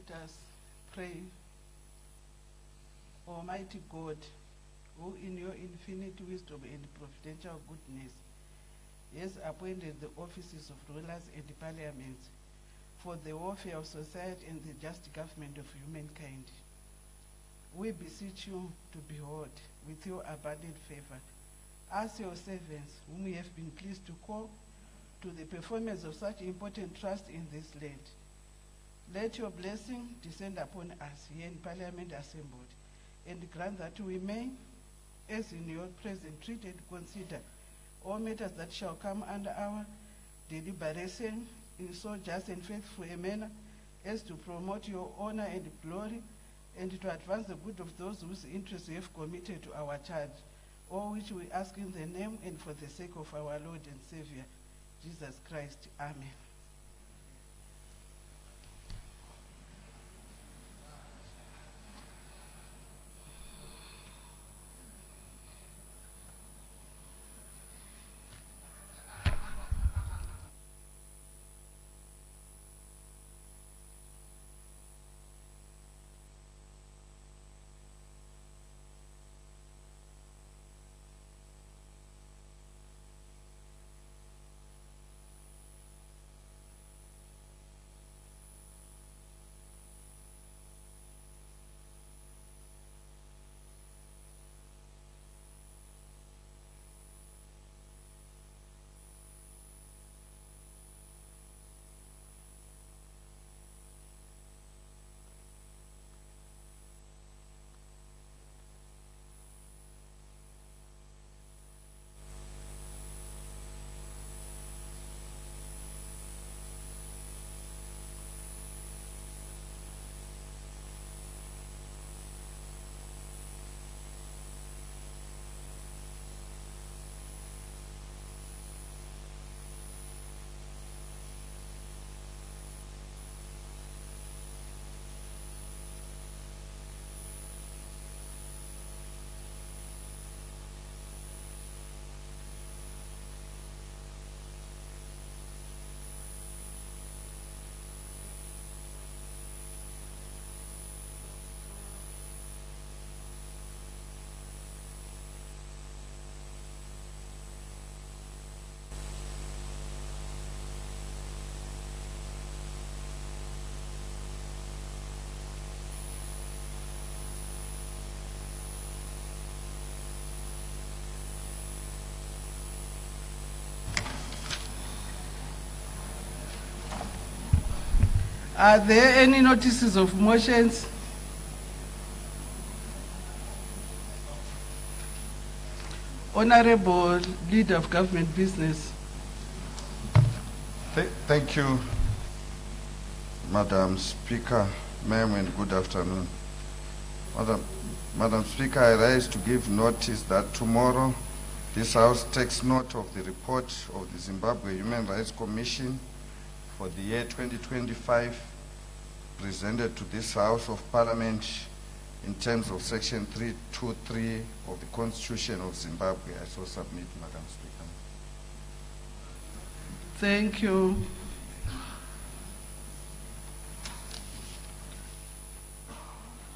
Let us pray. Almighty God, who in your infinite wisdom and providential goodness has appointed the offices of rulers and parliaments for the welfare of society and the just government of humankind, we beseech you to behold with your abundant favor us your servants whom we have been pleased to call to the performance of such important trust in this land. Let your blessing descend upon us here in Parliament assembled, and grant that we may, as in your present treat and consider all matters that shall come under our deliberation in so just and faithful a manner as to promote your honor and glory, and to advance the good of those whose interests you have committed to our charge, all which we ask in the name and for the sake of our Lord and Savior, Jesus Christ. Amen. Are there any notices of motions? Honorable Leader of Government Business. Thank you, Madam Speaker. Ma'am, and good afternoon. Madam Speaker, I rise to give notice that tomorrow this House takes note of the report of the Zimbabwe Human Rights Commission for the year 2025, presented to this House of Parliament in terms of Section 323 of the Constitution of Zimbabwe. I so submit, Madam Speaker. Thank you.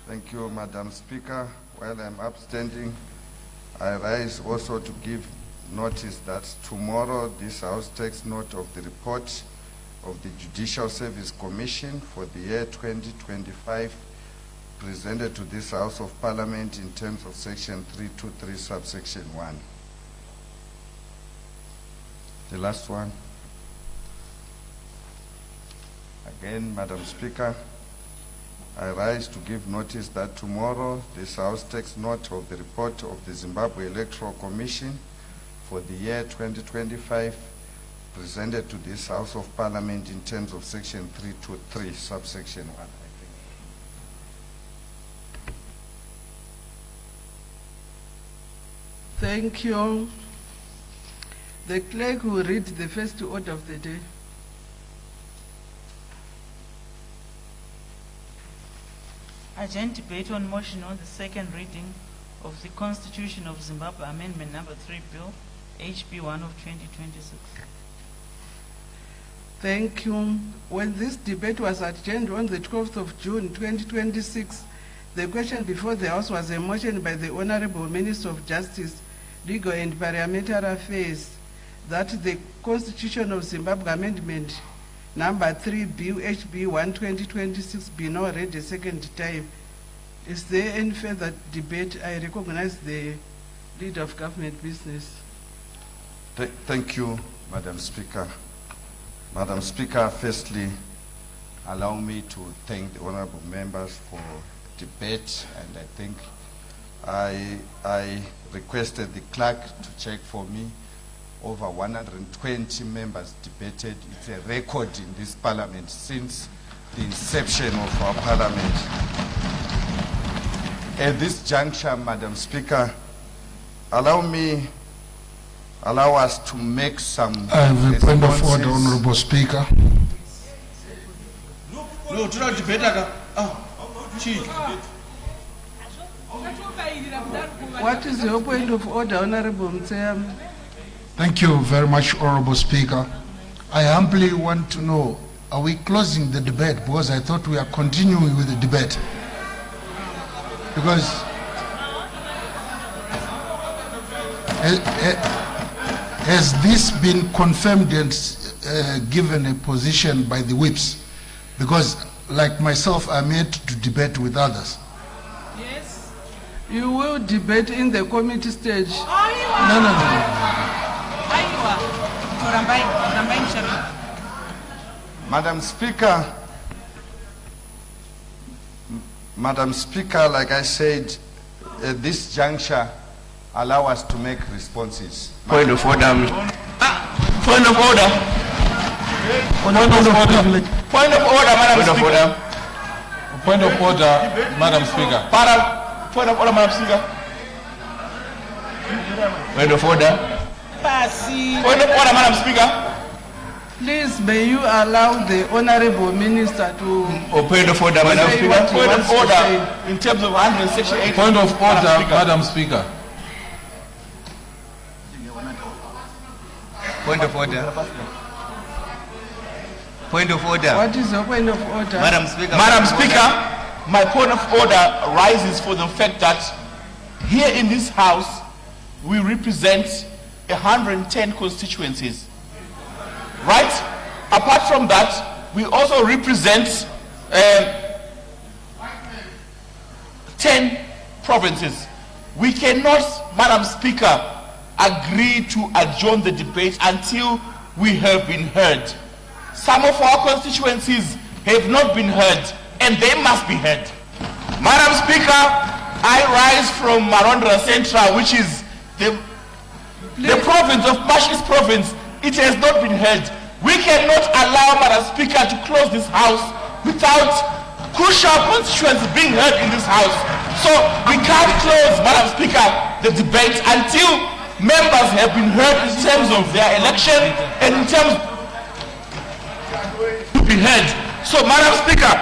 Thank you, Madam Speaker. While I'm upstanding, I rise also to give notice that tomorrow this House takes note of the report of the Judicial Service Commission for the year 2025, presented to this House of Parliament in terms of Section 323, subsection 1. The last one. Again, Madam Speaker, I rise to give notice that tomorrow this House takes note of the report of the Zimbabwe Electoral Commission for the year 2025, presented to this House of Parliament in terms of Section 323, subsection 1. Thank you. The clerk will read the first order of the day. Urgent debate on motion on the second reading of the Constitution of Zimbabwe Amendment No. 3 Bill, HB 1 of 2026. Thank you. When this debate was adjourned on the 12th of June 2026, the question before the House was a motion by the Honorable Minister of Justice, Legal and Parliamentary Affairs that the Constitution of Zimbabwe Amendment number 3 BHB 1 2026 be now read a second time. Is there any further debate? I recognize the Leader of Government Business. Thank you, Madam Speaker. Madam Speaker, firstly, allow me to thank the honorable members for debate, and I think I requested the clerk to check for me. Over 120 members debated. It's a record in this parliament since the inception of our parliament. At this juncture, Madam Speaker, allow us to make some I have a point of order, Honorable Speaker. No, do not debate. Chief. What is your point of order, Honorable Mtsem? Thank you very much, Honorable Speaker. I humbly want to know, are we closing the debate? Because I thought we are continuing with the debate. Because has this been confirmed and given a position by the whips? Because like myself, I'm here to debate with others. Yes. You will debate in the committee stage. No. Madam Speaker, like I said, at this juncture, allow us to make responses. Point of order. Point of order. Point of order, Madam Speaker. Point of order, Madam Speaker. Point of order, Madam Speaker. Point of order. Point of order, Madam Speaker. Please, may you allow the Honorable Minister to... Point of order, Madam Speaker. Point of order in terms of 168. Point of order, Madam Speaker. Point of order. Point of order. What is your point of order? Madam Speaker. Madam Speaker, my point of order arises for the fact that here in this House, we represent 110 constituencies. Right? Apart from that, we also represent 10 provinces. We cannot, Madam Speaker, agree to adjourn the debate until we have been heard. Some of our constituencies have not been heard, and they must be heard. Madam Speaker, I rise from Marondra Central, which is the province of Pashis province. It has not been heard. We cannot allow, Madam Speaker, to close this House without crucial constituencies being heard in this House. So we can't close, Madam Speaker, the debate until members have been heard in terms of their election and in terms to be heard. So, Madam Speaker,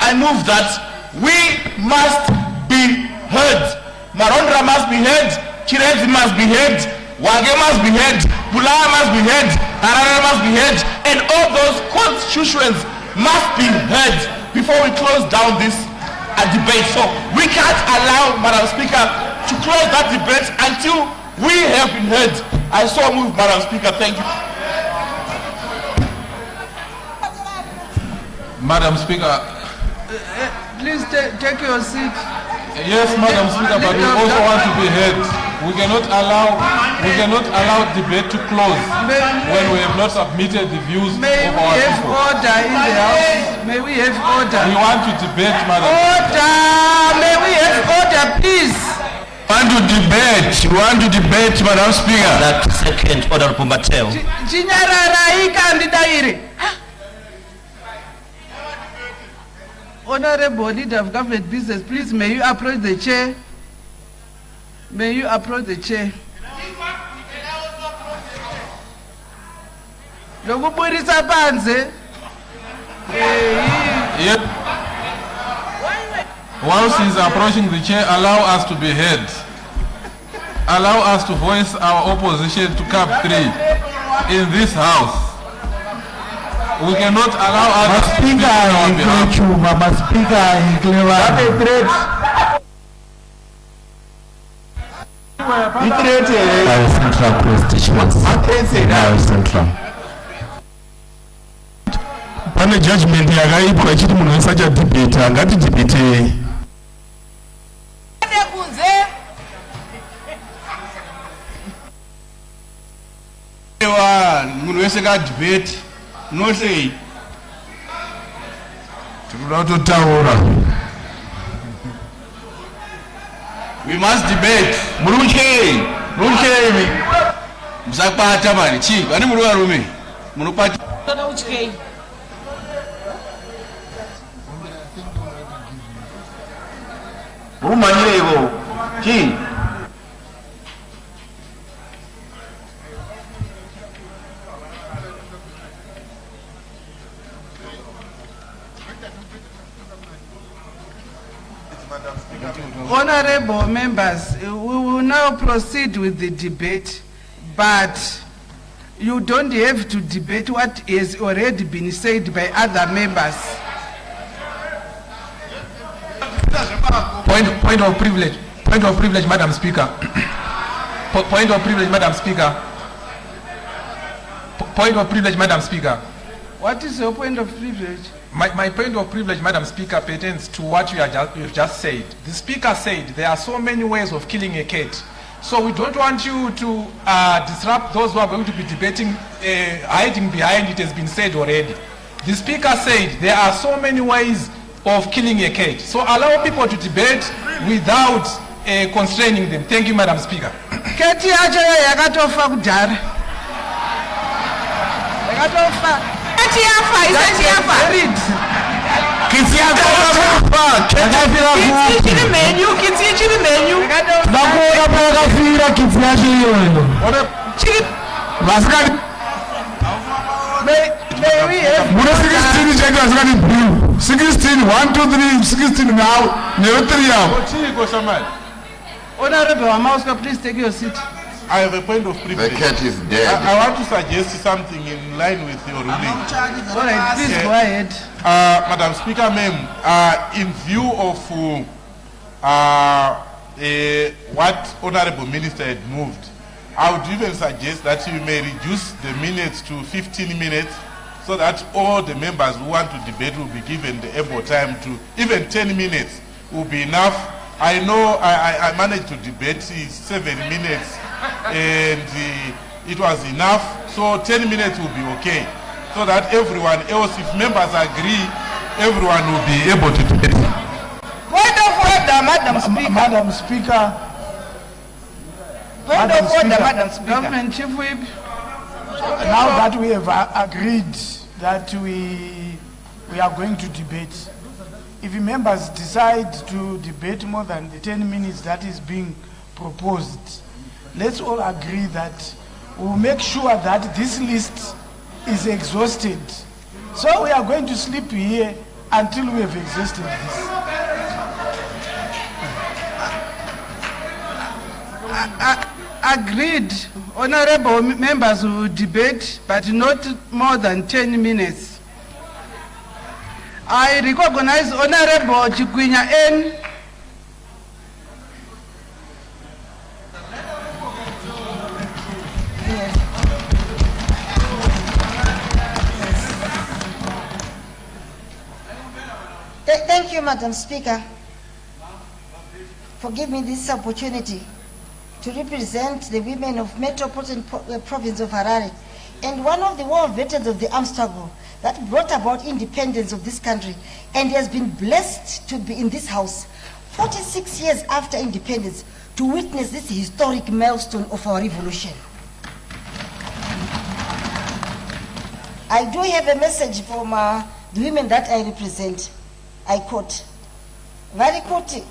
I move that we must be heard. Marondra must be heard. Chirezi must be heard. Wage must be heard. Bulaya must be heard. Harare must be heard. And all those constitutions must be heard before we close down this debate. So we can't allow, Madam Speaker, to close that debate until we have been heard. I so move, Madam Speaker. Thank you. Madam Speaker. Please take your seat. Yes, Madam Speaker, but we also want to be heard. We cannot allow debate to close when we have not submitted the views of our people. Order in the House. May we have order. We want to debate, Madam. Order. May we have order, please. We want to debate, Madam Speaker. That second, Honorable Mateo. Honorable Leader of Government Business, please, may you approach the chair? May you approach the chair? Once he's approaching the chair, allow us to be heard. Allow us to voice our opposition to CAP 3 in this House. We cannot allow others to speak on our behalf. Pane judgment yakaitwa ichiti munhu wese achadhibheta ngatidhibhetei. Munhu wese ngadhibhete nosei tinoda kutotaura. we must debate. Murunchei musakwata mani chii vane muri varume munokwata murumanyirevo chii Honorable members, we will now proceed with the debate, but you don't have to debate what has already been said by other members. Point of privilege, Madam Speaker. Point of privilege, Madam Speaker. Point of privilege, Madam Speaker. What is your point of privilege? My point of privilege, Madam Speaker, pertains to what you've just said. The Speaker said there are so many ways of killing a cat. So we don't want you to disrupt those who are going to be debating, hiding behind it has been said already. The Speaker said there are so many ways of killing a cat. So allow people to debate without constraining them. Thank you, Madam Speaker. Kati yacho yakatofa kudhara. Yakatofa. Kati yafa, isati yafa. Kiti yakatofa. Kiti chiri menu, kiti chiri menu. Nakuona pakafira kiti yacho iyoyo. Chiri. Vasikati. May we have. Mune 16 chake vasikati blue. 16, 1, 2, 3, 16 now. Never 3 out. Honorable Amauska, please take your seat. I have a point of privilege. The cat is dead. I want to suggest something in line with your ruling. All right, please go ahead. Madam Speaker, ma'am, in view of what Honorable Minister had moved, I would even suggest that you may reduce the minutes to 15 minutes so that all the members who want to debate will be given the ample time to, even 10 minutes will be enough. I know I managed to debate 7 minutes and it was enough, so 10 minutes will be okay, so that everyone else, if members agree, everyone will be able to debate. Point of order, Madam Speaker. Madam Speaker. Point of order, Madam Speaker. Government Chief Whip. Now that we have agreed that we are going to debate, if members decide to debate more than the 10 minutes that is being proposed, let's all agree that we'll make sure that this list is exhausted. So we are going to sleep here until we have exhausted this. Agreed. Honorable members will debate, but not more than 10 minutes. I recognize Honorable Chikwinya N. Thank you, Madam Speaker, for giving me this opportunity to represent the women of Metropolitan Province of Harare and one of the war veterans of the armed struggle that brought about independence of this country and has been blessed to be in this house 46 years after independence to witness this historic milestone of our revolution. I do have a message from the women that I represent. I quote, very quote,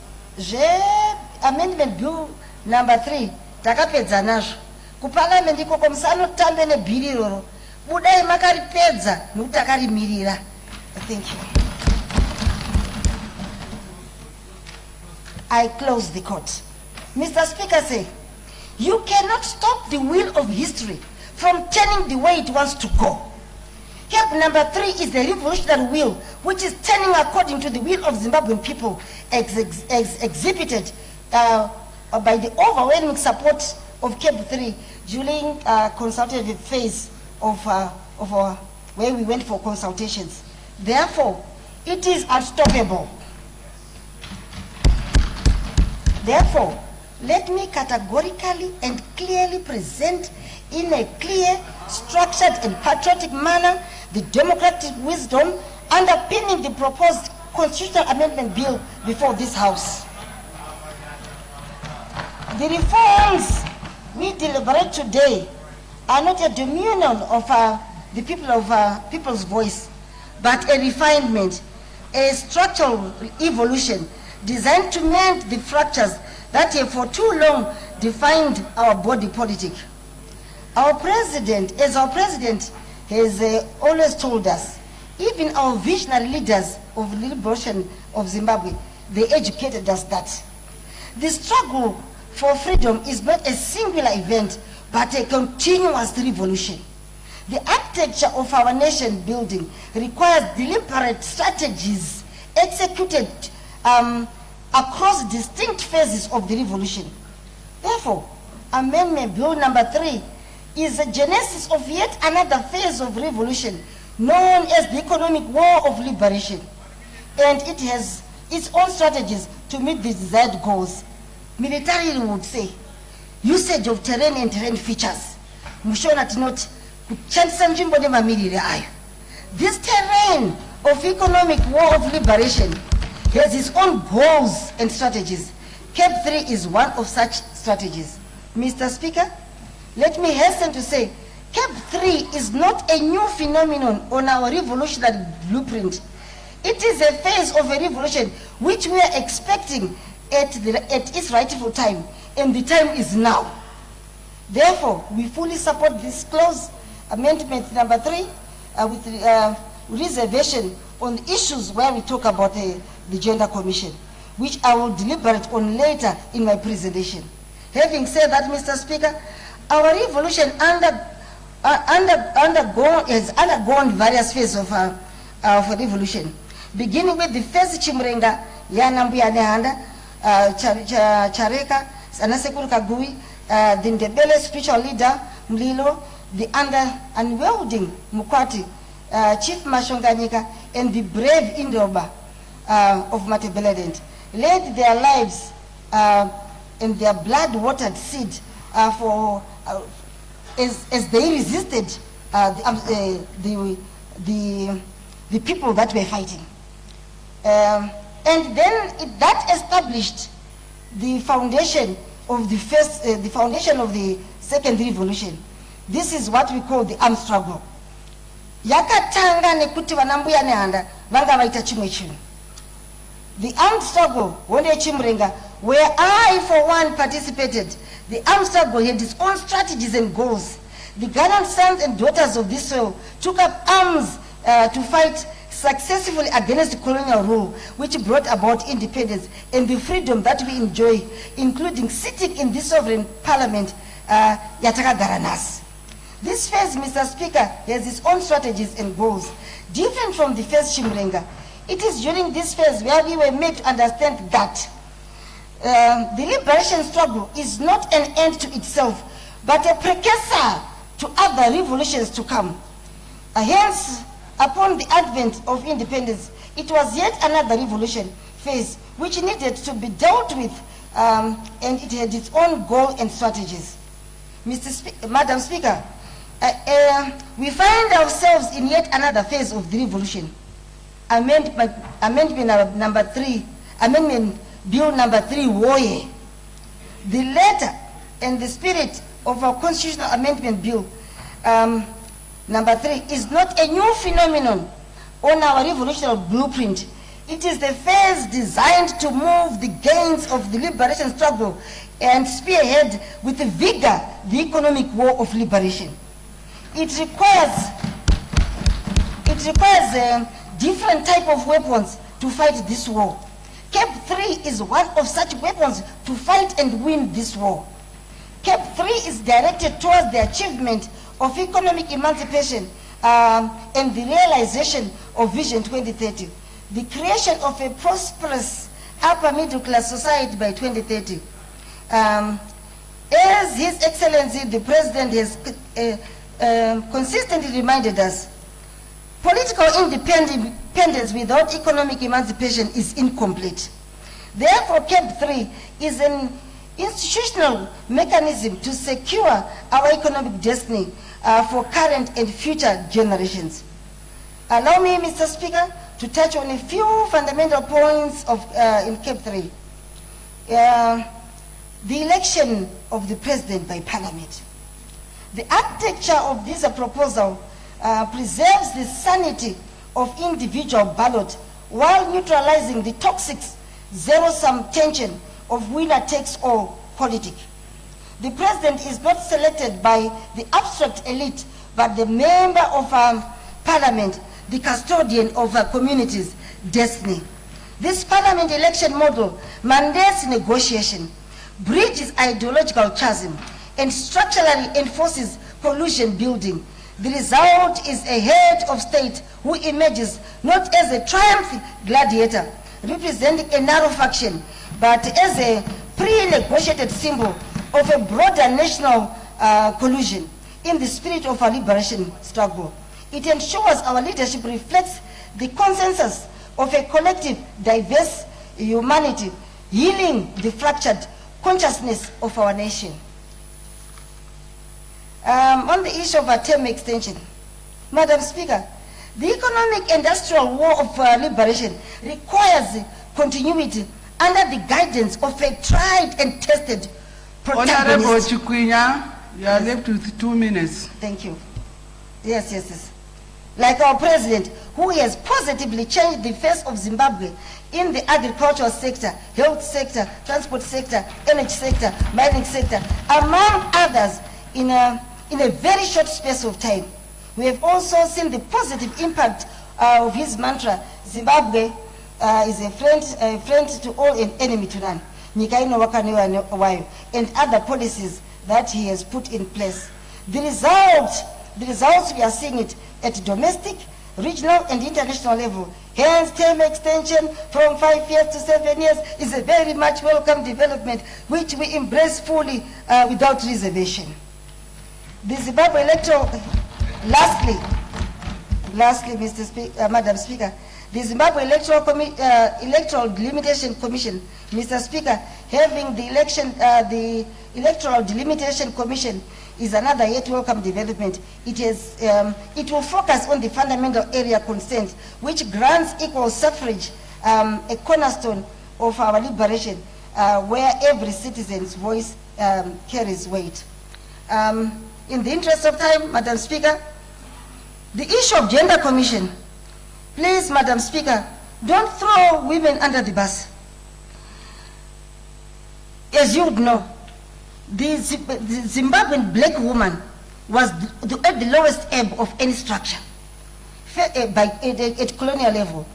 Amendment Bill No.3, takapedza nazvo. Kuparliament iko komsano tambe nebhili iroro. Budai makaripedza nokuti takarimirira. Thank you. I close the court. Mr. Speaker say, you cannot stop the wheel of history from turning the way it wants to go. Cap number 3 is the revolutionary will, which is turning according to the will of Zimbabwean people, exhibited by the overwhelming support of Cap 3 during consultative phase of our, where we went for consultations. Therefore, it is unstoppable. Therefore, let me categorically and clearly present in a clear, structured and patriotic manner the democratic wisdom underpinning the proposed constitutional amendment bill before this House. The reforms we deliberate today are not a diminution of the people's voice, but a refinement, a structural evolution designed to mend the fractures that have for too long defined our body politic. Our president has always told us, even our visionary leaders of the liberation of Zimbabwe, they educated us that the struggle for freedom is not a singular event, but a continuous revolution. The architecture of our nation building requires deliberate strategies executed across distinct phases of the revolution. Therefore, Amendment Bill No. 3 is a genesis of yet another phase of revolution known as the economic war of liberation, and it has its own strategies to meet the desired goals. Militarily would say, usage of terrain and terrain features. Mushona tinoti kuchandisa nzvimbo nemamirire ayo. This terrain of economic war of liberation has its own goals and strategies. Cap 3 is one of such strategies. Mr. Speaker, let me hasten to say, Cap 3 is not a new phenomenon on our revolutionary blueprint. It is a phase of a revolution which we are expecting at its rightful time, and the time is now. Therefore, we fully support this clause, Amendment No. 3, with reservation on issues where we talk about the Gender Commission, which I will deliberate on later in my presentation. Having said that, Mr. Speaker, our revolution has undergone various phases of revolution, beginning with the first Chimrenga, Yanambuya Nehanda, Chareka, Sanasekuru Kagui, the Ndebele spiritual leader, Mlilo, the unwielding Mukwati, Chief Mashonganyika, and the brave Indoba of Matebeledent, laid their lives and their blood-watered seed as they resisted the people that were fighting. And then that established the foundation of the first, the foundation of the second revolution. This is what we call the armed struggle. Yakatanga nekuti vanambuya nehanda vanga vaita chimwe chinhu. The armed struggle, one Chimrenga, where I for one participated, the armed struggle had its own strategies and goals. The Ghanaian sons and daughters of this soil took up arms to fight successfully against colonial rule, which brought about independence and the freedom that we enjoy, including sitting in this sovereign parliament, Yataka Garanas. This phase, Mr. Speaker, has its own strategies and goals. Different from the first Chimrenga, it is during this phase where we were made to understand that the liberation struggle is not an end to itself, but a precursor to other revolutions to come. Hence, upon the advent of independence, it was yet another revolution phase which needed to be dealt with, and it had its own goal and strategies. Madam Speaker, we find ourselves in yet another phase of the revolution. Amendment Bill No. 3 Woye. The letter and the spirit of our constitutional amendment bill No. 3 is not a new phenomenon on our revolutionary blueprint. It is the phase designed to move the gains of the liberation struggle and spearhead with vigor the economic war of liberation. It requires different type of weapons to fight this war. Cap 3 is one of such weapons to fight and win this war. Cap 3 is directed towards the achievement of economic emancipation and the realization of Vision 2030, the creation of a prosperous upper middle class society by 2030. As His Excellency the President has consistently reminded us, political independence without economic emancipation is incomplete. Therefore, CAB 3 is an institutional mechanism to secure our economic destiny for current and future generations. Allow me, Mr. Speaker, to touch on a few fundamental points in CAB 3. The election of the President by Parliament. The architecture of this proposal preserves the sanity of individual ballot while neutralizing the toxic zero-sum tension of winner-takes-all politics. The President is not selected by the abstract elite, but the member of Parliament, the custodian of a community's destiny. This Parliament election model mandates negotiation, bridges ideological chasm, and structurally enforces coalition building. The result is a head of state who emerges not as a triumphant gladiator representing a narrow faction, but as a pre-negotiated symbol of a broader national collusion in the spirit of our liberation struggle. It ensures our leadership reflects the consensus of a collective, diverse humanity, healing the fractured consciousness of our nation. On the issue of a term extension, Madam Speaker, the economic industrial war of liberation requires continuity under the guidance of a tried and tested Honorable protagonist. Chikwinya, you are left with 2 minutes. Thank you. Yes. Like our president, who has positively changed the face of Zimbabwe in the agricultural sector, health sector, transport sector, energy sector, mining sector, among others, in a very short space of time. We have also seen the positive impact of his mantra, Zimbabwe is a friend to all and enemy to none, and other policies that he has put in place. The results we are seeing it at domestic, regional, and international level. Hence, term extension from 5 years to 7 years is a very much welcome development, which we embrace fully without reservation. The Zimbabwe electoral, lastly, Madam Speaker, the Zimbabwe Electoral Delimitation Commission, Mr. Speaker, having the Electoral Delimitation Commission is another yet welcome development. It will focus on the fundamental area consent, which grants equal suffrage, a cornerstone of our liberation, where every citizen's voice carries weight. In the interest of time, Madam Speaker, the issue of gender commission, please, Madam Speaker, don't throw women under the bus. As you would know, the Zimbabwean black woman was at the lowest ebb of any structure at colonial level.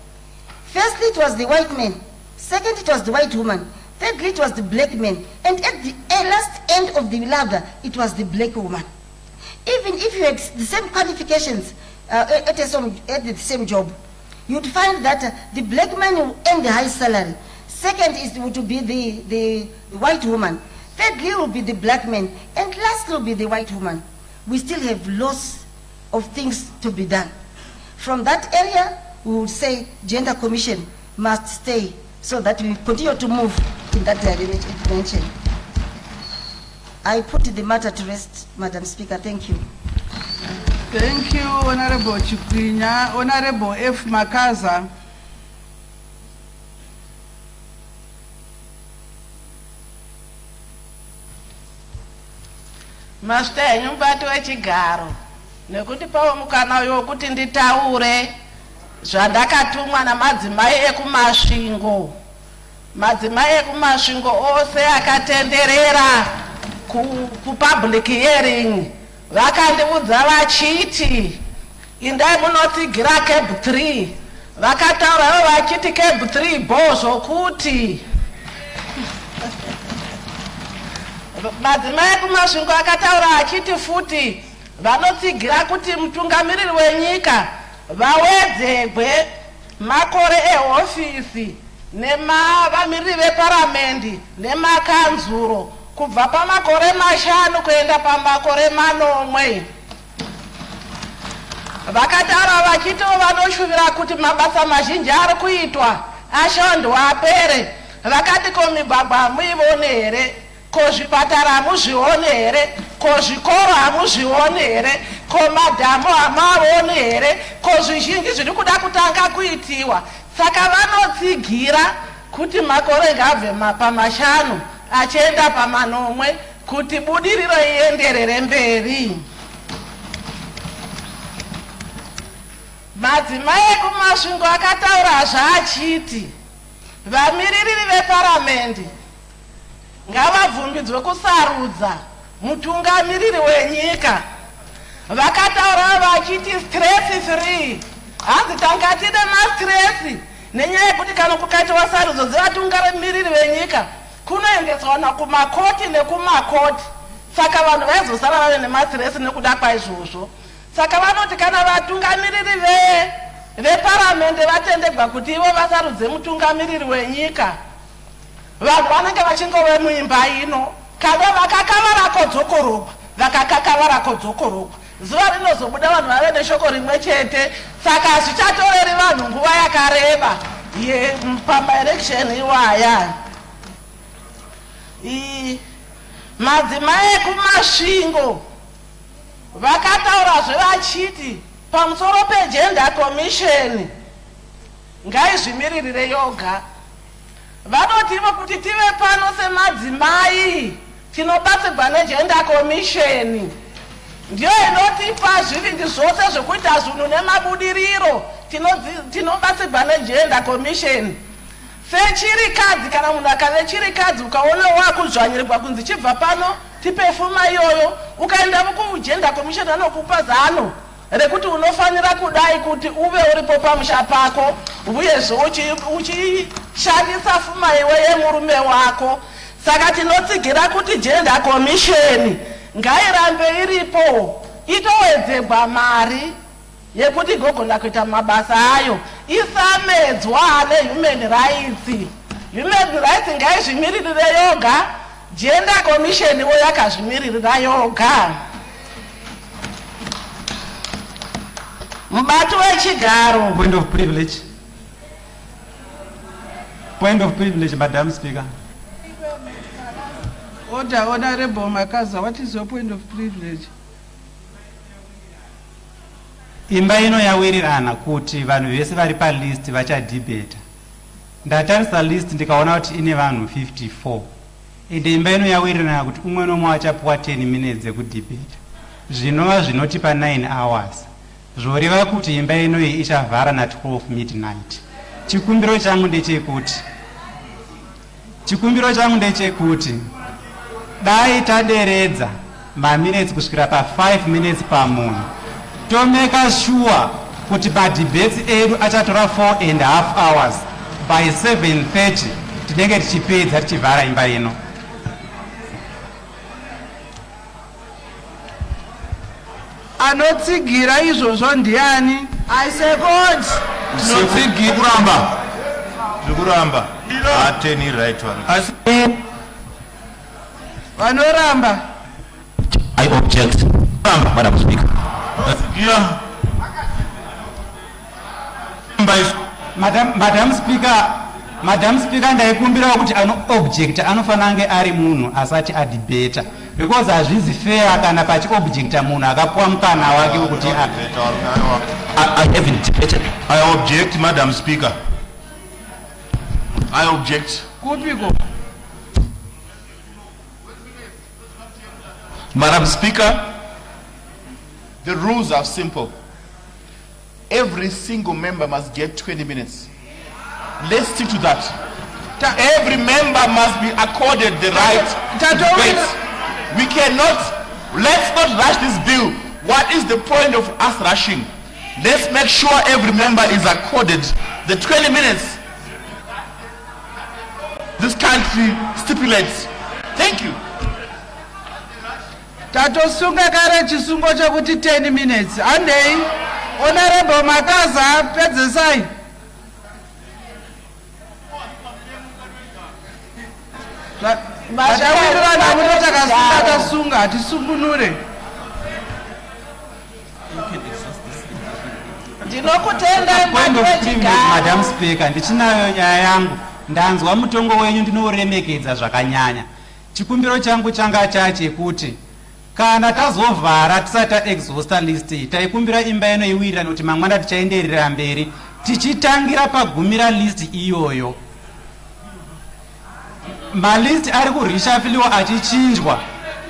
Firstly, it was the white man. Second, it was the white woman. Thirdly, it was the black man. And at the last end of the ladder, it was the black woman. Even if you had the same qualifications at the same job, you'd find that the black man will earn the high salary. Second would be the white woman. Thirdly will be the black man. And lastly will be the white woman. We still have lots of things to be done. From that area, we would say gender commission must stay so that we continue to move in that dimension. I put the matter to rest, Madam Speaker. Thank you. Thank you, Honorable Chikwinya. Honorable F. Makaza. Master, mpati wechigaro nekuti pawo mukana yokuti nditaure zvandakatumwa namadzimai ekumasvingo. Madzimai ekumasvingo ose akatenderera ku-public hearing vakandiudza vachiti indai munotsigira CAB 3. Vakataurawo vachiti CAB 3 bhozvo kuti madzimai ekumasvingo akataura achiti futi vanotsigira kuti mutungamiriri wenyika vawedzegwe makore ehofisi nemavamiriri veparamendi nemakanzuro kubva pamakore 5 kuenda pamakore 9. Vakataura vachito vanoshuvira kuti mabasa mazhinji ari kuitwa ashandwa apere. Vakati ko migwagwa hamuione here, ko zvipatara hamuzvione here, ko zvikoro hamuzvione here, ko madhamu hamuaone here, ko zvizhinji zviri kuda kutanga kuitiwa. Saka vanotsigira kuti makore ngabve pa5 achienda pa9 kuti budiriro ienderere mberi. Madzimai ekumasvingo akataura zvaachiti vamiririri veparamendi ngavabvumbidzwe kusarudza mutungamiriri wenyika. Vakataura vachiti stress free. Hanzi tanga tine mastresi nenyaya yekuti kana kukaitwa sarudzo dzevatungamiriri venyika kunoendeswa kumakoti nekumakoti. Saka vanhu vaizosara vave nemastresi nekuda kwaizvozvo. Saka vanoti kana vatungamiriri veparamendi vatendegwa kuti ivo vasarudze mutungamiriri wenyika, vanhu vanenge vachingove muimba ino kana vakakavara kodzokorogwa vakakakavara kodzokorogwa. Zuva rinozobuda vanhu vave neshoko rimwe chete. Saka hazvichatoreri vanhu nguva yakareba pamaelection iwaya. Madzimai ekumasvingo vakataura zvevachiti pamusoro pegender commission ngaizvimiririre yoga. Vanoti ivo kuti tive pano semadzimai tinobatsirwa negender commission ndiyo inotipa zvivindi zvose zvekuita zvinhu nemabudiriro. Tinobatsirwa negender commission. Sechirikadzi kana munhu akave chirikadzi ukaona wakudzvanyirirwa kunzi chibva pano tipe pfuma iyoyo, ukaenda kugender commission anokupa zano rekuti unofanira kudai kuti uve uripo pamusha pako uyezve uchishandisa pfuma iwe yemurume wako. Saka tinotsigira kuti gender commission ngairambe iripo, itowedzegwa mari yekuti igogona kuita mabasa ayo, isamedzwa nehuman rights. Human rights ngaizvimiririre yoga, gender commission wo yakazvimiririra yoga. Mubati wechigaro. Point of privilege. Point of privilege, Madam Speaker. Order, Honorable Makaza, what is your point of privilege? Imba ino yawirirana kuti vanhu vese vari palist vachadebata. Ndatarisa list ndikaona kuti ine vanhu 54. Ende imba ino yawirirana kuti umwe nomwe achapuwa 10 minutes ekudebata. Zvinova zvinotipa 9 hours. Zvoreva kuti imba ino iyi ichavhara na 12 midnight. Chikumbiro changu ndechekuti dai taderedza maminutes kusvikira pa 5 minutes pamunhu, tomeka sure kuti madebates edu achatora 4.5 hours. By 7:30 tinenge tichipedza tichivhara imba ino. Anotsigira izvozvo ndiani? I second. Zvikuramba. Ateni right one. Vanoramba. I object. Madam Speaker. Yeah. Madam Speaker, ndaikumbira kuti ano object anofanira kunge ari munhu asati adebata, because hazvizi fair kana pachi objecta munhu akapuwa mukana wake wekuti I haven't debated. I object, Madam Speaker. I object. Kupiko. Madam Speaker, the rules are simple. Every single member must get 20 minutes. Let's stick to that. Every member must be accorded the right to debate. We cannot, let's not rush this bill. What is the point of us rushing? Let's make sure every member is accorded the 20 minutes this country stipulates. Thank you. tatosunga kare chisungo chokuti 10 minutes handei honorable Makaza pedzesai vatawirirana kuti takasunga tasunga hatisungunure. ndinokutenda Madam Speaker, ndichinayo nyaya yangu. Ndanzwa mutongo wenyu ndinoremekedza zvakanyanya. Chikumbiro changu changa chachekuti kana tazovhara tisati taexhausta list taikumbira imba inoiwirirana kuti mangwana tichaenderera mberi tichitangira pagumira list iyoyo. Malist ari kurishafiliwa achichinjwa.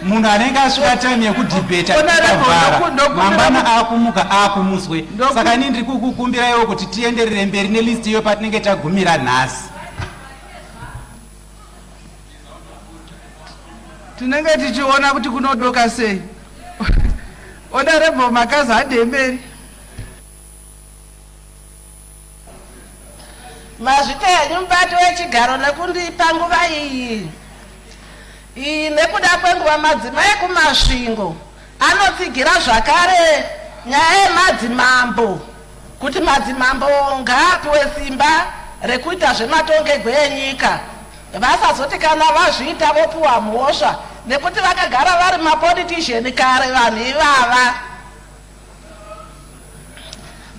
Munhu anenge asvika time yekudhibheta tikavhara mangwana akumuka akumuswe. Saka ini ndiri kukukumbiraiwo kuti tienderere mberi nelist iyo patinenge tagumira nhasi. tinenge tichiona kuti kunodoka sei. Honorable Makaza hademberi mazvita henyu mubati wechigaro nekundipa nguva iyi nekuda kwenguva madzimai kumasvingo anotsigira zvakare nyaya yemadzimambo kuti madzimambo ngaapiwe simba rekuita zvematongegwe enyika vasazoti kana vazviita vopiwa mhosva nekuti vakagara vari mapolitician kare vanhu ivava.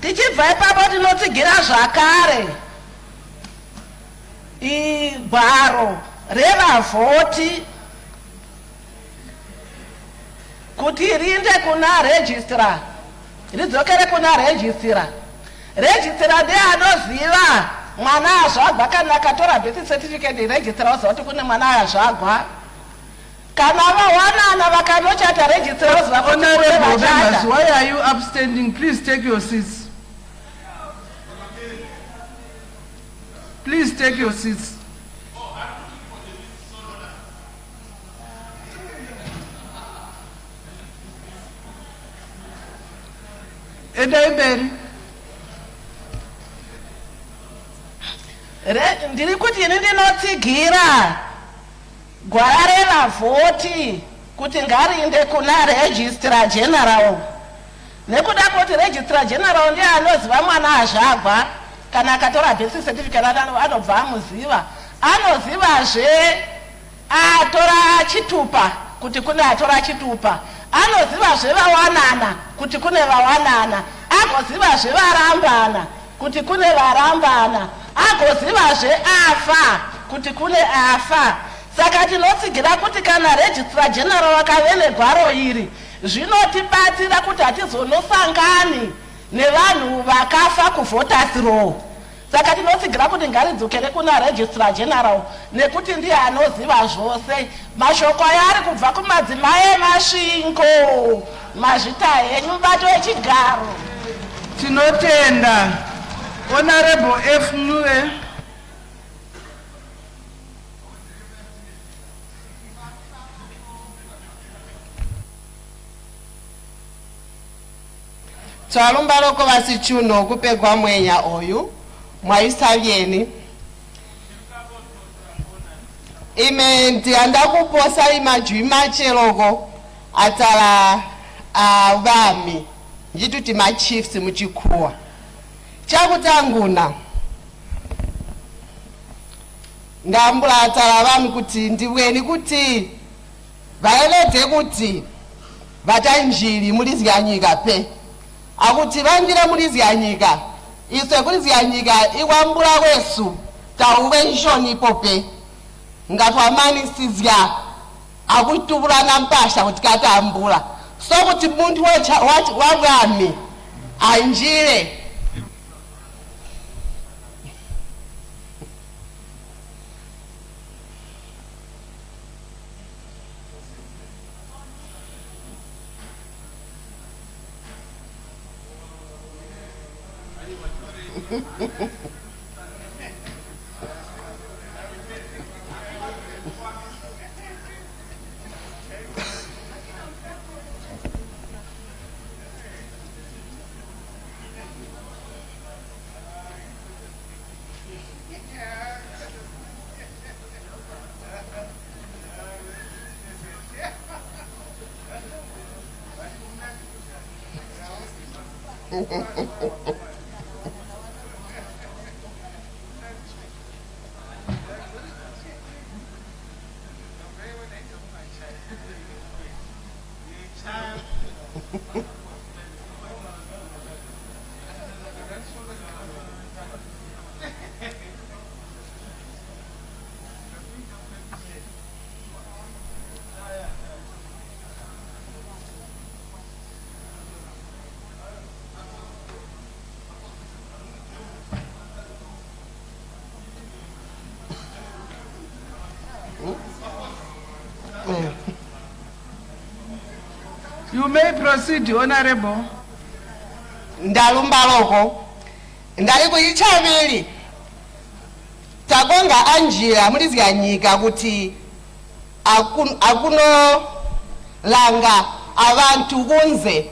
Tichibva ipapo tinotsigira zvakare gwaro revavhoti kuti rinde kuna registrar, ridzokere kuna registrar. Registrar ndiye anoziva mwana azvagwa kana akatora birth certificate registrar oziva kuti kune mwana azvagwa. Kana vawanana vakanochata registrar oziva kuti kune vachata. Why are you abstaining? Please take your seats. Please take your seats. ndiri kuti ini ndinotsigira gwara revavhoti kuti ngariinde kuna registrar general nekuda kuti registrar general ndiye anoziva mwana azvagwa kana akatora birth certificate anobva amuziva. Anozivazve atora chitupa kuti kune atora chitupa, anozivazve vawanana kuti kune vawanana, agozivazve varambana kuti kune varambana, agozivazve afa kuti kune afa. Saka tinotsigira kuti kana registrar general vakave negwaro iri zvinotibatsira kuti hatizonosangani nevanhu vakafa kuvoters row. Saka tinotsigira kuti ngaridzokere kuna registrar general nekuti ndiye anoziva zvose. Mashoko aya ari kubva kumadzimai emasvingo. Mazvita henyu mubato wechigaro. Tinotenda. Honorable F. Nue. Twalumbaloko vasichuno kupegwa mwenya oyu mwaisavyeni ime ndianda kuposa imajwi macheloko atala vami njituti machiefs muchikuwa chakutanguna ndambula atala vami kuti ndiweni kuti vaelete kuti vatainjiri mulizya nyika pe akuti vanjira mulizya nyika iswe kulizya nyika ikwambula kwesu tauvenshoni ipope ngatwamani sizya akutubulana mpasha kuti katambula so kuti muntu wavami ainjire You may proceed, Honorable. Ndalumba loko ndali kuichavili takonga anjira mulizikanyika kuti akuno langa abantu kunze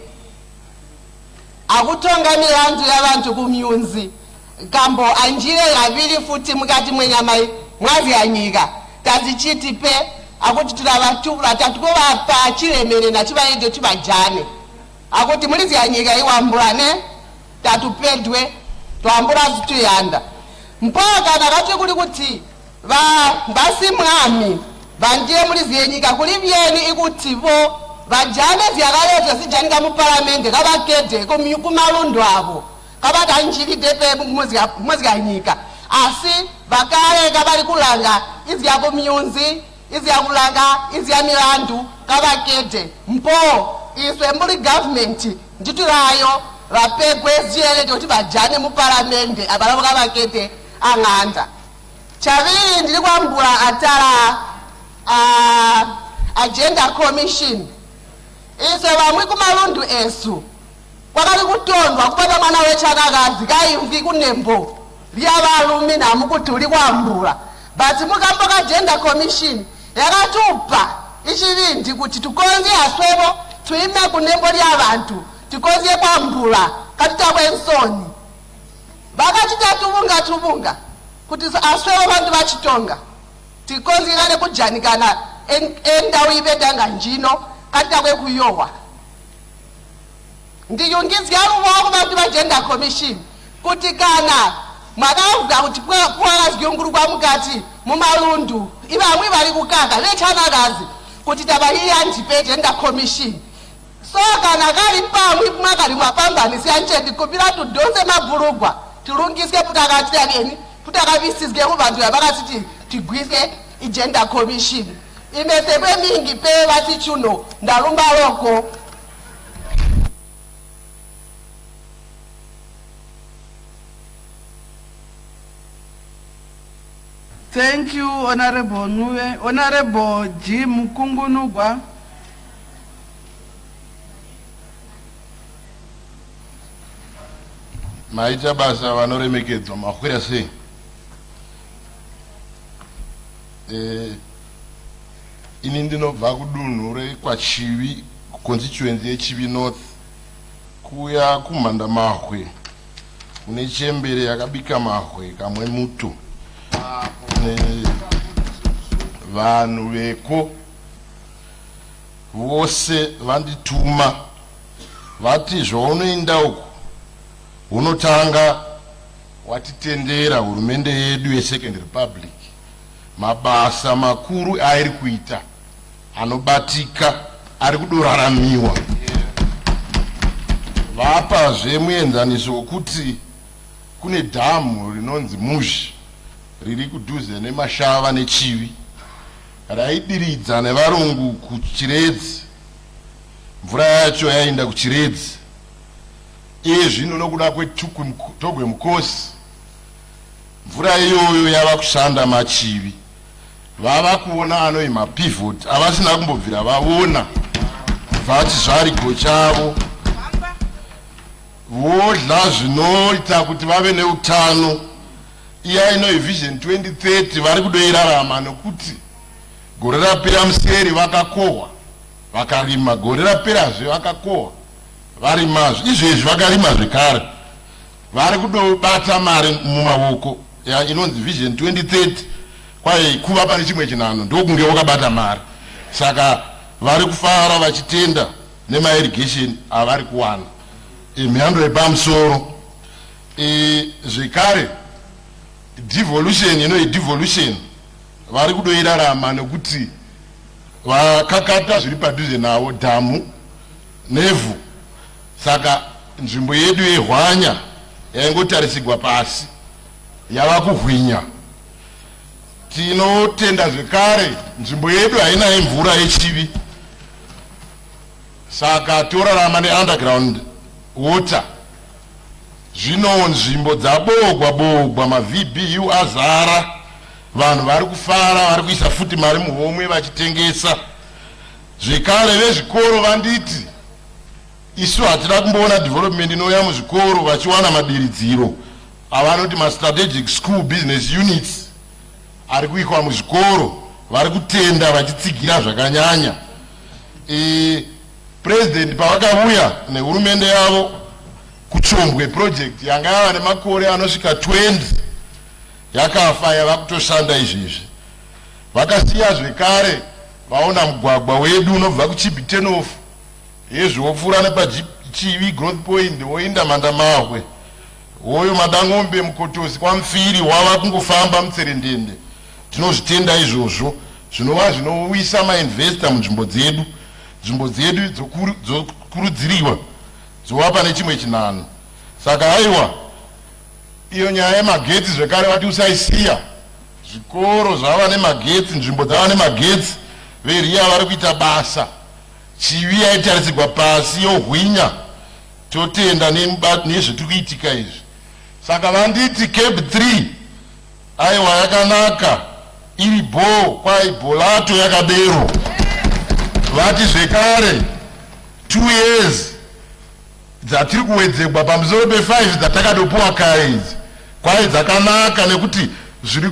akutonga milandu y'abantu kumyunzi kambo anjire ngavili futi mukati mwenyama mwazikanyika tazichitipe akuti tulavatula tatukuvapa chilemere na chivaide tibajane akuti mulizikanyika iwambulane tatupedwe twambula zituyanda mpaka nakati kuli kuti basi mwami bandiye mulizikanyika kuli byeni ikuti bo bajane vyakalete sijanika mu parliament kabakede kumalundu abo kabata njilide pe muzikanyika asi bakale kabali kulanga izya kumyunzi izya kulanga izya milandu kabakede mpo iswe mbuli government nditulayo rapegwe ziyelete kuti bajane mu parliament abalabo kabakede ang'anda chavili ndili kwambula atala agenda commission iswe bamwe kumalundu esu kwakali kutondwa kupata mwana wechanakazi kaimvi kunembo lyabalumi namukuti uli kwambula bati mukambo ka gender commission yakatupa ichilindi kuti tukonze aswebo tuime kunembo lyabantu tikonze kwambula katitabwensoni bakachita tubunga kuti aswebo bantu bachitonga tikonzekane kujanikana endawo ibetanga njino katakwe kuyowa ndiyungizya luwoko bantu ba gender commission kuti kana mwakavuga kuti pwakaziyunguru kwa mukati mumalundu ibamwe bali kukaka lechanakazi kuti tabayiya ndipe gender commission so kana kali pamwe mwakali mwapambani siyanchedi kupira tudonse mabhulugwa tilungiske putakatilyakeni putakabisizike kubantu yabakatiti tigwise igender commission imesekwe mingi pe bati chuno ndalumba loko. Thank you, Honorable Nuwe. Honorable Jim Kungunugwa. Maita basa vanoremekedzwa makwira sei. Ini ndinobva kudunhu rekwachivi constituency yechivi north kuya kumhanda mahwe kune chembere yakabika mahwe kamwe muto vanhu veko vose vandituma vati zvaunoenda uku unotanga watitendera hurumende yedu yeSecond Republic mabasa makuru airi kuita anobatika ari kudoraramiwa vapazve muenzaniso wokuti kune dhamu rinonzi Muzhi riri kudhuze nemashava nechivi raidiridza nevarungu kuchiredzi mvura yacho yaenda kuchiredzi iye zvino nokuda kwetogwe mukosi mvura iyoyo yava kushanda machivi vava kuona anoi mapivot avasina kumbobvira vaona vati zvarigo chavo vodla zvinoita kuti vave neutano iya inoi vision 2030 vari kudoirarama nokuti gore rapera museri vakakohwa vakarima gore raperazve vakakohwa varimazve izvezvi vakarima zvekare vari kudobata mari mumaoko inonzi vision 2030 kwaye kuva pane chimwe chinhano ndokunge wakabata mari saka vari kufara vachitenda nemairrigation avari kuwana emhando yepamusoro. Zvekare devolution devolution vari kudoirarama nekuti vakakata zviri padhuze navo dhamu nevhu, saka nzvimbo yedu yehwanya yaingotarisirwa pasi yava kuhwinya. Tinotenda zvekare nzvimbo yedu haina mvura yechivi, saka torarama neunderground water. Zvino nzvimbo dzabogwa ma-VBU azara, vanhu vari kufara, vari kuisa futi mari muhomwe vachitengesa. Zvekare vezvikoro vanditi isu hatina kumboona development inouya muzvikoro vachiwana madiridziro avanoti ma-strategic school business units ari kuikwa muzvikoro, vari kutenda vachitsigira zvakanyanya. President pavakauya nehurumende yavo kuchombwe project yanga yava nemakore anosvika 20 yakafa, yava kutoshanda izvezvi. Vakasiya zvekare vaona mugwagwa wedu unobva kuchibitenof yezvopfuura nepachivi growth point woinda Mandamahwe, woyo Madangombe, Mukotosi kwaMufiri wava kungofamba mutserendende. Tinozvitenda izvozvo, zvinova zvinowisa mainvesta munzvimbo dzedu. Nzvimbo dzedu dzokurudziriwa dzovapa nechimwe chinano. Saka haiwa, iyo nyaya yemagetsi zvekare vati usaisiya. Zvikoro zvava nemagetsi, nzvimbo dzava nemagetsi, veriya vari kuita basa. Chivi yaitarisirwa pasi yohwinya. Totenda nezvitiri kuitika izvi. Saka vanditi Cape 3 aiwa yakanaka, iri bho kwai bholato yakadero. Vati zvekare 2 years dzatiri kuwedzegwa pamusoro pe5 dzatakadopuwa kare idzi kwai dzakanaka, nekuti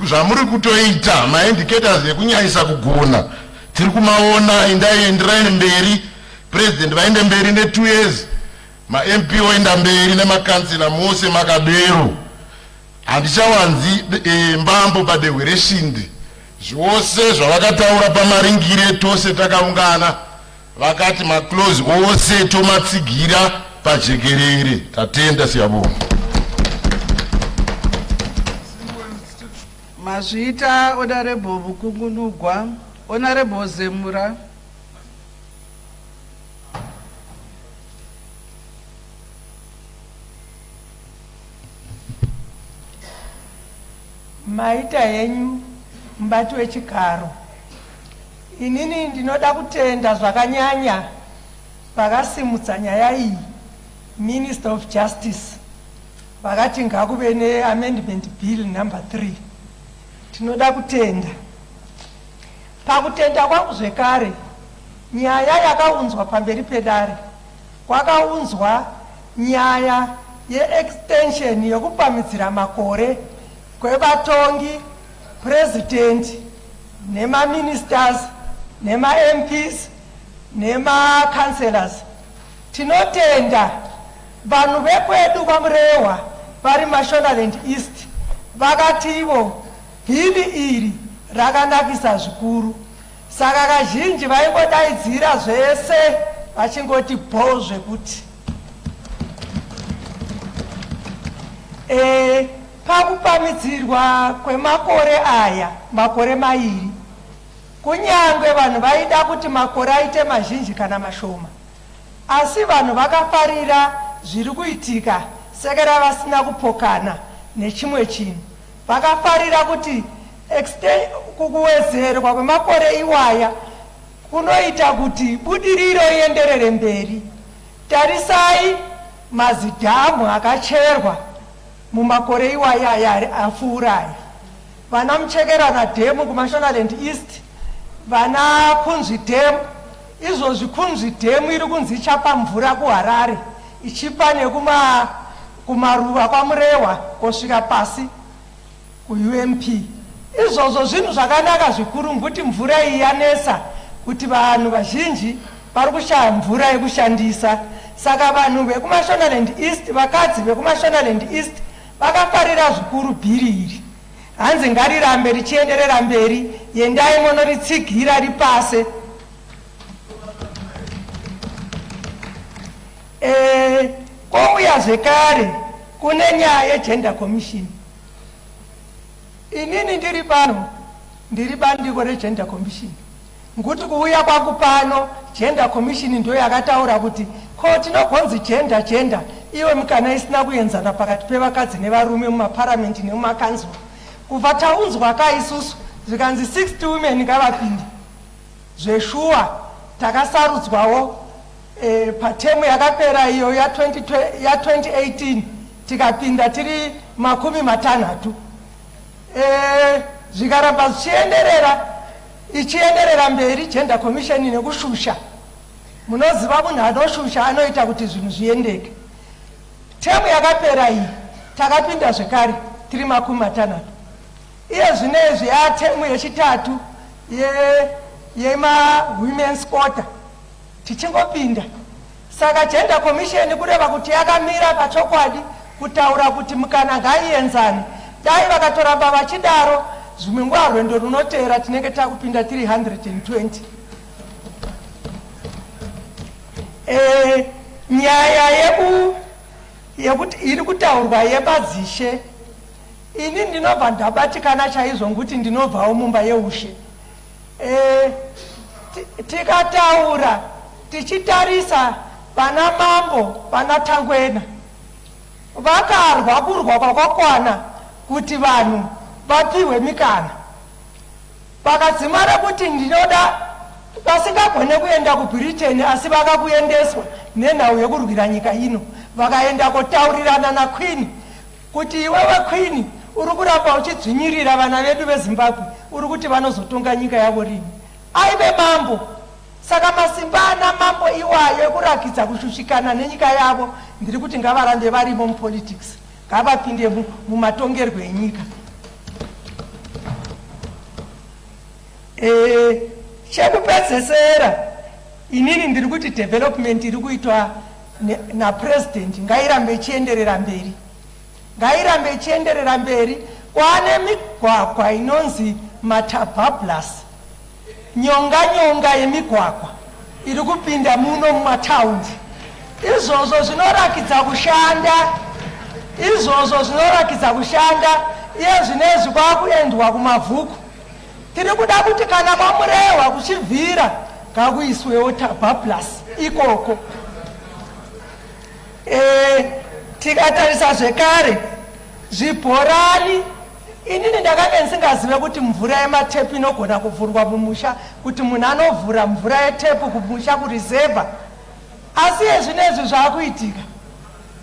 zvamuri kutoita maindicators ekunyanyisa kugona tiri kumaona. Enderai mberi, president vaende mberi ne2 years, ma-MP oenda mberi nemakansila mose makadero. Handichawanzi mbambo padehwe reshindi. Zvose zvavakataura pamaringire tose takaungana, vakati maclose ose tomatsigira pajekerere. Tatenda, siyabonga. Mazvita Honorable Bukungunugwa, Honorable Zemura. Maita yenyu mbati wechigaro, inini ndinoda kutenda zvakanyanya vakasimudza nyaya iyi, Minister of Justice, vakati ngakuve neAmendment Bill No.3. Tinoda kutenda. Pakutenda kwangu zvekare, nyaya yakaunzwa pamberi pedare, kwakaunzwa nyaya ye-extension yokupamhidzira makore kwevatongi, president, nema-ministers, nema-MPs, nema-councillors. Tinotenda vanhu vekwedu kwaMurewa vari Mashonaland East vakativo bhili iri rakanakisa zvikuru, saka kazhinji vaingodaidzira zvese vachingoti bho zvekuti pakupamhidzirwa kwemakore aya, makore mairi, kunyangwe vanhu vaida kuti makore aite mazhinji kana mashoma, asi vanhu vakafarira zviri kuitika sekera vasina kupokana nechimwe chinhu. Vakafarira kuti kuwedzerwa kwemakore iwaya kunoita kuti budiriro ienderere mberi. Tarisai mazidhamu akacherwa mumakore iwaya apfuura. Vana Muchekerana dhemu kuMashonaland East, vana Kunzvi dhemu, izvozvi Kunzvi dhemu iri kunzi ichapa mvura kuHarare ichipa nekumaruva kwaMurewa kusvika pasi kuUMP. Izvozvo zvinhu zvakanaka zvikuru, ngekuti mvura iyi yanesa kuti vanhu vazhinji vari kushaya mvura yekushandisa. Saka vanhu vekuMashonaland East, vakadzi vekuMashonaland East vakafarira zvikuru bhiri iri. Hanzi ngarirambe richienderera mberi, endai munoritsigira ripase. kouya zvekare kune nyaya yegender commission. Inini ndiri pano ndiri bandiko regender commission, nguti kuuya kwangu pano gender commission ndio yakataura kuti ko tinogonzi gender iwe mukana isina kuenzana pakati pevakadzi nevarume mumaparamende nemumakanzuro. Kubva taunzwa kaisusu zvikanzi 60 women ngavapinde zveshuwa takasarudzwawo patemu yakapera iyo ya 2018 tikapinda tiri 60. Zvikaramba ichienderera mberi gender commission nekushusha. Munoziva munhu anoshusha anoita kuti zvinhu zviendeke. Temu yakapera iyi takapinda zvekare tiri 60. Iye zvinezvi temu yechitatu women's quarter tichingopinda. Saka gender commission kureva kuti yakamira pachokwadi kutaura kuti mukana ngaienzane. Dai vakatoramba vachidaro zvimwe nguva rwendo runoteera tinenge takupinda tiri 120. Nyaya yekuti iri kutaurwa yemadzishe, ini ndinobva ndabatikana chaizvo nguti ndinobvawo mumba yeushe. Tikataura tichitarisa pana mambo pana Tangwena vakarwa kurwa kwakakwana kuti vanhu vapiwe mikana. Vakadzimara kuti ndinoda vasingagone kuenda kuBritain asi vakakuendeswa nenhau yekurwira nyika ino, vakaenda kotaurirana naQueen kuti iwewe Queen uri kuramba uchidzvinyirira vana vedu veZimbabwe, uri kuti vanozotonga nyika yavo rini. Aive mambo. Saka masimba ana mambo iwayo ekurakidza kushushikana nenyika yavo ndiri kuti ngavarambe varimo mupolitics, ngavapinde mumatongerwo enyika. Chekupedzesera inini ndiri kuti development iri kuitwa napresident ngairambe ichienderera mberi, ngairambe ichienderera mberi. Kwane migwagwa inonzi matabablas, nyonga yemigwagwa iri kupinda muno mumataundi. Izvozvo zvinorakidza kushanda, iye zvinezvi kwakuendwa kumavhuku. Tiri kuda kuti kana kwamurehwa kuchibvira ngakuiswewo tabablas ikoko. Tikatarisa zvekare zvibhorani, inini ndakanga ndisingazive kuti mvura yematepu inogona kuvhurwa mumusha, kuti munhu anovhura mvura yetepu kumusha kurizevha. Asi zvinezvi zvakuitika,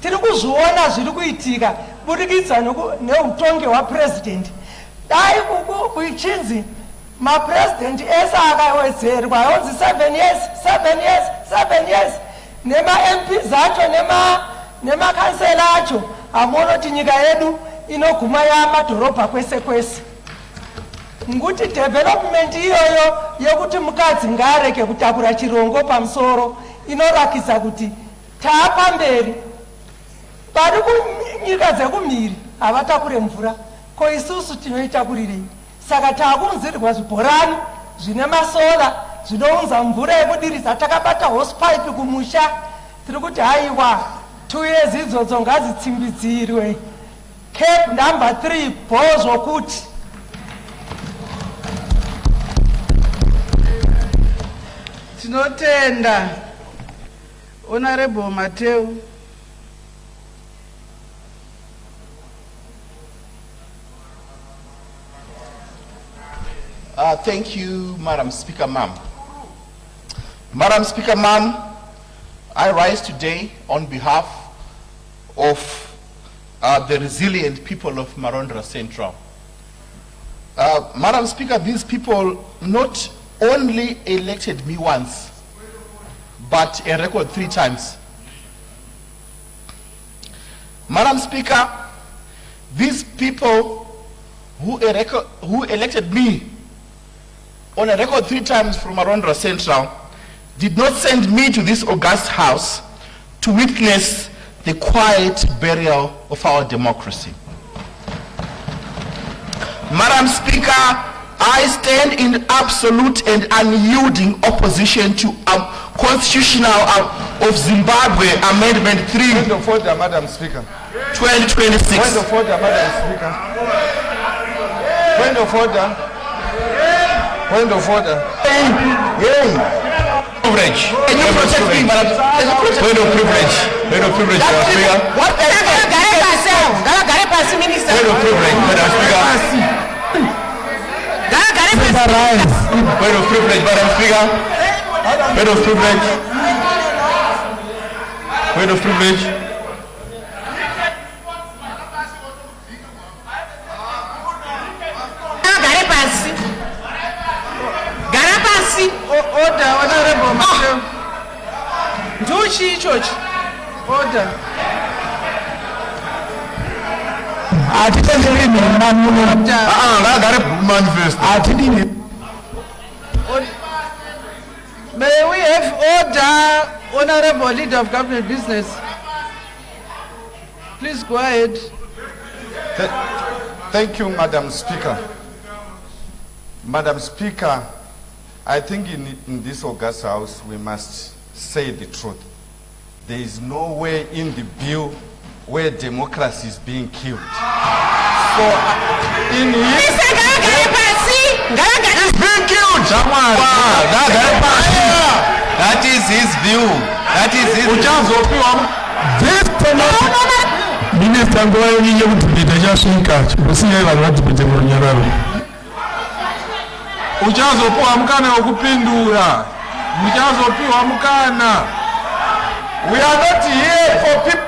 tiri kuzviona zviri kuitika budikidza neutongi hwapresident. Dai kuchinzi mapresident ese akawedzerwa yonzi 7 years nema-MP zacho nemakansela acho, hamuona kuti nyika yedu inoguma yamadhorobha kwese kwese. Nguti development iyoyo yekuti mukadzi ngaareke kutakura chirongo pamusoro inorakidza kuti taapamberi. Pari kunyika dzekumhiri havatakure mvura, ko isusu tinoitakurirei? Saka taakunzirwa zvibhorani zvine masola zvinounza mvura yekudiridza. Takabata hosepipe kumusha, tiri kuti haiwa 2 years idzodzo ngadzitsimbidzirwe. Cape number 3 bhozvo kuti tinotenda Honorable Mateo. Thank you, Madam Speaker, ma'am. Madam Speaker, ma'am, I rise today on behalf of the resilient people of Marondra Central. Madam Speaker, these people not only elected me once, but a record 3 times. Madam Speaker, these people who elected me on a record 3 times from Marondra Central did not send me to this august house to witness the quiet burial of our democracy. Madam Speaker, I stand in absolute and unyielding opposition to Constitution of Zimbabwe, Amendment 3. Point of order, Madam Speaker. 2026. Point of order, Madam Speaker. Point of order. Point of order. Privilege. Can you protect me, Madam? Point of privilege. Point of privilege, Madam Speaker. What? Minister. Point of privilege, Madam Speaker. Point of privilege, Madam Speaker. Point of privilege. Point of privilege. Order, Honorable Madam. Juchi Church. Order. May we have order, Honorable Leader of Government Business. Please go ahead. Thank you, Madam Speaker. Madam Speaker, I think in this August House we must say the truth. There is no way in the bill where democracy is being killed. So in here, it's being killed. That is his view. That is his view. Minister ngoyo nyinyi kudibita chasvika kusiya vanhu vadibite murunyararo. Uchazopiwa mukana wekupindura. Muchazopiwa mukana. We are not here for people.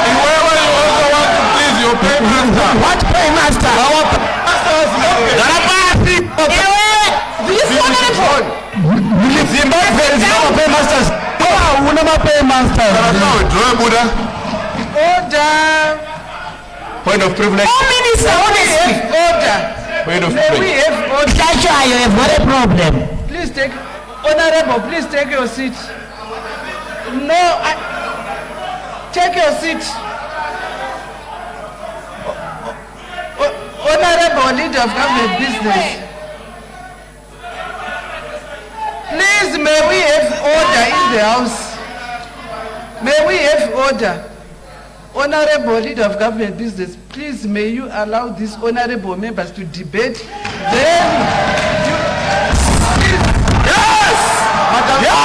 Iwewe you also want to please your paymaster. What paymaster? Our paymaster. This one. Zimbabwe is our paymasters. Una paymaster. Order. Point of privilege. Minister, honestly. Order. Point of May we privilege. have order. Chacha, you have got a problem. Please take, Honorable, please take your seat. No, take your seat. Honorable Leader of Government Business. Please, may we have order in the House. May we have order. Honorable Leader of Government Business, please may you allow these honorable members to debate. Then you... Yes! Madam. Yes!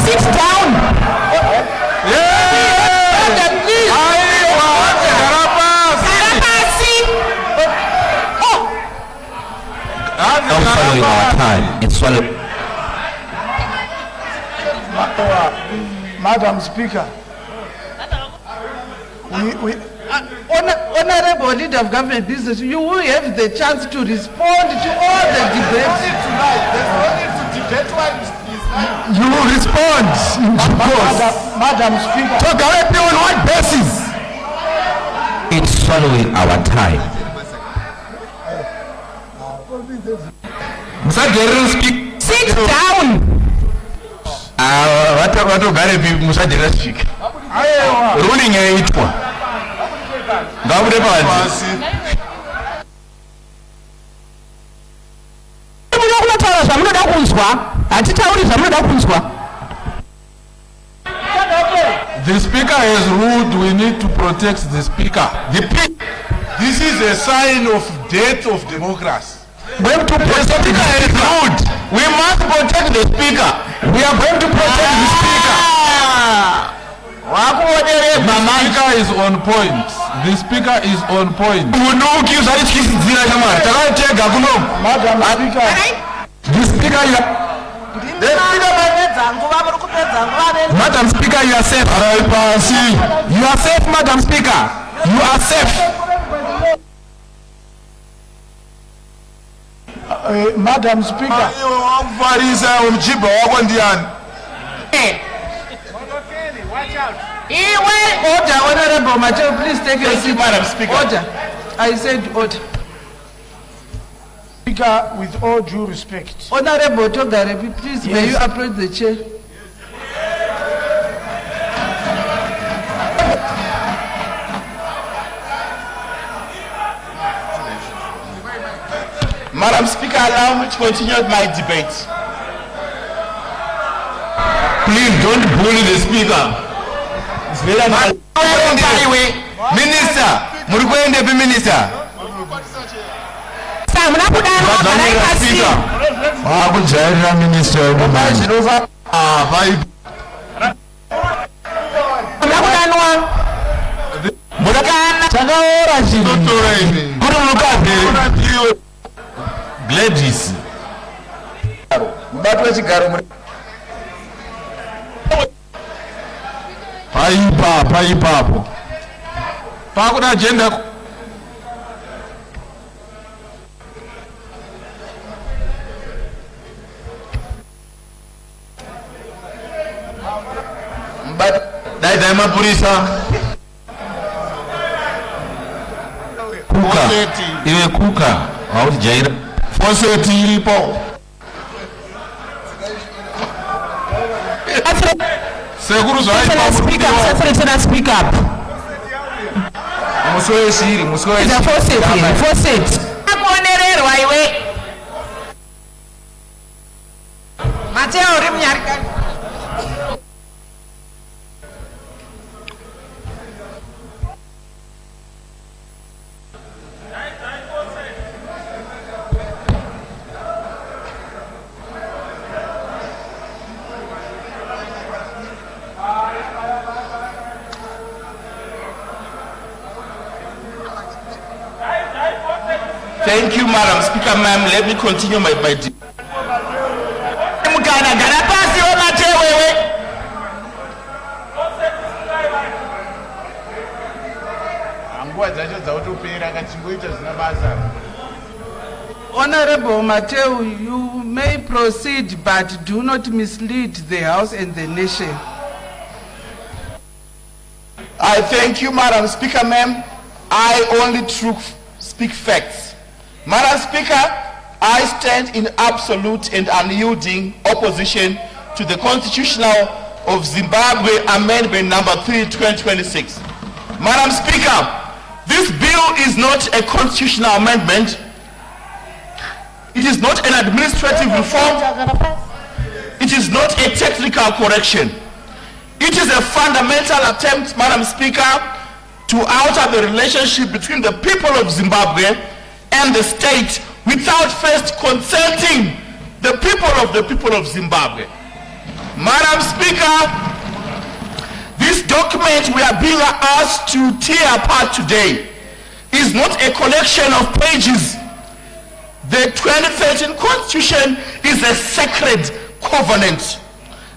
Sit down. Not following our time. It's following. Madam Speaker, Honorable Leader of Government Business, you will have the chance to respond to all the debates. You will respond. Madam Speaker. So directly on what basis? It's following our time. Sit down. Ruling yaitwa. Ngabude pansi. Munotaura zvamunoda kunzwa, hatitauri zvamunoda kunzwa. The speaker has ruled we need to protect the speaker. This is a sign of death of democracy. Going to protect the speaker is ruled. We must protect the speaker. We are going to protect the speaker. The speaker is on point. The speaker is on point. Madam Speaker. The speaker is... Madam Speaker, you are safe. You are safe, Madam Speaker. You are safe. Madam Speaker. Order, Honorable Mateo, please take your seat. Madam Speaker. Order. I said order. Speaker, with all due respect. Honorable Togarebi, please may you approach the chair. Madam Speaker, allow me to continue my debate. Please don't bully the speaker. It's very Minister, Murukwende be minister. Wakujairira minister wemumanje. Chakaora chiri. Kuri munokabve. Gladys. Mubato wechigaro muri. Paipapo. Pakuda agenda. Dai mapurisa. Kuka. Iwe kuka. Hauti jaira. Foseti ilipo. Seguro zai pa. Speak up. Muswe shiri. Foseti. Akuonererwa iwe. Mateo uri mnyarika. Thank you, Madam Speaker, ma'am. Let me continue my debate. Honorable Mateo, you may proceed, but do not mislead the House and the nation. I thank you, Madam Speaker, ma'am. I only speak facts. Madam Speaker, I stand in absolute and unyielding opposition to the Constitutional of Zimbabwe Amendment No. 3, 2026. Madam Speaker, this bill is not a constitutional amendment. It is not an administrative reform. It is not a technical correction. It is a fundamental attempt, Madam Speaker, to alter the relationship between the people of Zimbabwe and the state without first consulting the people of Zimbabwe. Madam Speaker, this document we are being asked to tear apart today is not a collection of pages. The 2013 Constitution is a sacred covenant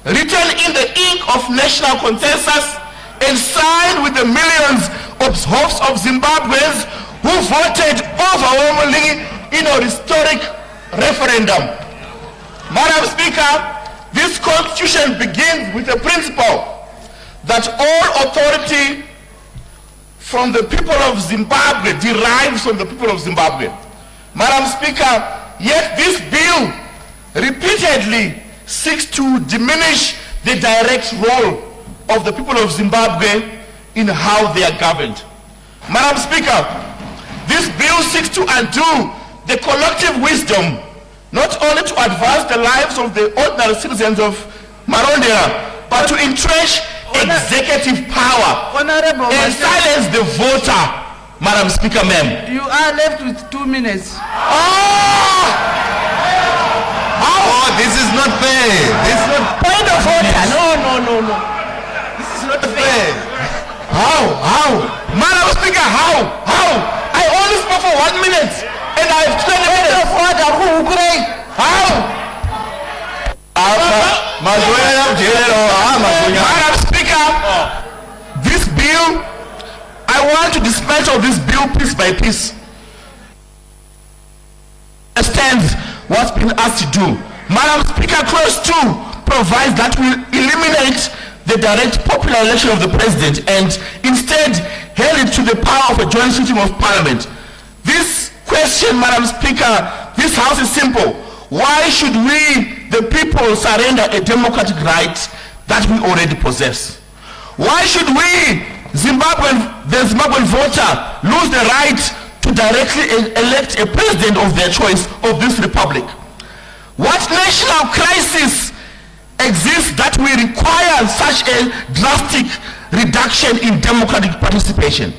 written in the ink of national consensus and signed with the millions of hopes of Zimbabweans who voted overwhelmingly in a historic referendum. Madam Speaker, this constitution begins with the principle that all authority from the people of Zimbabwe derives from the people of Zimbabwe. Madam Speaker, yet this bill repeatedly seeks to diminish the direct role of the people of Zimbabwe in how they are governed. Madam Speaker, this bill seeks to undo the collective wisdom, not only to advance the lives of the ordinary citizens of Marondera, but to entrench executive power and silence the voter. Madam Speaker, ma'am. You are left with 2 minutes. This is not fair. This is not point of order. No. This is not fair. How? Madam Speaker, how? I only spoke for 1 minute and I have 20 minutes. Point of order. How? Madam Speaker, this bill, I want to dismantle this bill piece by piece. Understands what's been asked to do. Madam Speaker, Clause 2 provides that will eliminate the direct popular election of the president and instead hand it to the power of a joint sitting of parliament. This question, Madam Speaker, this House is simple. Why should we, the people, surrender a democratic right that we already possess? Why should we, the Zimbabwean voter, lose the right to directly elect a president of their choice of this republic? What national crisis exists that will require such a drastic reduction in democratic participation?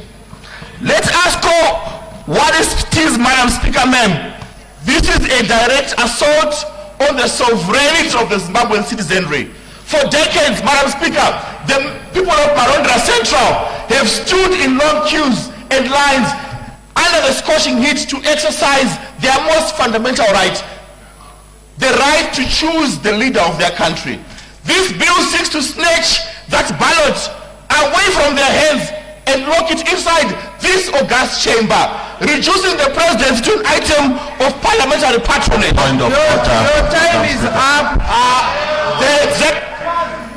Let us call what it is, Madam Speaker, ma'am. This is a direct assault on the sovereignty of the Zimbabwean citizenry. For decades, Madam Speaker, the people of Marondra Central have stood in long queues and lines under the scorching heat to exercise their most fundamental right, the right to choose the leader of their country. This bill seeks to snatch that ballot away from their hands and lock it inside this august chamber, reducing the president to an item of parliamentary patronage. Your time is up.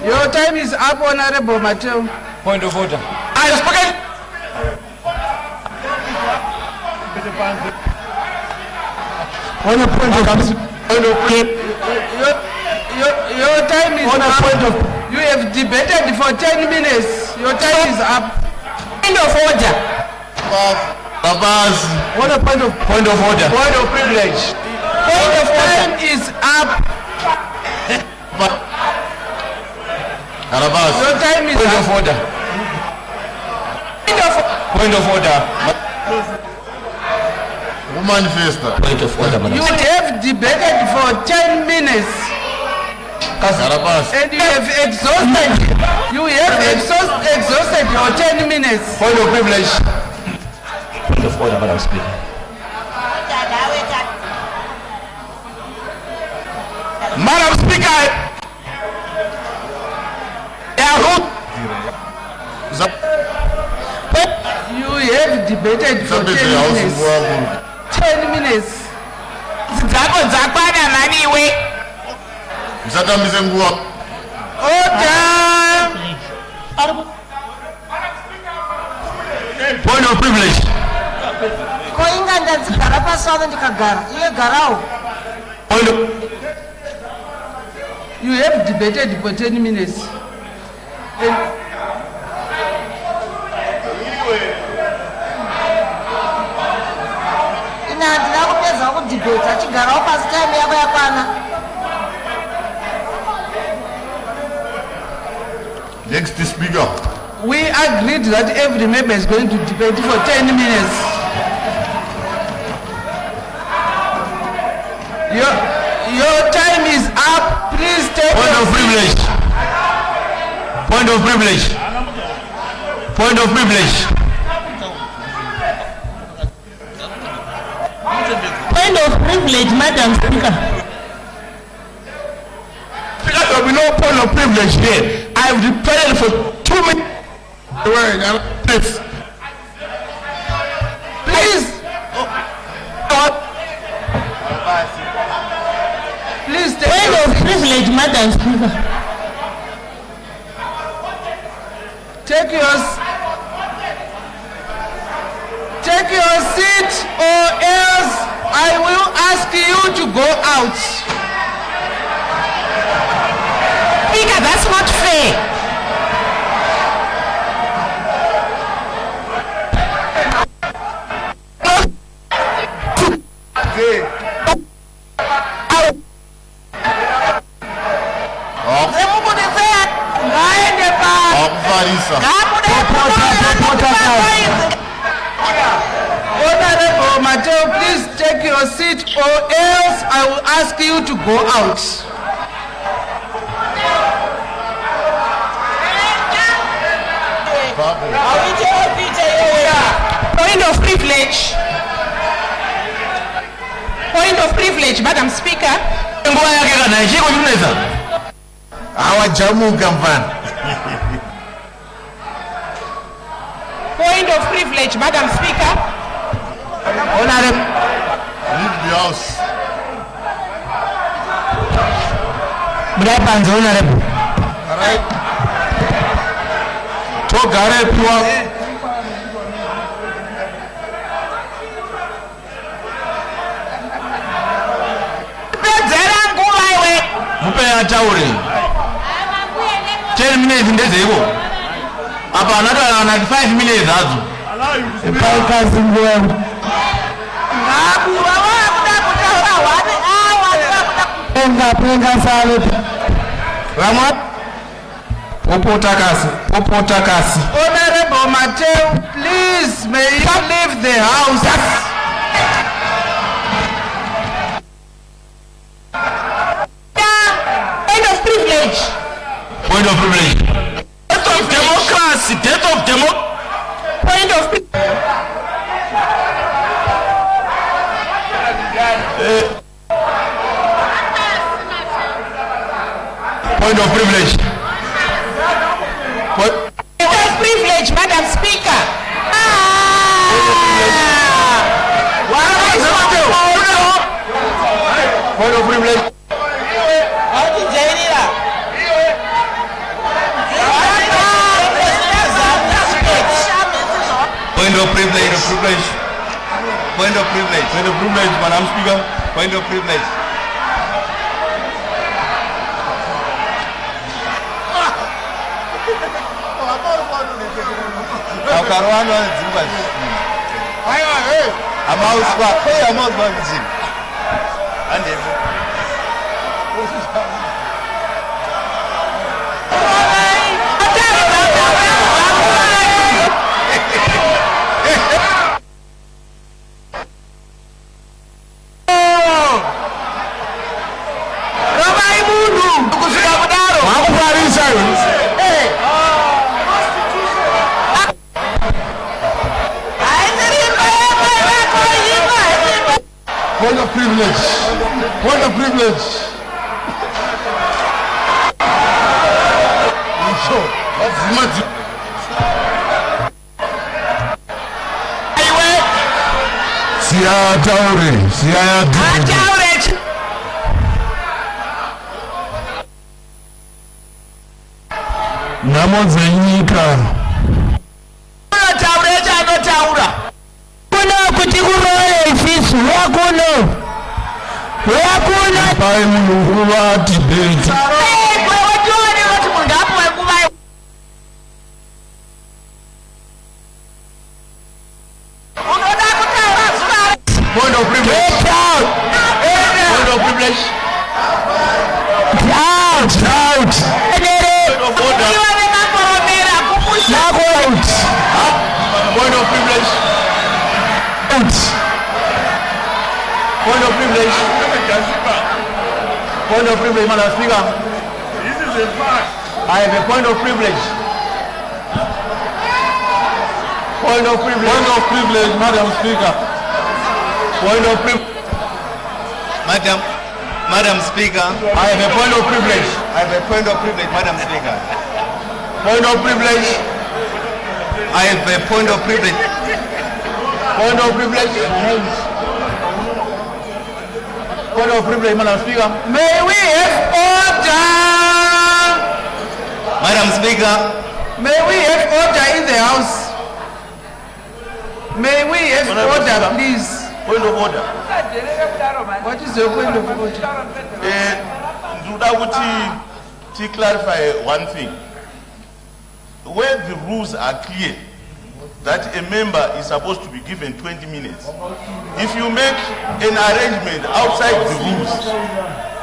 Your time is up, Honorable Mateo. Point of order. I have spoken. On a point of your time is up. You have debated for 10 minutes. Your time is up. Point of order. What a point of order. Point of privilege. Point of time is up. Your time is point up. Of order. Point of order. Manifesta. Point of order, You have debated for 10 minutes. And you have exhausted. You have exhausted your 10 minutes. Point of privilege. Point of order, Madam Speaker. Madam Speaker, you have debated for 10 minutes. 10 minutes. Order. Point of privilege. You have debated for 10 minutes. Next speaker. We agreed that every member is going to debate for 10 minutes. Your time is up. Please take Point of privilege. Point of privilege. Point of privilege. Point of privilege, Madam Speaker. Speaker, there will be no point of privilege here. I have debated for 2 minutes. Please. Please take Point of privilege, Madam Speaker. Take your seat, or else I will ask you to go out. Speaker, that's not fair. Honorable Mateo, please take your seat, or else I will ask you to go out. Point of privilege. Point of privilege, Madam Speaker. Point of privilege, Madam Speaker. Honorable. Leave the house. Honorable. All right. Togare tauri 10 minutes ndezeko apa anataka 5 minutes hazo. Honorable Mateo, please, may you leave the house. Point of privilege. Point of privilege. Death of democracy. Death of Point of Point of privilege. Point of privilege, Madam Speaker. Point of privilege. Point of privilege. Point of privilege. Point of privilege, Madam Speaker. Point of privilege. Karuano Zimbabwe. Point of privilege. Point of privilege. Siyataure. Namodze nyika. Kuti kuroye ifisu yakuno pai munhu wa debate watione kuti munhu apo wekuva unoda kutaura zuva. Point of privilege. Point of privilege. Out. Point of privilege. Point of privilege. Point of privilege, Madam Speaker. This is a fact. I have a point of privilege. Point of privilege. Point of privilege, Madam Speaker. Point of privilege. Madam Speaker. I have a point of privilege. I have a point of privilege, Madam Speaker. Point of privilege. I have a point of privilege. Point of privilege. Point of privilege, Madam Speaker. May we have order? Madam Speaker. May we have order in the house? May we have order, please? Point of order. What is your point of order? Nduda kuti to clarify one thing. Where the rules are clear that a member is supposed to be given 20 minutes. If you make an arrangement outside the rules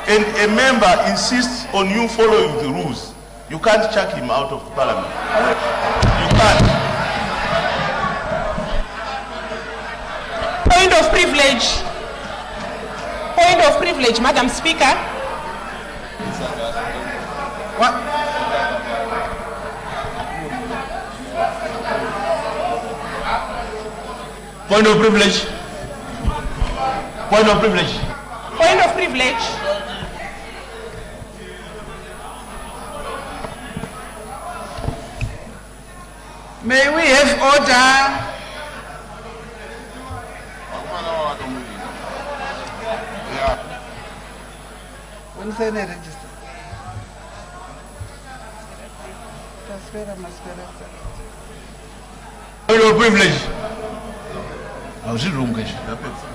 and a member insists on you following the rules, you can't chuck him out of parliament. You can't. Point of privilege. Point of privilege, Madam Speaker. What? Point of privilege. Point of privilege. Point of privilege. May we have order? When say they register? Point of privilege. Awuzvirunga izvi ndapedza.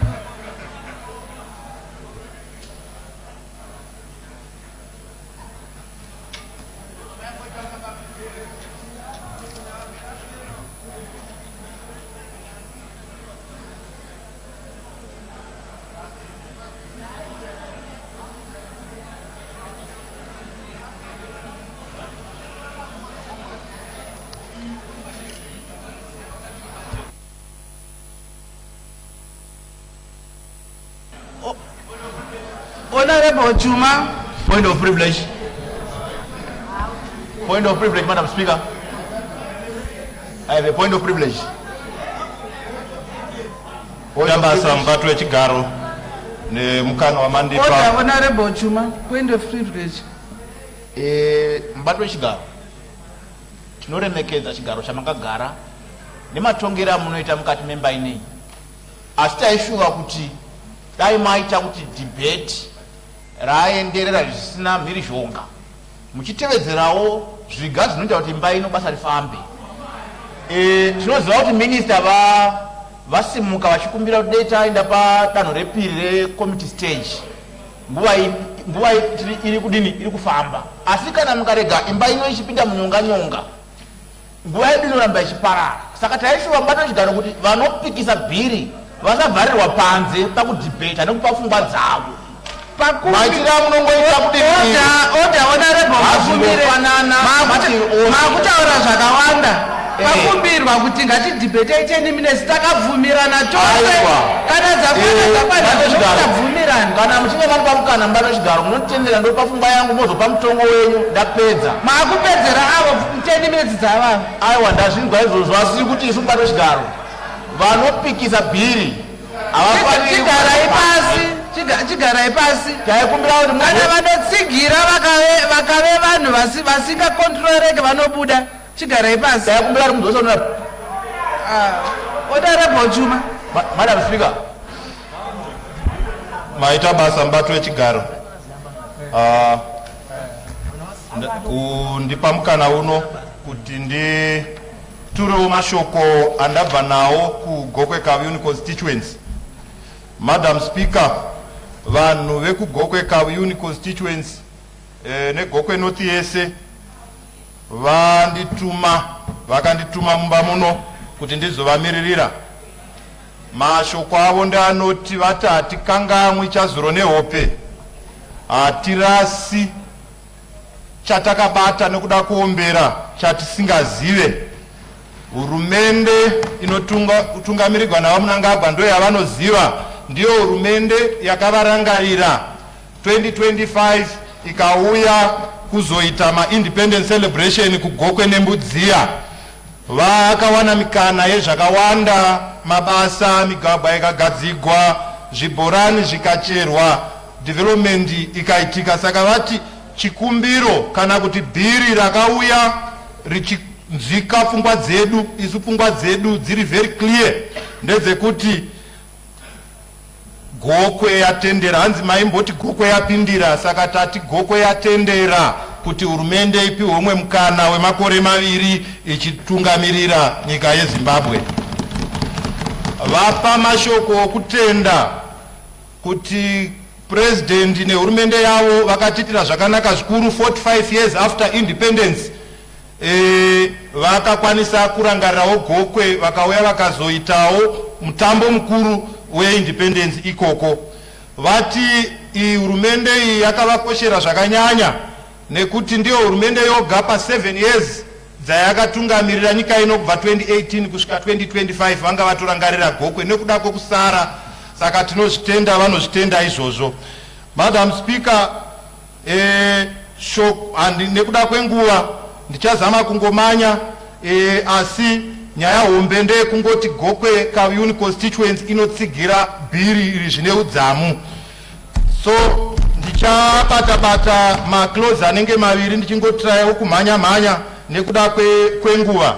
Honorable Chuma. Point of privilege. Point of privilege, Madam Speaker. I have a point of privilege. Mbatwe Chigaro. Mukano wa Mandipa. Order, Honorable Chuma. Point of privilege. Mbatwe Chigaro. Tinoremekeza chigaro chamakagara nematongera munoita mukati memba inei. Asi taishuva kuti dai maita kuti debate raenderera zvisina mhirizhonga muchitevedzerawo zviga zvinoita kuti imba ino basa rifambe. Tinoziva kuti minista vasimuka vachikumbira kuti dai taenda padanho repiri recommittee stage nguva iri kudini, iri kufamba. Asi kana mukarega imba ino ichipinda munyonga-nyonga nguva yedu inoramba ichiparara. Saka taishuva Mbatwe Chigaro kuti vanopikisa bhiri vasavharirwa panze pakudhibheta nekupa pfungwa dzavo. Machira munongoita kuti makutaura zvakawanda. Pakumbirwa kuti ngatidhibhetei 10 minutes takabvumirana chose. Kana dzakwanazvakabvumirana. Kana muchinge mamupa mukana Mbatwe Chigaro munotendera ndopa pfungwa yangu mozopa mutongo wenyu ndapedza. Makupedzera avo 10 minutes dzavavo. Aiwa ndazvinzwa izvozvo asi kuti isu Mbatwe Chigaro vanopikisa bhiri chigarai pasi taikumbira kuti kana vanotsigira vakave vanhu vasingakontroreke vanobuda. Chigarai pasi taikumbira kuti mudzosa Honorable Chuma. Madam Speaker, maita basa Mbatwe Chigaro ndipa mukana uno kuti nditurewo mashoko andabva nawo kuGokwe Kavuyuni constituency. Madam Speaker, vanhu vekuGokwe Kavuyuni constituency neGokwe North yese vakandituma mumba muno kuti ndizovamiririra. Mashoko avo ndeanoti vati hatikangamwi chazuro nehope, hatirasi chatakabata nekuda kuombera chatisingazive. Hurumende inotungamirirwa navaMunangagwa ndo yavanoziva, ndiyo hurumende yakavarangarira 2025 ikauya kuzoita ma-independence celebration kuGokwe neMbudziya. Vakawana mikana yezvakawanda, mabasa, migwagwa yakagadzigwa, zvibhorani zvikacherwa, development ikaitika. Saka vati chikumbiro kana kuti bhiri rakauya richinzika pfungwa dzedu, isu pfungwa dzedu dziri very clear, ndedzekuti Gokwe yatendera. Hanzi maimboti Gokwe yapindira, saka tati Gokwe yatendera kuti hurumende ipiwe umwe mukana wemakore 2 ichitungamirira nyika yeZimbabwe. Vapa mashoko okutenda kuti president nehurumende yavo vakatitira zvakanaka zvikuru 45 years after independence. Vakakwanisa kurangarirawo Gokwe, vakauya vakazoitawo mutambo mukuru weindependence ikoko. Vati hurumende iyi yakavakoshera zvakanyanya nekuti ndiyo hurumende yoga pa7 years dzayakatungamirira nyika ino kubva 2018 kusvika 2025 vanga vatorangarira Gokwe nekuda kwekusara. Saka tinozvitenda, vanozvitenda izvozvo. Madam Speaker, nekuda kwenguva ndichazama kungomanya, asi nyaya hombe ndeyekungoti Gokwe Kavuyuni constituency inotsigira bhiri iri zvine udzamu. So ndichapata maclose anenge 2 ndichingotirawo kumhanya nekuda kwenguva.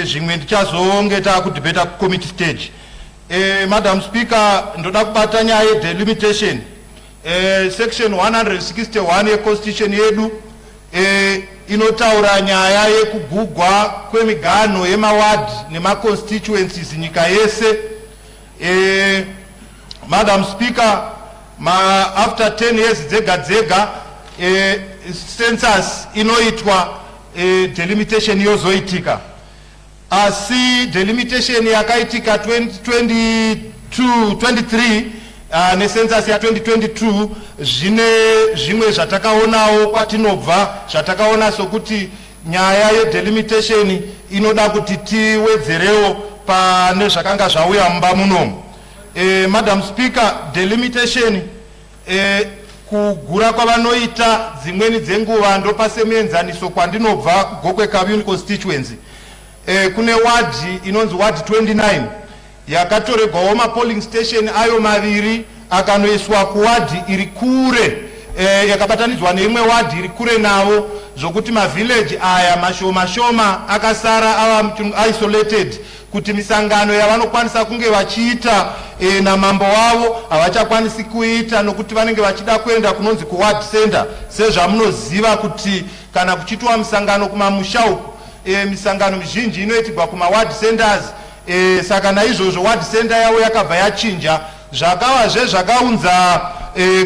Zvimwe ndichazonge takudhibheta kucommittee stage. Madam Speaker, ndoda kubata nyaya yedelimitation. Section 161 yeconstitution yedu inotaura nyaya yekugugwa kwemiganho yemaward nemaconstituencies nyika yese. Madam Speaker, after 10 years dzega census inoitwa, delimitation yozoitika. Asi delimitation yakaitika 2023 necensus ya 2022 zvimwe zvatakaonawo kwatinobva, zvatakaona sokuti nyaya yedelimitation inoda kuti tiwedzerewo pane zvakanga zvauya mumba muno. Madam Speaker, delimitation kugura kwavanoita dzimweni dzenguva ndopasemenzaniso kwandinobva kugokwe Kavuni constituency. Kune wadi inonzi wadi 29 yakatoregwawo mapolling station ayo maviri akanoiswa kuwadi iri kure, yakabatanidzwa neimwe wadi iri kure nawo, zvokuti mavillage aya mashoma akasara ava isolated, kuti misangano yavanokwanisa kunge vachiita namambo wavo havachakwanisi kuita nokuti vanenge vachida kuenda kunonzi kuward center. Sezvamunoziva kuti kana kuchitwa misangano kumamusha uku, misangano mizhinji inoitirwa kuma-ward centers. Saka naizvozvo ward center yavo yakabva yachinja, zvakavazve zvakaunza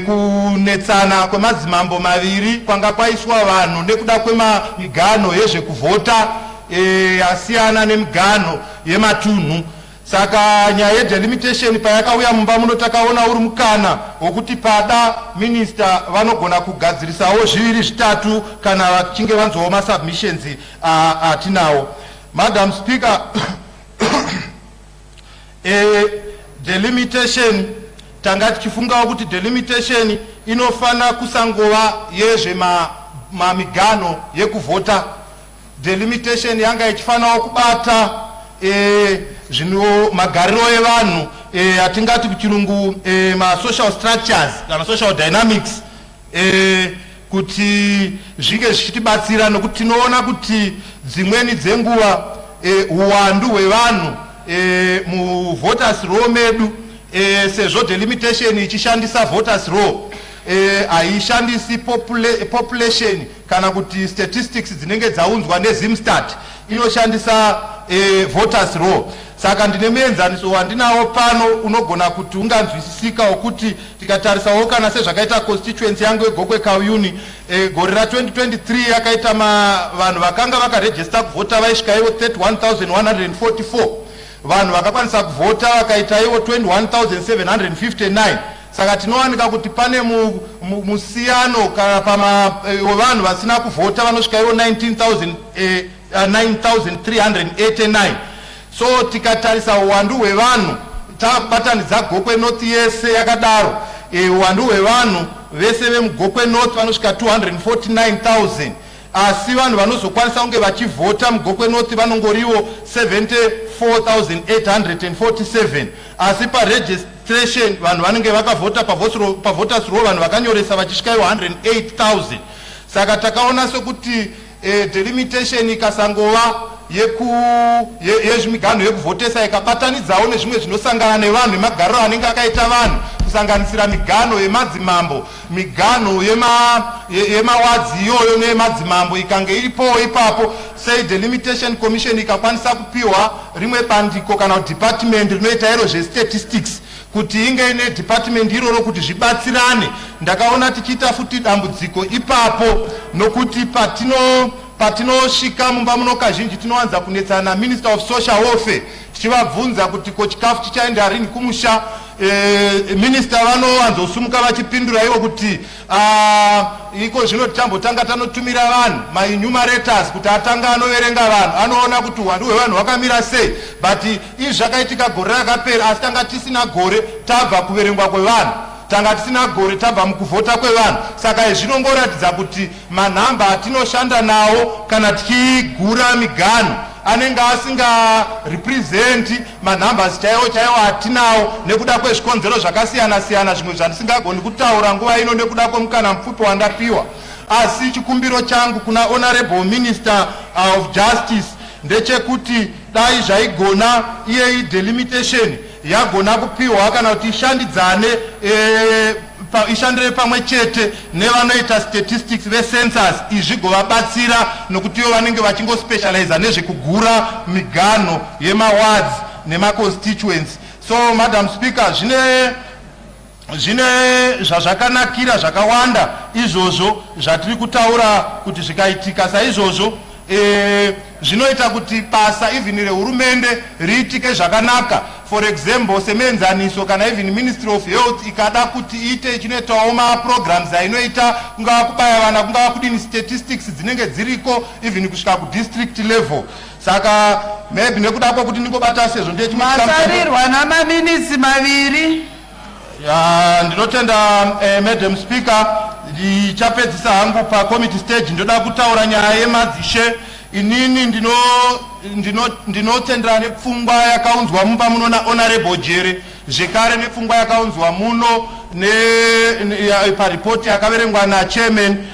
kunetsana kwemadzimambo maviri kwanga kwaiswa vanhu nekuda kwemigano yezvekuvhota yasiyana nemigano yematunhu. Saka nyaya yedelimitation payakauya mumba muno takaona uri mukana wokuti pada minister vanogona kugadzirisawo zviviri zvitatu kana vachinge vanzowo masubmissions atinawo. Madam Speaker, delimitation tanga tichifungawo kuti delimitation inofana kusangova yezvemamigano yekuvhota. Delimitation yanga ichifanawo kubata zvino magariro evanhu, atingati kuchirungu ma-social structures kana social dynamics, kuti zvinge zvichitibatsira nokuti tinoona kuti dzimweni dzenguva uwandu hwevanhu muvoters row medu, sezvo delimitation ichishandisa voters row, haishandisi population kana kuti statistics dzinenge dzaunzwa nezimstat, inoshandisa voters row. Saka ndine muenzaniso wandinawo pano unogona kuti unganzwisisika wokuti tikatarisawo kana sezvakaita constituency yangu yeGokwe Kavuni, gore ra2023 yakaita vanhu vakanga vakarejista kuvhota vaisvika ivo 31,144. Vanhu vakakwanisa kuvhota vakaita ivo 21,759. Saka tinowanika kuti pane musiyano kana wevanhu vasina kuvhota vanosvika ivo 9,389. So tikatarisa uwandu hwevanhu tabatanidza Gokwe North yese yakadaro, uwandu hwevanhu vese vemugokwe North vanosvika 249,000. Asi vanhu vanozokwanisa kunge vachivhota mugokwe North vanongoriwo 74,847. Asi paregistration vanhu vanenge vakavhota pavoters row vanhu vakanyoresa vachisvika 108,000. Saka takaona sokuti delimitation ikasangova yezvimigano yekuvhotesa ikabatanidzawo nezvimwe zvinosangana nevanhu nemagariro anenge akaita vanhu, kusanganisira migano yemadzimambo, migano yemawadzi iyoyo neyemadzimambo ikange iripo ipapo, sei delimitation commission ikakwanisa kupiwa rimwe bandiko kana department rinoita iro zvestatistics kuti inge ine department iroro kuti zvibatsirane. Ndakaona tichiita futi dambudziko ipapo nokuti patinosvika mumba muno kazhinji tinowanza kunetsana minister of social welfare tichivabvunza kuti ko chikafu chichaenda rini kumusha. Minister vanowanzosumuka vachipindura ivo kuti iko zvino tambotanga tanotumira vanhu maenumerators kuti atanga anoverenga vanhu, anoona kuti uwandu hwevanhu hwakamira sei, but izvi zvakaitika gore rakapera. Asi tanga tisina gore tabva kuverengwa kwevanhu, tanga tisina gore tabva mukuvhota kwevanhu. Saka zvinongoratidza kuti manhamba atinoshanda nawo kana tichigura migano anenge asinga represent manhumbers chaiwo atinawo, nekuda kwezvikonzero zvakasiyana siyana, zvimwe zvandisingagoni kutaura nguva ino nekuda kwemukana mupfupi wandapiwa. Asi chikumbiro changu kuna honorable minister of justice ndechekuti dai zvaigona iye delimitation yagona kupiwa kana kuti ishandidzane ishandire pamwe chete nevanoita statistics vecensus, izvigovabatsira nokuti ivo vanenge vachingospecializa nezvekugura migano yemawards nemaconstituents. So Madam Speaker, zvine zvazvakanakira zvakawanda izvozvo zvatiri kutaura kuti zvikaitika saizvozvo zvinoita kuti basa even rehurumende riitike zvakanaka. For example, semuenzaniso kana even Ministry of Health ikada kuti iite ichinoitawo maprograms ainoita kungava kubaya vana, kungava kudini statistics dzinenge dziriko even kusvika kudistrict level. Saka maybe nekuda kwokuti ndingobata sezvo masarirwa namaminitsi maviri. Ndinotenda Madam Speaker, ndichapedzisa hangu pa committee stage ndoda kutaura nyaya yemadzishe. Inini ndinotendera nepfungwa yakaunzwa mumba muno na Honorable Jere, zvekare nepfungwa yakaunzwa muno paripoti yakaverengwa na chairman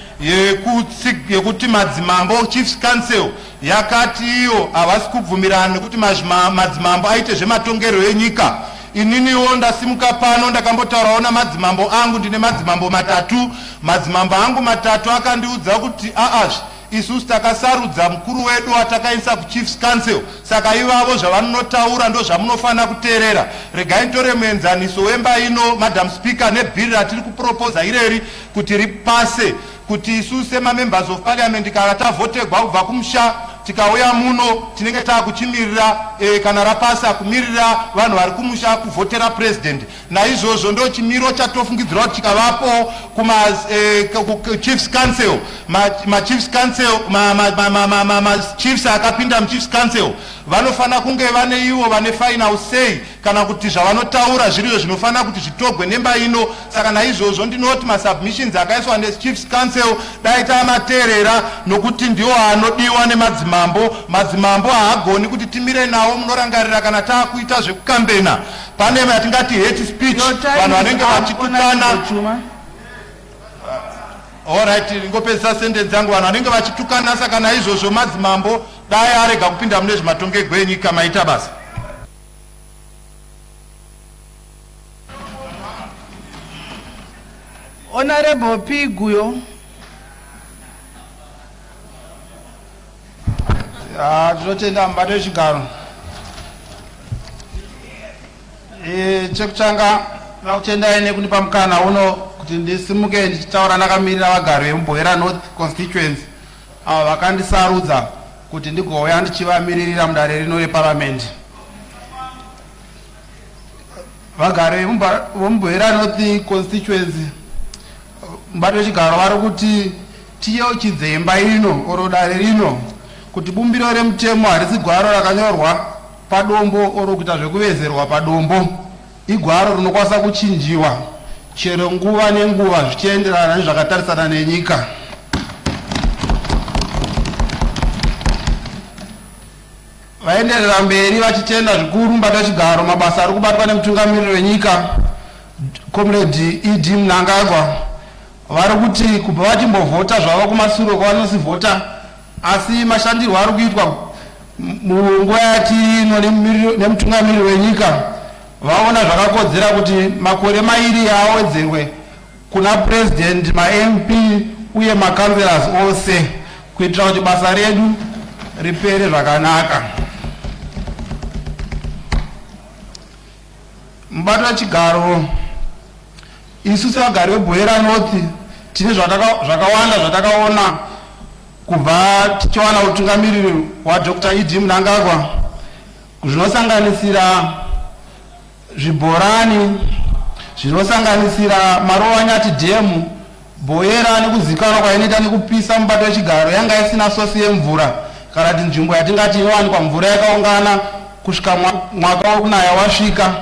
yekuti madzimambo Chiefs Council yakati iyo havasi kubvumirana nekuti madzimambo aite zvematongerwo enyika. Ininiwo ndasimuka pano ndakambotaurawo namadzimambo angu, ndine madzimambo matatu. Madzimambo angu matatu akandiudza kuti isusu takasarudza mukuru wedu watakaisa kuChiefs Council, saka ivavo zvavanotaura ndo zvamunofanira kuteerera. Regai nditore muenzaniso wemba ino Madam Speaker nebhiri ratiri kuproposa ireri kuti ripase, kuti isusu semamembers of parliament kana tavhotegwa kubva kumusha tikauya muno tinenge takuchimirira kana rapasa kumirira vanhu vari kumusha kuvhotera president. Naizvozvo ndo chimiro chatofungidzira kuti chikavapo Chiefs Council, Chiefs Council, Chiefs akapinda Chiefs Council vanofana kunge vane ivo vane final say kana kuti zvavanotaura zviriyo zvinofana kuti zvitogwe nemba ino. Saka naizvozvo ndinoti masubmissions akaiswa neChiefs Council dai tamateerera, nokuti ndiwo anodiwa nemadzimambo. Madzimambo haagoni kuti timire nawo munorangarira kana taakuita zvekukambena. Pane yatingati hate speech, vanhu vanenge vachitukana. Alright, ngopedzisa sentence dzangu, vanhu vanenge vachitukana. Saka naizvozvo madzimambo dai arega kupinda mune zvematongerwo enyika maita basa. Honorable P. Guyo. Tinotenda mubato wechigaro. Chekutanga nakutendai nekunipa mukana uno kuti ndisimuke ndichitaura ndakamirira vagari vemubhoera North constituency avo vakandisarudza kuti ndigouya ndichivamiririra mudare rino reparamendi. Vagari vemubhoera North constituency mubato wechigaro vari kuti tiyeuchidze imba ino oro dare rino kuti bumbiro remutemo harisi gwaro rakanyorwa padombo oro kuita zvekuvezerwa padombo, igwaro rinokwanisa kuchinjiwa chero nguva nenguva zvichienderana nezvakatarisana nenyika. Vaenderera mberi vachitenda zvikuru mubato wechigaro mabasa ari kubatwa nemutungamiriri wenyika Comrade E.D. Mnangagwa. Vari kuti kubva vachimbovhota zvavo kumasuro kwavanosivhota, asi mashandirwo ari kuitwa munguva yatino nemutungamiriri wenyika, vaona zvakakodzera kuti makore mairi awedzerwe kuna president, ma-MP uye makanselas ose kuitira kuti basa redu ripere zvakanaka. Mubato wechigaro, isu sevagari vebhoera North tine zvakawanda zvatakaona kubva tichiwana utungamiriri waDr. E.D. Mnangagwa, zvinosanganisira zvibhorani, zvinosanganisira Marowanyati Dam. Bhoera nekuzikanwa kwainoita nekupisa mubato wechigaro yanga isina sosi yemvura kana kuti nzvimbo yatingati inowanikwa mvura yakaungana kusvika mwaka wokunaya wasvika,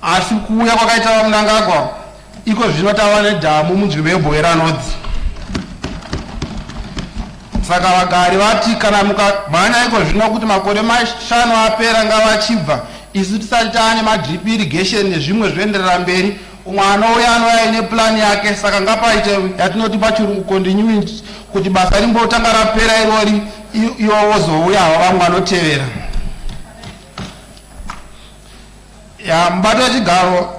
asi kuuya kwakaita Mnangagwa iko zvino tava nedhamu munzvimbo yebhoera North. Saka vagari vati kana mukabhanya iko zvino kuti makore 5 apera ngavachibva, isu tisati taane madrip irrigation nezvimwe zvoenderera mberi, umwana uya anouya ine plani yake. Saka ngapaite yatinoti pachirungu continuity, kuti basa rimbotanga rapera irori iwo wozouya vamwe vanotevera. Mubato wechigaro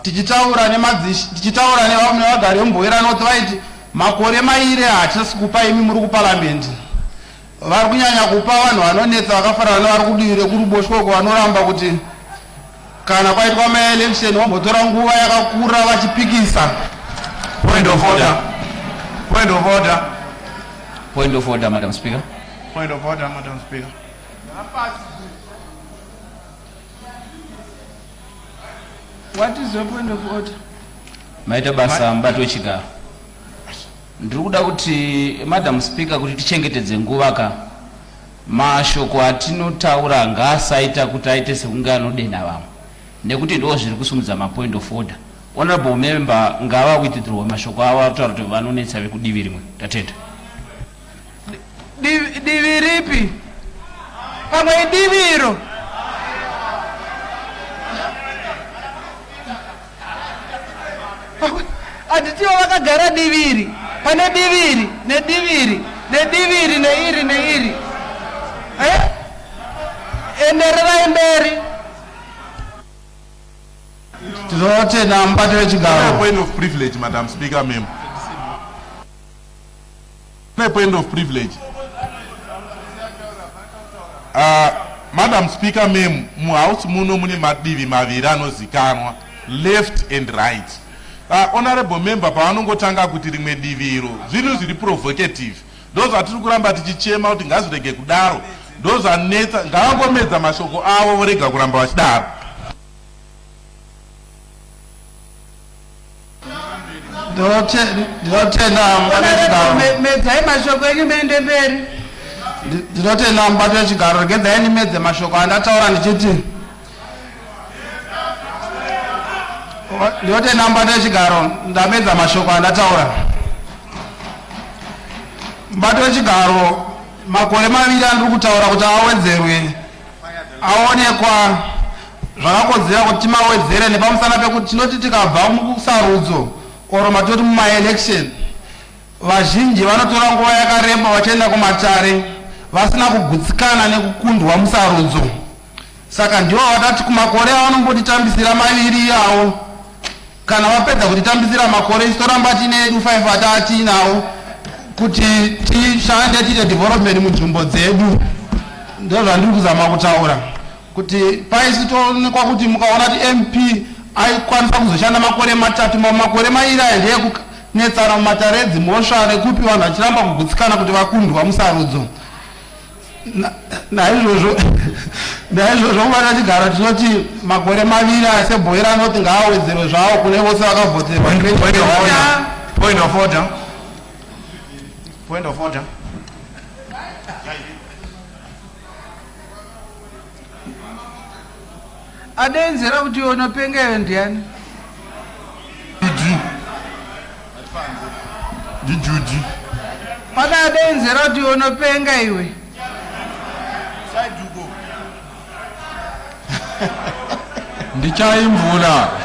tichitaura nevamwe vagari vemubhoera North vaiti makore mairi hachisi kupa imi muri kuparamendi. Vari kunyanya kupa vanhu vanonetsa vakafanana nevari kudivi rekuruboshwe uko vanoramba kuti kana kwaitwa maelection vambotora nguva yakakura vachipikisa. Point of order. Point of order. Point of order, Madam Speaker. Point of order, Madam Speaker. What is your point of order? Maita basa mubato wechigaro. Ndiri kuda kuti Madam Speaker kuti tichengetedze nguva mashoko atinotaura ngaasaita kuti aite sekunge anodena vamwe, nekuti ndo zviri kusumudza mapoint of order. honorable member ngava withdraw mashoko avo ataura kuti vanonetsa vekudivi rimwe. Tatenda. Divi ripi? Pamwe idiviro. Aditiwa vakagara diviri. Pane diviri, nediviri, nediviri, neiri, neiri. Enderera emberi. Point of privilege, Madam Speaker, ma'am. Point of privilege. Madam Speaker, ma'am, mu house muno mune madivi maviri anozikanwa left and right. Honorable member pavanongotanga kuti rimwe diviro zvinhu zviri provocative. Those atiri kuramba tichichema kuti ngazvirege kudaro. Those anetsa ngavangomedza mashoko avo vorega kuramba vachidaro. Medzai mashoko enyu muende mberi. Ndinotenda mubati wechigaro, regedzai ndimedze mashoko andataura ndichiti. Ndinotenda mubati wechigaro, ndamedza mashoko andataura. Mubati wechigaro, makore maviri andiri kutaura kuti awedzerwe aonekwa zvakakodzera kuti timawedzere nepamusana pekuti tinoti tikabva musarudzo oro matoti mumaelection vazhinji vanotora nguva yakareba vachienda kumatare vasina kugutsikana nekukundwa musarudzo. Saka ndivo vatati kumakore avanombotitambisira maviri iyawo, kana vapedza kutitambisira makore isitoramba tine 5 ataatinawo kuti tishande tiite development munzvimbo dzedu. Ndizvo zvandiri kuzama kutaura kuti paisitoonekwa kuti mukaona kuti MP aikwanisa kuzoshanda makore 3 makore mairi aya ndeyekunetsana mumatare dzimhosva nekupi vanhu vachiramba kugutsikana kuti vakundwa musarudzo. Naizvozvo mubati wechigaro tinoti makore maviri aya sebhoira anoti ngaawedzerwe zvavo kune vose vakavhoterwa. Point of order. Point of order. Adenzera kuti unopengeyo ndiani? Juji. Pana adenzera kuti unopenga iwe.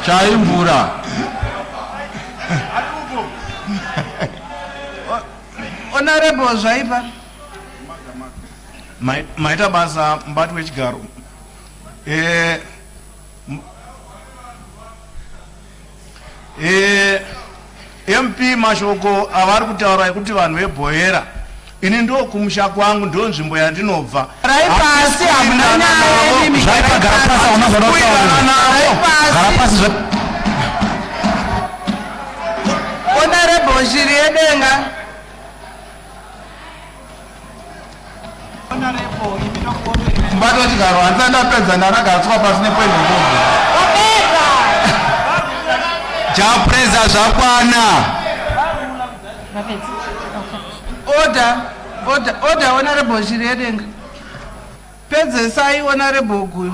Chaimvura. Honorable zvaipa. Maita basa mubati wechigaro. MP mashoko avari kutaura ekuti vanhu vebhoera ini ndo kumusha kwangu ndo nzvimbo yandinobva. Raipasi hamuna nyaya yenyu. Garapasi Honorable shiri yedenga. Mubati wechigaro handisati ndapedza ndaragatswa pasi nepoint of order. Chapreza zvakwana. Order, Honorable shiri yedenga. Pedzesai Honorable Guyo.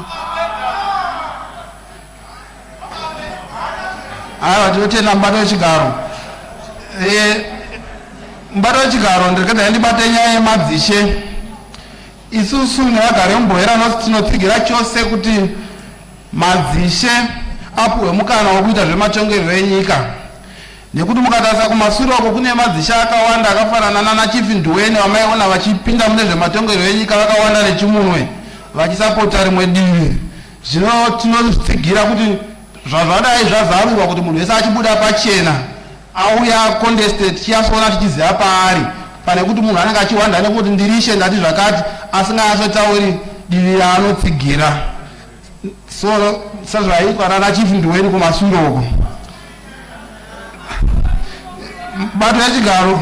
Aiwa, tinotenda mubati wechigaro. Mubati wechigaro ndirekedza ndibate nyaya yemadzishe. Isusu nevagari vemubhoera tinotsigira chose kuti madzishe apuhwe mukana wekuita zvematongerero enyika. Nekuti mukatarisa kumashure uko kune madzishe akawanda akafanana nana Chief Ndweni wamaiona vachipinda mune zvematongerero enyika vakawanda nechimunwe vachisapota rimwe divi. Zvino tinotsigira kuti zvazvadai zvazarurwa kuti munhu wese achibuda pachena auya contested chiyasoona tichiziva paari pane kuti munhu anenge achiwanda nekuti ndirishe ndati zvakati asingasotauri divi raanotsigira. So sezvaitwa nana Chief Ndweni kumashure uko. Mubati wechigaro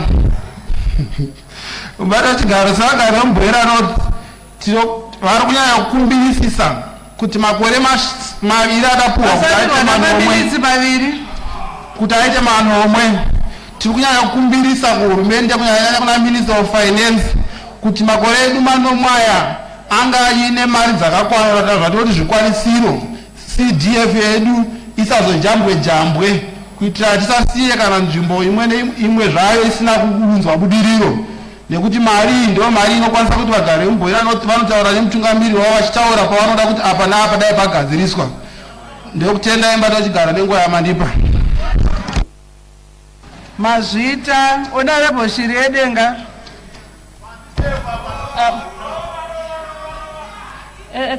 savagari vemubhoera vari kunyanya kukumbirisisa kuti makore maviri adapuhwa kuti aite manomwe. Tiri kunyanya kukumbirisa kuhurumende kunyanya kuna Minister of Finance kuti makore edu manomwe aya anga aine mari dzakakwana kuti zvikwanisiro CDF yedu isazojambwe jambwe kuitira tisasiye kana nzvimbo imwe zvayo isina kuunzwa budiriro, nekuti mari ndio mari inokwanisa kuti vagari vemubhoera vanotaura nemutungamiri wavo vachitaura pavanoda kuti apa naapa dai pagadziriswa. Ndokutenda imba tachigara nenguva yamandipa. Mazvita Honorable Shiriedenga.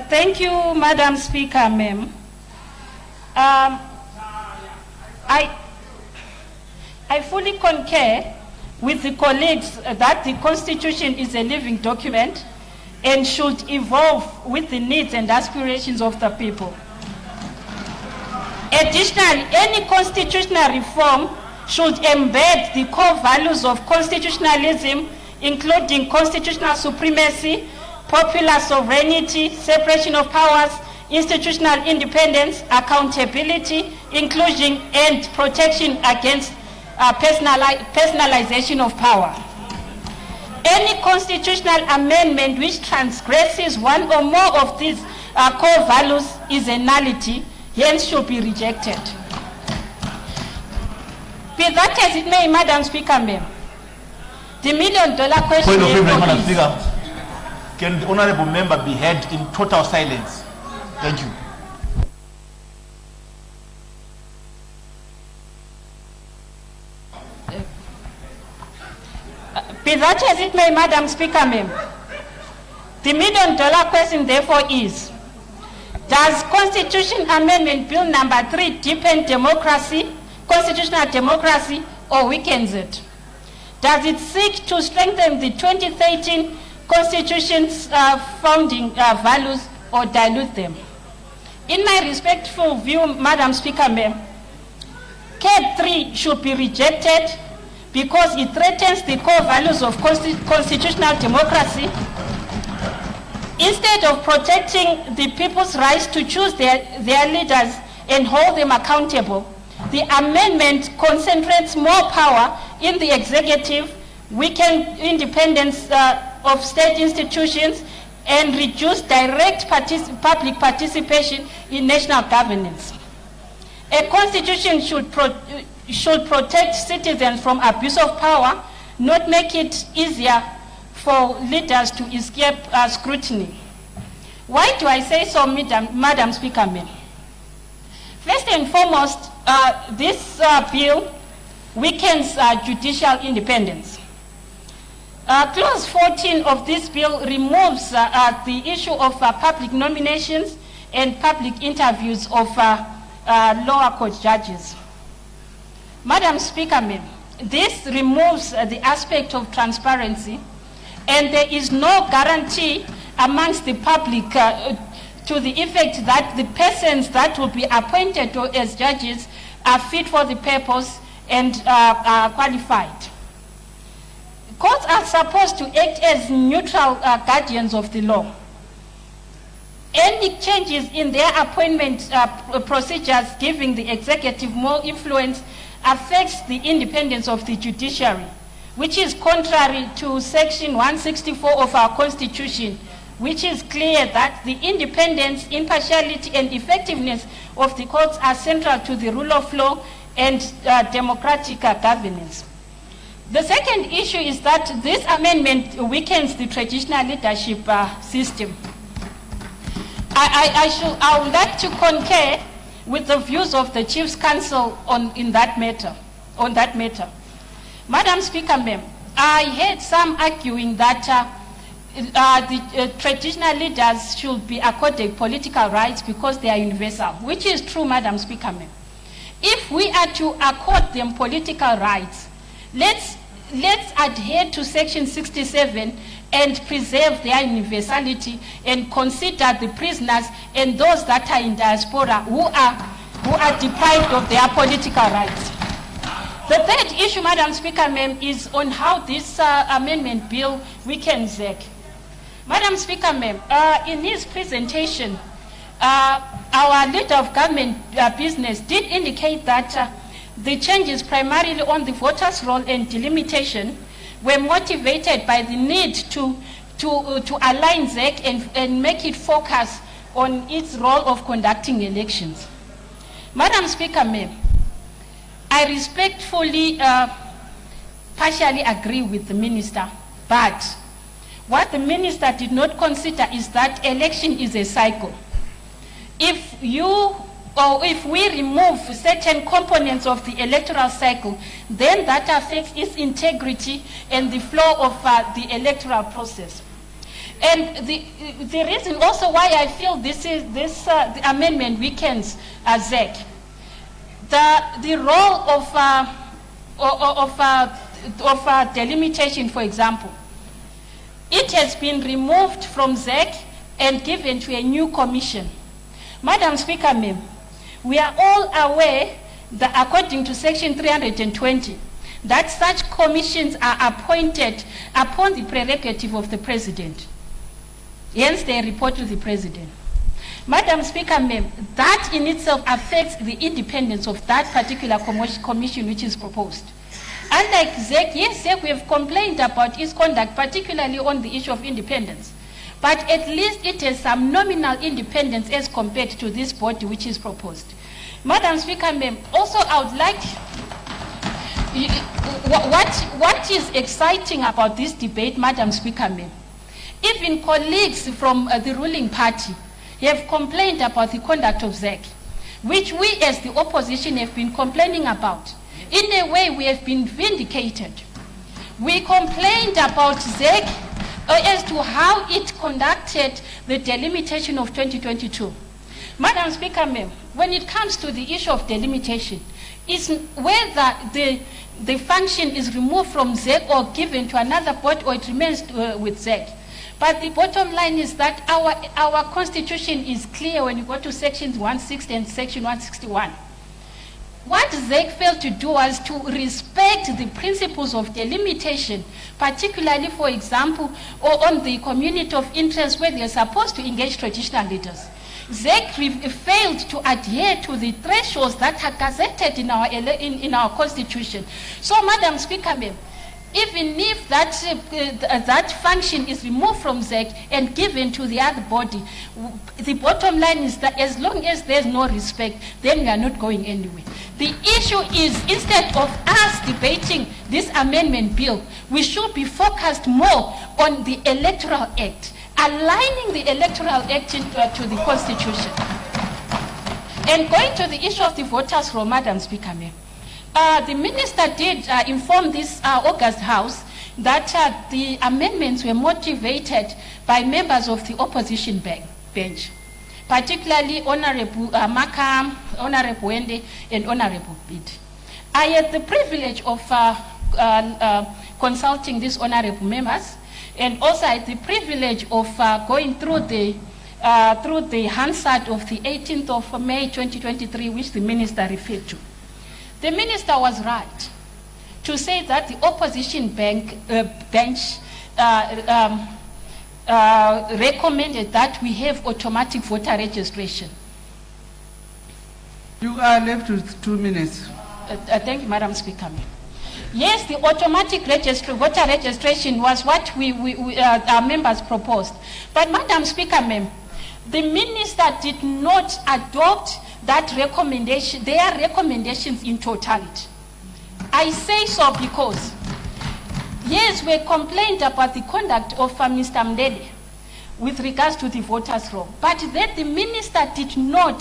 Thank you, Madam Speaker, ma'am. I fully concur with the colleagues that the Constitution is a living document and should evolve with the needs and aspirations of the people. Additionally, any constitutional reform should embed the core values of constitutionalism, including constitutional supremacy, popular sovereignty, separation of powers, institutional independence, accountability, inclusion, and protection against personalization of power. Any constitutional amendment which transgresses one or more of these core values is a nullity, hence should be rejected. Be that as it may, Madam Speaker, ma'am, the million-dollar question Point of is privilege, Madam Speaker. Can the honorable member be heard in total silence? Thank you. Be that as it may, Madam Speaker, ma'am, the million-dollar question therefore is, does Constitution Amendment Bill No.3 deepen democracy, constitutional democracy, or weakens it? Does it seek to strengthen the 2013 Constitution's founding values or dilute them? In my respectful view, Madam Speaker, ma'am, CAD 3 should be rejected because it threatens the core values of constitutional democracy. Instead of protecting the people's rights to choose their leaders and hold them accountable, the amendment concentrates more power in the executive, weaken independence of state institutions, and reduce direct public participation in national governance. A constitution should protect citizens from abuse of power, not make it easier for leaders to escape scrutiny. Why do I say so, Madam Speaker, ma'am? First and foremost, this bill weakens judicial independence. Clause 14 of this bill removes the issue of public nominations and public interviews of lower court judges. Madam Speaker, ma'am, this removes the aspect of transparency, and there is no guarantee amongst the public to the effect that the persons that will be appointed as judges are fit for the purpose and are qualified. Courts are supposed to act as neutral guardians of the law. Any changes in their appointment procedures giving the executive more influence affects the independence of the judiciary, which is contrary to Section 164 of our Constitution, which is clear that the independence, impartiality, and effectiveness of the courts are central to the rule of law and democratic governance. The second issue is that this amendment weakens the traditional leadership system. I would like to concur with the views of the Chief's Counsel on that matter. Madam Speaker, ma'am, I heard some arguing that the traditional leaders should be accorded political rights because they are universal, which is true, Madam Speaker, ma'am. If we are to accord them political rights, let's adhere to Section 67 and preserve their universality and consider the prisoners and those that are in diaspora who are deprived of their political rights. The third issue, Madam Speaker, ma'am, is on how this amendment bill weakens ZEC. Madam Speaker, ma'am, in his presentation, our leader of government business did indicate that the changes primarily on the voters' roll and delimitation were motivated by the need to align ZEC and make it focus on its role of conducting elections. Madam Speaker, ma'am, I respectfully partially agree with the minister, but what the minister did not consider is that election is a cycle. If we remove certain components of the electoral cycle, then that affects its integrity and the flow of the electoral process. And the reason also why I feel the amendment weakens ZEC, the role of delimitation, for example, it has been removed from ZEC and given to a new commission. Madam Speaker, ma'am, we are all aware that according to Section 320, that such commissions are appointed upon the prerogative of the President. Hence, they report to the President. Madam Speaker, ma'am, that in itself affects the independence of that particular commission which is proposed. Unlike ZEC, yes, ZEC, we have complained about its conduct, particularly on the issue of independence. But at least it has some nominal independence as compared to this body which is proposed. Madam Speaker, ma'am, also I would like, what is exciting about this debate, Madam Speaker, ma'am, even colleagues from the ruling party have complained about the conduct of ZEC, which we as the opposition have been complaining about. In a way, we have been vindicated. We complained about ZEC as to how it conducted the delimitation of 2022. Madam Speaker, ma'am, when it comes to the issue of delimitation, it's whether the function is removed from ZEC or given to another body or it remains with ZEC. But the bottom line is that our constitution is clear when you go to sections 160 and section 161. What ZEC failed to do was to respect the principles of delimitation, particularly, for example, or on the community of interest where they're supposed to engage traditional leaders. ZEC failed to adhere to the thresholds that are gazetted in our constitution. So, Madam Speaker, ma'am, even if that function is removed from ZEC and given to the other body, the bottom line is that as long as there's no respect, then we are not going anywhere. The issue is, instead of us debating this amendment bill, we should be focused more on the Electoral Act, aligning the Electoral Act to the Constitution. And going to the issue of the voters' roll, Madam Speaker, ma'am, the minister did inform this August House that the amendments were motivated by members of the opposition bench, particularly Honorable Makam, Honorable Wende, and Honorable Bid. I had the privilege of consulting these honorable members, and also I had the privilege of going through the Hansard of the 18th of May 2023, which the minister referred to. The minister was right to say that the opposition bench recommended that we have automatic voter registration. You are left with 2 minutes. Thank you, Madam Speaker. Yes, the automatic voter registration was what our members proposed. But, Madam Speaker, ma'am, the minister did not adopt that recommendation, their recommendations in totality. I say so because, yes, we complained about the conduct of Mr. Mdede with regards to the voters' roll, but then the minister did not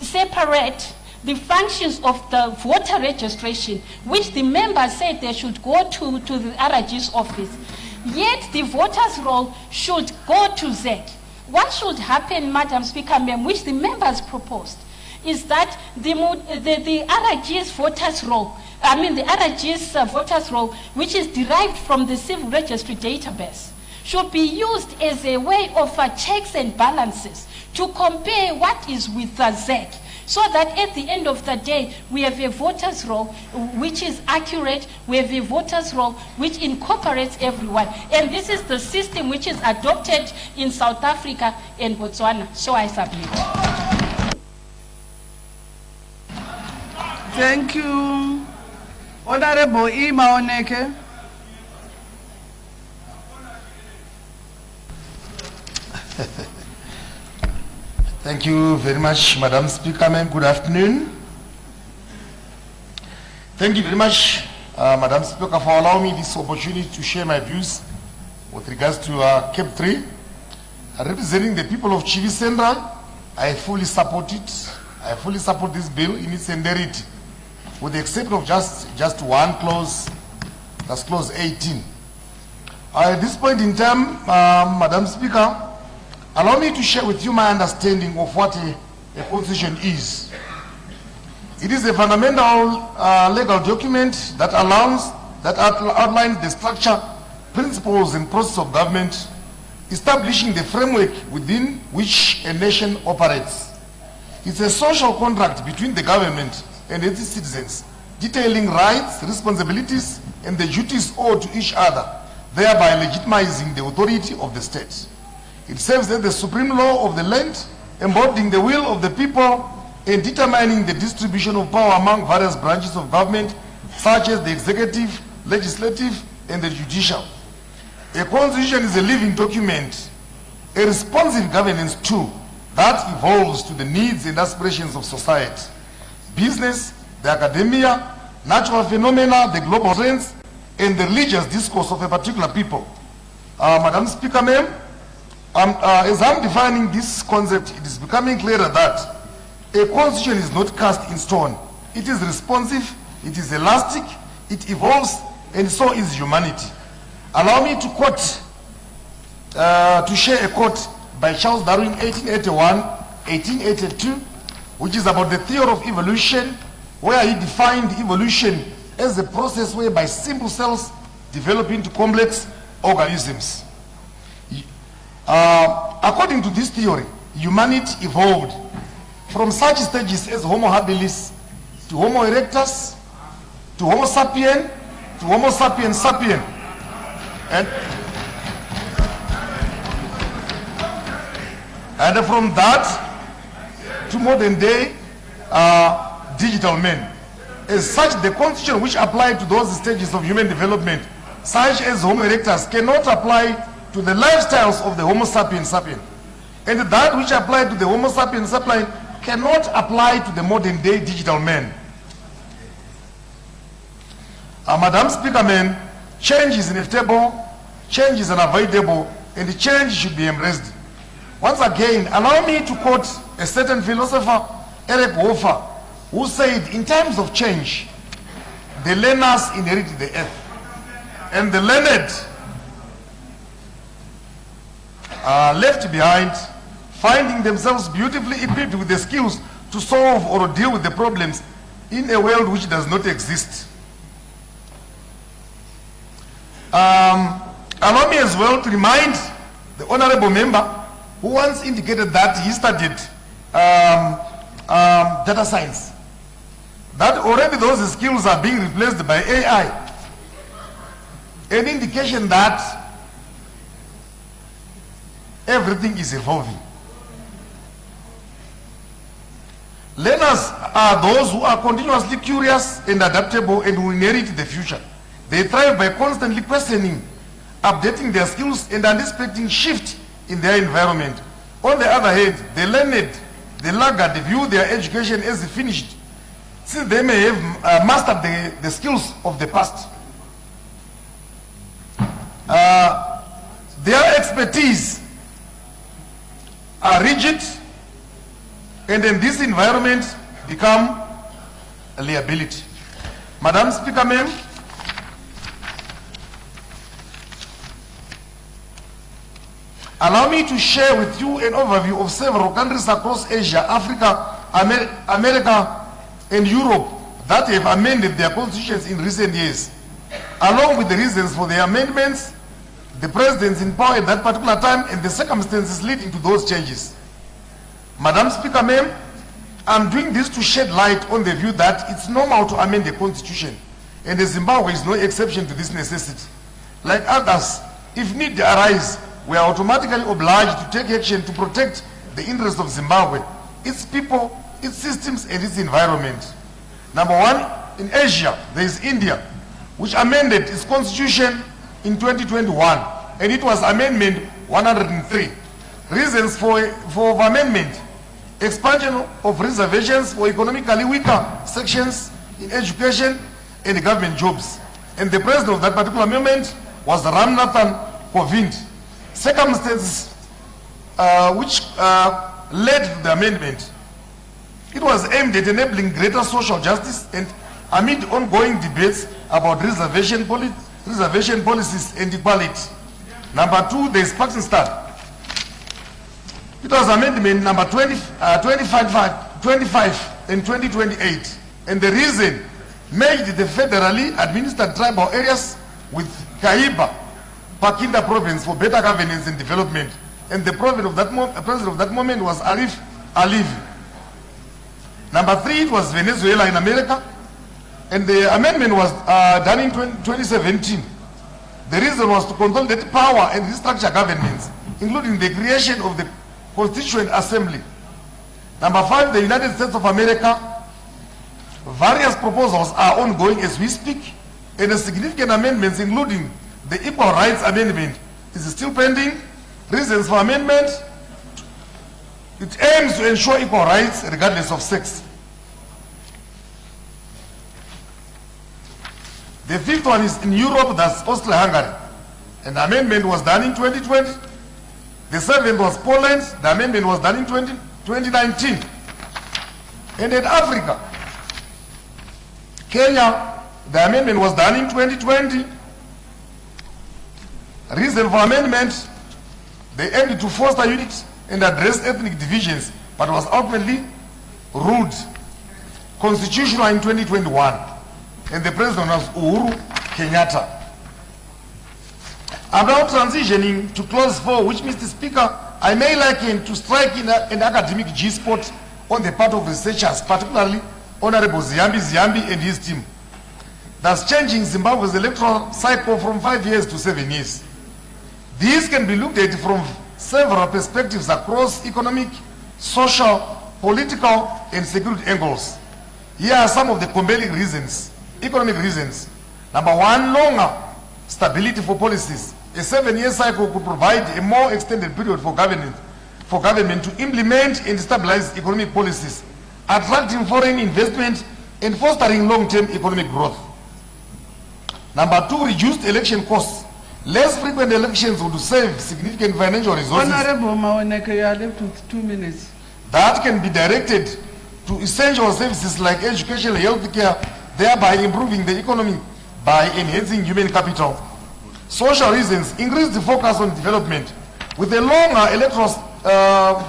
separate the functions of the voter registration, which the members said they should go to the RG's office. Yet the voters' roll should go to ZEC. What should happen, Madam Speaker, ma'am, which the members proposed, is that the RG's voters' roll, the RG's voters' roll, which is derived from the civil registry database, should be used as a way of checks and balances to compare what is with the ZEC, so that at the end of the day, we have a voters' roll which is accurate, we have a voters' roll which incorporates everyone. And this is the system which is adopted in South Africa and Botswana. So I submit. Thank you. Honorable Ima Oneke. Thank you very much, Madam Speaker, ma'am. Good afternoon. Thank you very much, Madam Speaker, for allowing me this opportunity to share my views with regards to CAP 3. Representing the people of Chivi Central, I fully support it. I fully support this bill in its entirety, with the exception of just one clause, that's clause 18. At this point in time, Madam Speaker, allow me to share with you my understanding of what a constitution is. It is a fundamental legal document that outlines the structure, principles, and process of government, establishing the framework within which a nation operates. It's a social contract between the government and its citizens, detailing rights, responsibilities, and the duties owed to each other, thereby legitimizing the authority of the state. It serves as the supreme law of the land, embodying the will of the people and determining the distribution of power among various branches of government, such as the executive, legislative, and the judicial. A constitution is a living document, a responsive governance tool that evolves to the needs and aspirations of society, business, the academia, natural phenomena, the global trends, and the religious discourse of a particular people. Madam Speaker, ma'am, as I'm defining this concept, it is becoming clearer that a constitution is not cast in stone. It is responsive, it is elastic, it evolves, and so is humanity. Allow me to quote, to share a quote by Charles Darwin, 1881, 1882, which is about the theory of evolution, where he defined evolution as a process whereby simple cells develop into complex organisms. According to this theory, humanity evolved from such stages as Homo habilis to Homo erectus to Homo sapien to Homo sapiens sapien. And from that to modern day digital men. As such, the constitution which applied to those stages of human development, such as Homo erectus, cannot apply to the lifestyles of the Homo sapiens sapien. And that which applied to the Homo sapiens sapien cannot apply to the modern day digital men. Madam Speaker, ma'am, change is inevitable, change is unavoidable, and change should be embraced. Once again, allow me to quote a certain philosopher, Eric Hoffer, who said, in times of change, the learners inherit the earth, and the learned are left behind, finding themselves beautifully equipped with the skills to solve or deal with the problems in a world which does not exist. Allow me as well to remind the honorable member who once indicated that he studied data science, that already those skills are being replaced by AI. An indication that everything is evolving. Learners are those who are continuously curious and adaptable and who inherit the future. They thrive by constantly questioning, updating their skills, and anticipating shift in their environment. On the other hand, the learned, the laggard, view their education as finished, since they may have mastered the skills of the past. Their expertise are rigid, and in this environment become a liability. Madam Speaker, ma'am, allow me to share with you an overview of several countries across Asia, Africa, America, and Europe that have amended their constitutions in recent years, along with the reasons for the amendments, the presidents in power at that particular time, and the circumstances leading to those changes. Madam Speaker, ma'am, I'm doing this to shed light on the view that it's normal to amend the constitution, and Zimbabwe is no exception to this necessity. Like others, if need arise, we are automatically obliged to take action to protect the interests of Zimbabwe, its people, its systems, and its environment. Number one, in Asia, there is India, which amended its constitution in 2021, and it was Amendment 103. Reasons for amendment expansion of reservations for economically weaker sections in education and government jobs. And the president of that particular amendment was Ramnathan Kovind. Circumstances which led to the amendment. It was aimed at enabling greater social justice and amid ongoing debates about reservation policies and equality. Number 2, the Sparks start. It was amendment number 25 and 2028. And the reason made the federally administered tribal areas with Kaiba, Pakinda province for better governance and development. And the president of that moment was Arif Alivi. Number 3, it was Venezuela in America. And the amendment was done in 2017. The reason was to consolidate power and restructure governments, including the creation of the Constituent Assembly. Number 5, the United States of America. Various proposals are ongoing as we speak, and a significant amendments, including the Equal Rights Amendment, is still pending. Reasons for amendment: it aims to ensure equal rights regardless of sex. The 5th one is in Europe, that's Austria-Hungary. And the amendment was done in 2020. The 7th was Poland. The amendment was done in 2019. And in Africa, Kenya, the amendment was done in 2020. Reason for amendment: they aimed to foster unity and address ethnic divisions, but was ultimately ruled constitutional in 2021. And the president was Uhuru Kenyatta. I'm now transitioning to clause 4, which, Mr. Speaker, I may liken to strike in an academic G-spot on the part of researchers, particularly Honorable Ziambi and his team. Thus changing Zimbabwe's electoral cycle from 5 years to 7 years. These can be looked at from several perspectives across economic, social, political, and security angles. Here are some of the compelling reasons, economic reasons. Number 1, longer stability for policies. A 7-year cycle could provide a more extended period for government to implement and stabilize economic policies, attracting foreign investment and fostering long-term economic growth. Number 2, reduced election costs. Less frequent elections would save significant financial resources. Honorable Maoneke, you are left with 2 minutes. That can be directed to essential services like education and healthcare, thereby improving the economy by enhancing human capital. Social reasons: increase the focus on development. With a longer electoral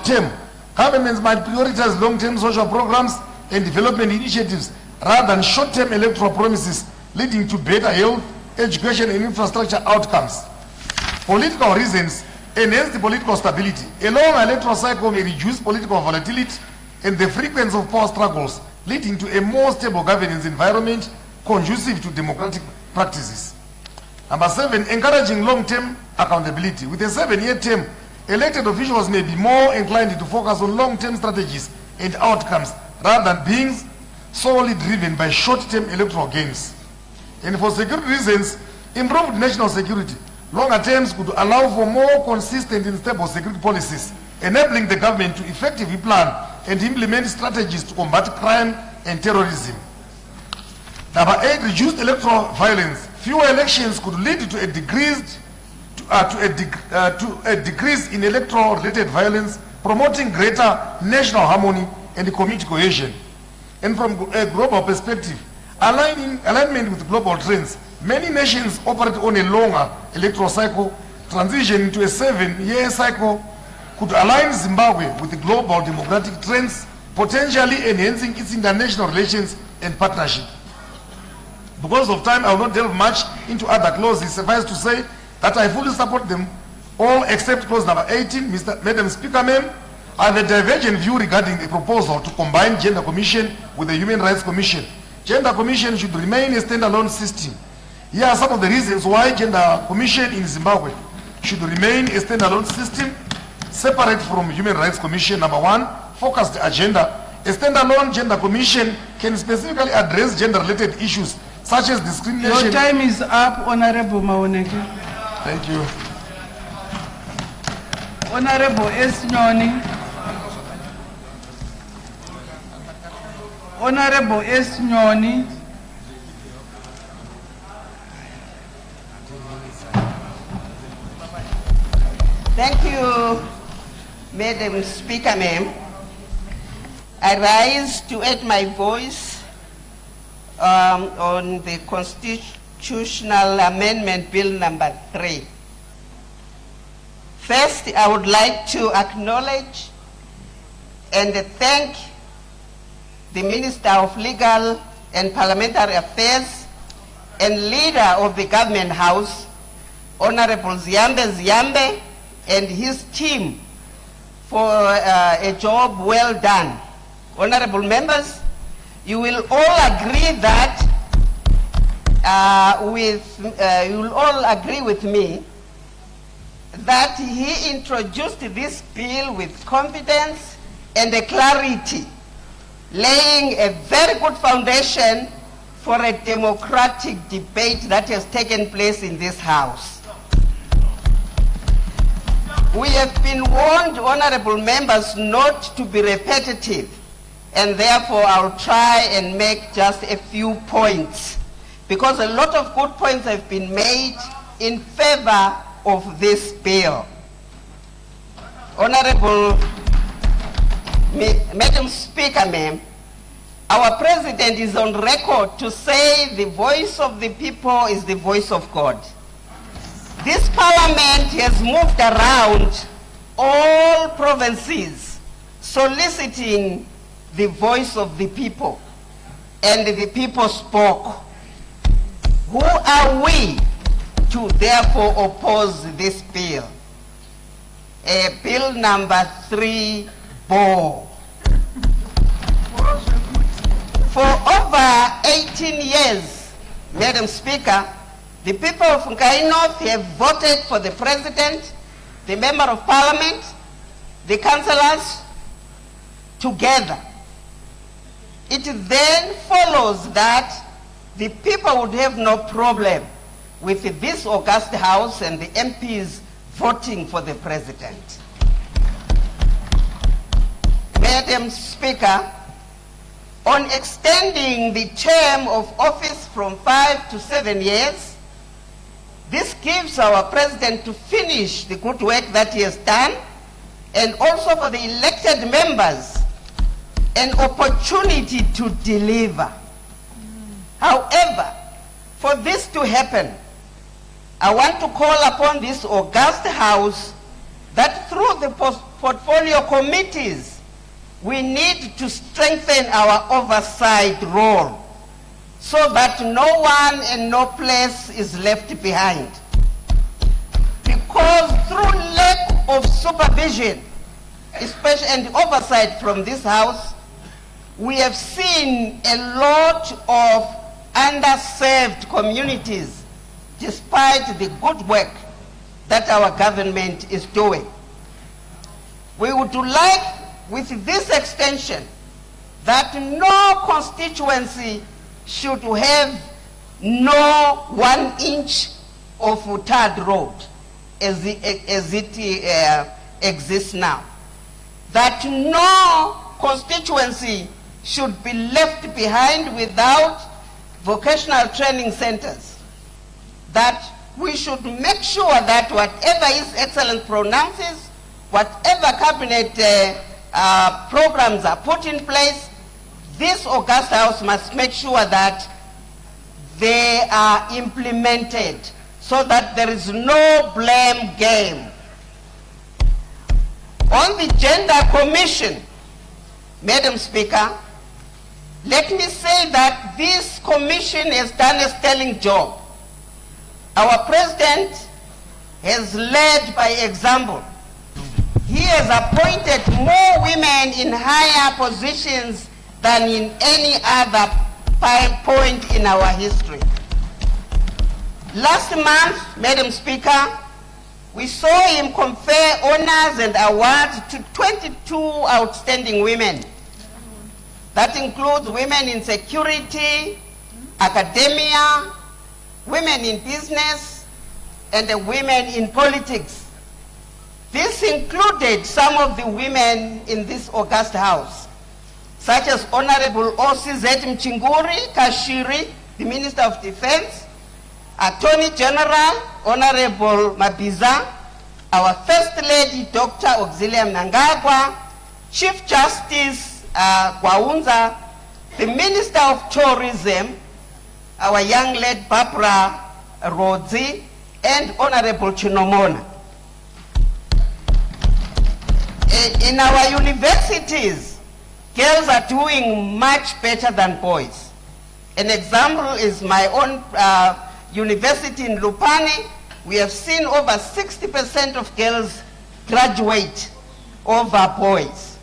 term, governments might prioritize long-term social programs and development initiatives rather than short-term electoral promises, leading to better health, education, and infrastructure outcomes. Political reasons: enhance the political stability. A long electoral cycle may reduce political volatility and the frequency of power struggles, leading to a more stable governance environment conducive to democratic practices. Number 7, encouraging long-term accountability. With a 7-year term, elected officials may be more inclined to focus on long-term strategies and outcomes rather than being solely driven by short-term electoral gains. And for security reasons, improved national security. Longer terms could allow for more consistent and stable security policies, enabling the government to effectively plan and implement strategies to combat crime and terrorism. Number 8, reduced electoral violence. Fewer elections could lead to a decrease in electoral-related violence, promoting greater national harmony and community cohesion. And from a global perspective, alignment with global trends, many nations operate on a longer electoral cycle. Transition into a 7-year cycle could align Zimbabwe with the global democratic trends, potentially enhancing its international relations and partnership. Because of time, I will not delve much into other clauses. Suffice to say that I fully support them all except clause number 18. Madam Speaker, ma'am, I have a divergent view regarding a proposal to combine Gender Commission with the Human Rights Commission. Gender Commission should remain a standalone system. Here are some of the reasons why Gender Commission in Zimbabwe should remain a standalone system separate from Human Rights Commission. Number 1, focused agenda. A standalone Gender Commission can specifically address gender-related issues such as discrimination. Your time is up, Honorable Maoneke. Thank you. Honorable Esnyoni. Honorable S. Nyoni. Thank you, Madam Speaker, ma'am. I rise to add my voice on the Constitutional Amendment Bill No.3. First, I would like to acknowledge and thank the Minister of Legal and Parliamentary Affairs and leader of the Government House, Honorable Ziambe, and his team for a job well done. Honorable members, you will all agree that you will all agree with me that he introduced this bill with confidence and a clarity, laying a very good foundation for a democratic debate that has taken place in this House. We have been warned, honorable members, not to be repetitive, and therefore I'll try and make just a few points, because a lot of good points have been made in favor of this bill. Honorable Madam Speaker, ma'am, our president is on record to say the voice of the people is the voice of God. This parliament has moved around all provinces soliciting the voice of the people, and the people spoke. Who are we to therefore oppose this bill? Bill No.3 bore. For over 18 years, Madam Speaker, the people of Nkai North have voted for the president, the member of parliament, the councillors together. It then follows that the people would have no problem with this august house and the MPs voting for the president. Madam Speaker, on extending the term of office from 5 to 7 years, this gives our president to finish the good work that he has done, and also for the elected members an opportunity to deliver. However, for this to happen, I want to call upon this august house that through the portfolio committees, we need to strengthen our oversight role so that no one and no place is left behind. Because through lack of supervision, especially and oversight from this house, we have seen a lot of underserved communities despite the good work that our government is doing. We would like, with this extension, that no constituency should have no 1 inch of tarred road as it exists now. That no constituency should be left behind without vocational training centers. That we should make sure that whatever His Excellency pronounces, whatever cabinet programs are put in place, this august house must make sure that they are implemented so that there is no blame game. On the Gender Commission, Madam Speaker, let me say that this commission has done a sterling job. Our president has led by example. He has appointed more women in higher positions than in any other point in our history. Last month, Madam Speaker, we saw him confer honors and awards to 22 outstanding women. That includes women in security, academia, women in business, and the women in politics. This included some of the women in this august house, such as Honorable O.C.Z. Mchinguri Kashiri, the Minister of Defense, Attorney General Honorable Mabiza, our First Lady Dr. Auxilia Mnangagwa, Chief Justice Gwaunza, the Minister of Tourism, our young lady Barbara Rodzi, and Honorable Chinomona. In our universities, girls are doing much better than boys. An example is my own university in Lupani. We have seen over 60% of girls graduate over boys.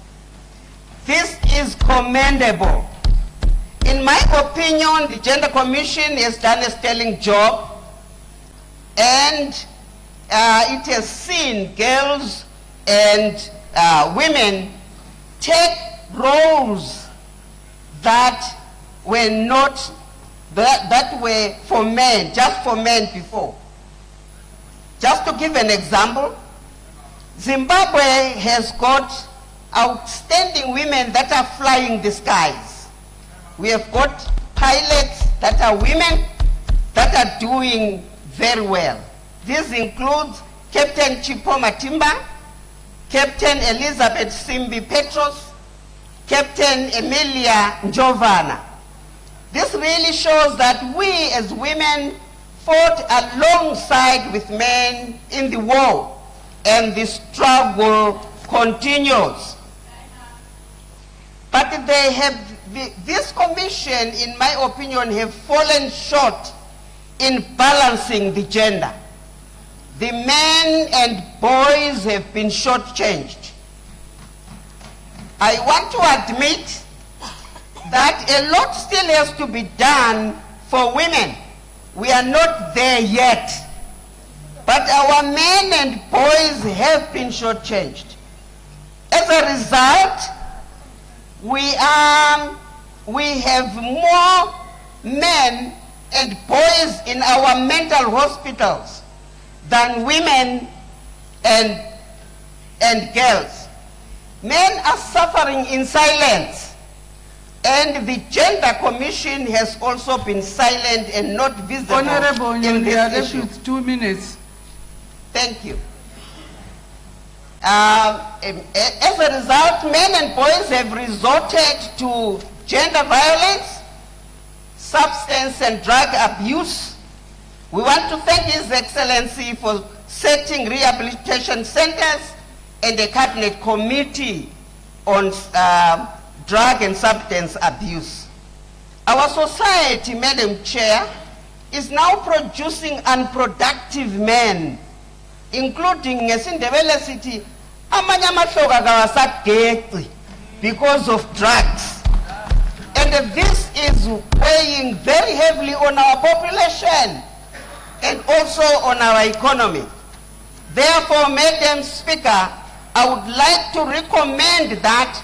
This is commendable. In my opinion, the Gender Commission has done a sterling job, and it has seen girls and women take roles that were not, that were for men, just for men before. Just to give an example, Zimbabwe has got outstanding women that are flying the skies. We have got pilots that are women that are doing very well. This includes Captain Chipo Matimba, Captain Elizabeth Simbi Petros, Captain Emilia Njovana. This really shows that we as women fought alongside with men in the war, and the struggle continues. But they have, this commission, in my opinion, have fallen short in balancing the gender. The men and boys have been shortchanged. I want to admit that a lot still has to be done for women. We are not there yet. But our men and boys have been shortchanged. As a result, we have more men and boys in our mental hospitals than women and girls. Men are suffering in silence, and the Gender Commission has also been silent and not visible. Honorable, in you are this left issue. with 2 minutes. Thank you. As a result, men and boys have resorted to gender violence, substance and drug abuse. We want to thank His Excellency for setting rehabilitation centers and a cabinet committee on drug and substance abuse. Our society, Madam Chair, is now producing unproductive men, including Ngesindebele City, amanye amahloka kawasageqi because of drugs. And this is weighing very heavily on our population and also on our economy. Therefore, Madam Speaker, I would like to recommend that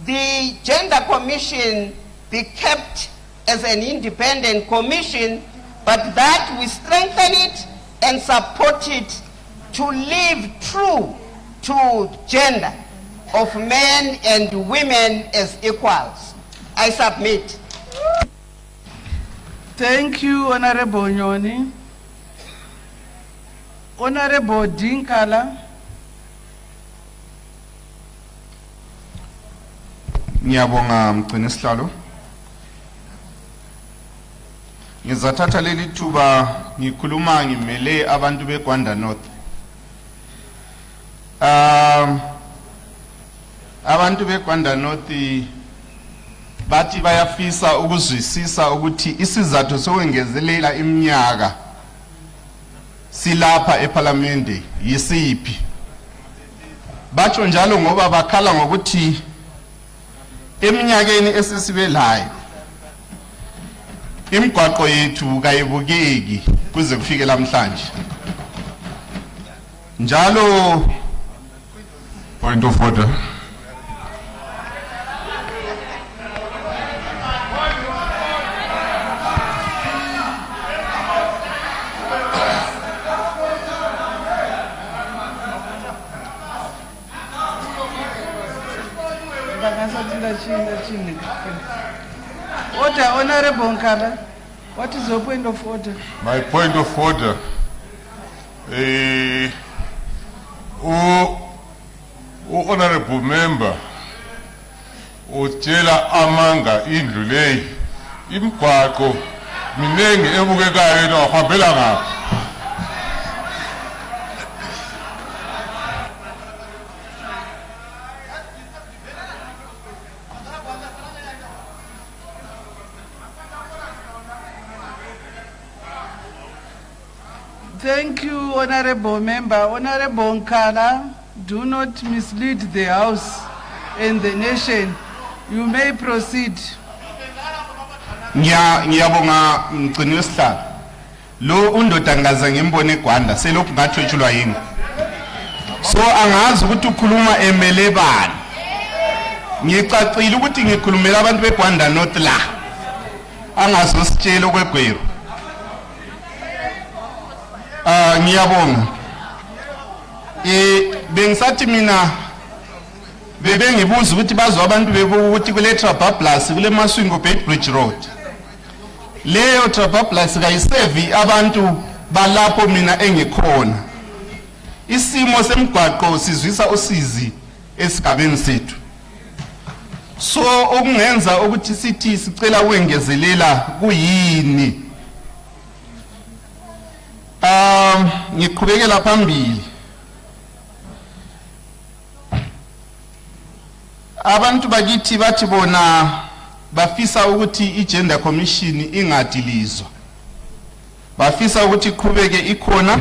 the Gender Commission be kept as an independent commission, but that we strengthen it and support it to live true to gender of men and women as equals. I submit. Thank you, Honorable Nyoni. Honorable Dinkala. Ngiyabonga mgcini sihlalo. Ngizathatha leli thuba ngikhuluma ngimele abantu beGwanda North. Abantu beGwanda North bathi bayafisa ukuzwisisa ukuthi isizathu sokwengezelela iminyaka silapha eParliament yisiphi. Batsho njalo ngoba bakhala ngokuthi eminyakeni esisibelayo imigwaqo yethu kayibukeki kuze kufike namhlanje. Njalo point of order. Order, Honorable Nkala. What is your point of order? My point of order. Honorable member, utshela amanga indlu leyi imgwaqo minengi ebukekayo yena wahambela ngaphi. Thank you, Honorable Member. Honorable Nkala, do not mislead the House and the nation. You may proceed. Ngiyabonga mgcini wesihlalo. Lo undoda ngaze ngimbone eGwanda selokhu ngathwetshulwa yini. So angazi ukuthi ukhuluma emele bani. Ngicacile ukuthi ngikhulumela abantu beGwanda North la. Angazositshela okwegwero. Ngiyabonga. Bengisathi mina bebengibuza ukuthi bazwa abantu bebuka ukuthi kule Trabablas kule Maswingo Bridge Road. Leyo Trabablas kayisevi abantu balapho mina engikhona. Isimo semgwaqo sizwisa usizi esigabeni sethu. So okungenza ukuthi sithi sicela ukwengezelela kuyini? Ngiqhubekela phambili. Abantu bakithi bathi bona bafisa ukuthi iGender Commission ingadilizwa. Bafisa ukuthi iqhubeke ikhona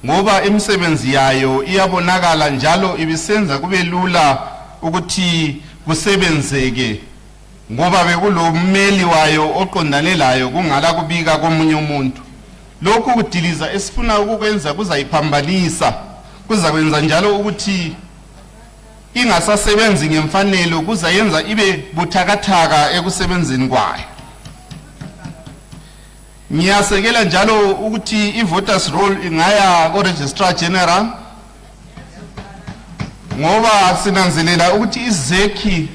ngoba imisebenzi yayo iyabonakala njalo ibisenza kube lula ukuthi kusebenzeke ngoba bekulommeli wayo oqondane layo kungala kubika komunye umuntu. Lokhu kudiliza esifuna ukukwenza kuzayiphambanisa, kuzakwenza njalo ukuthi ingasasebenzi ngemfanelo, kuzayenza ibe buthakathaka ekusebenzeni kwayo. Ngiyasekela njalo ukuthi i-voters roll ingaya ko-registrar general ngoba sinanzelela ukuthi izekhi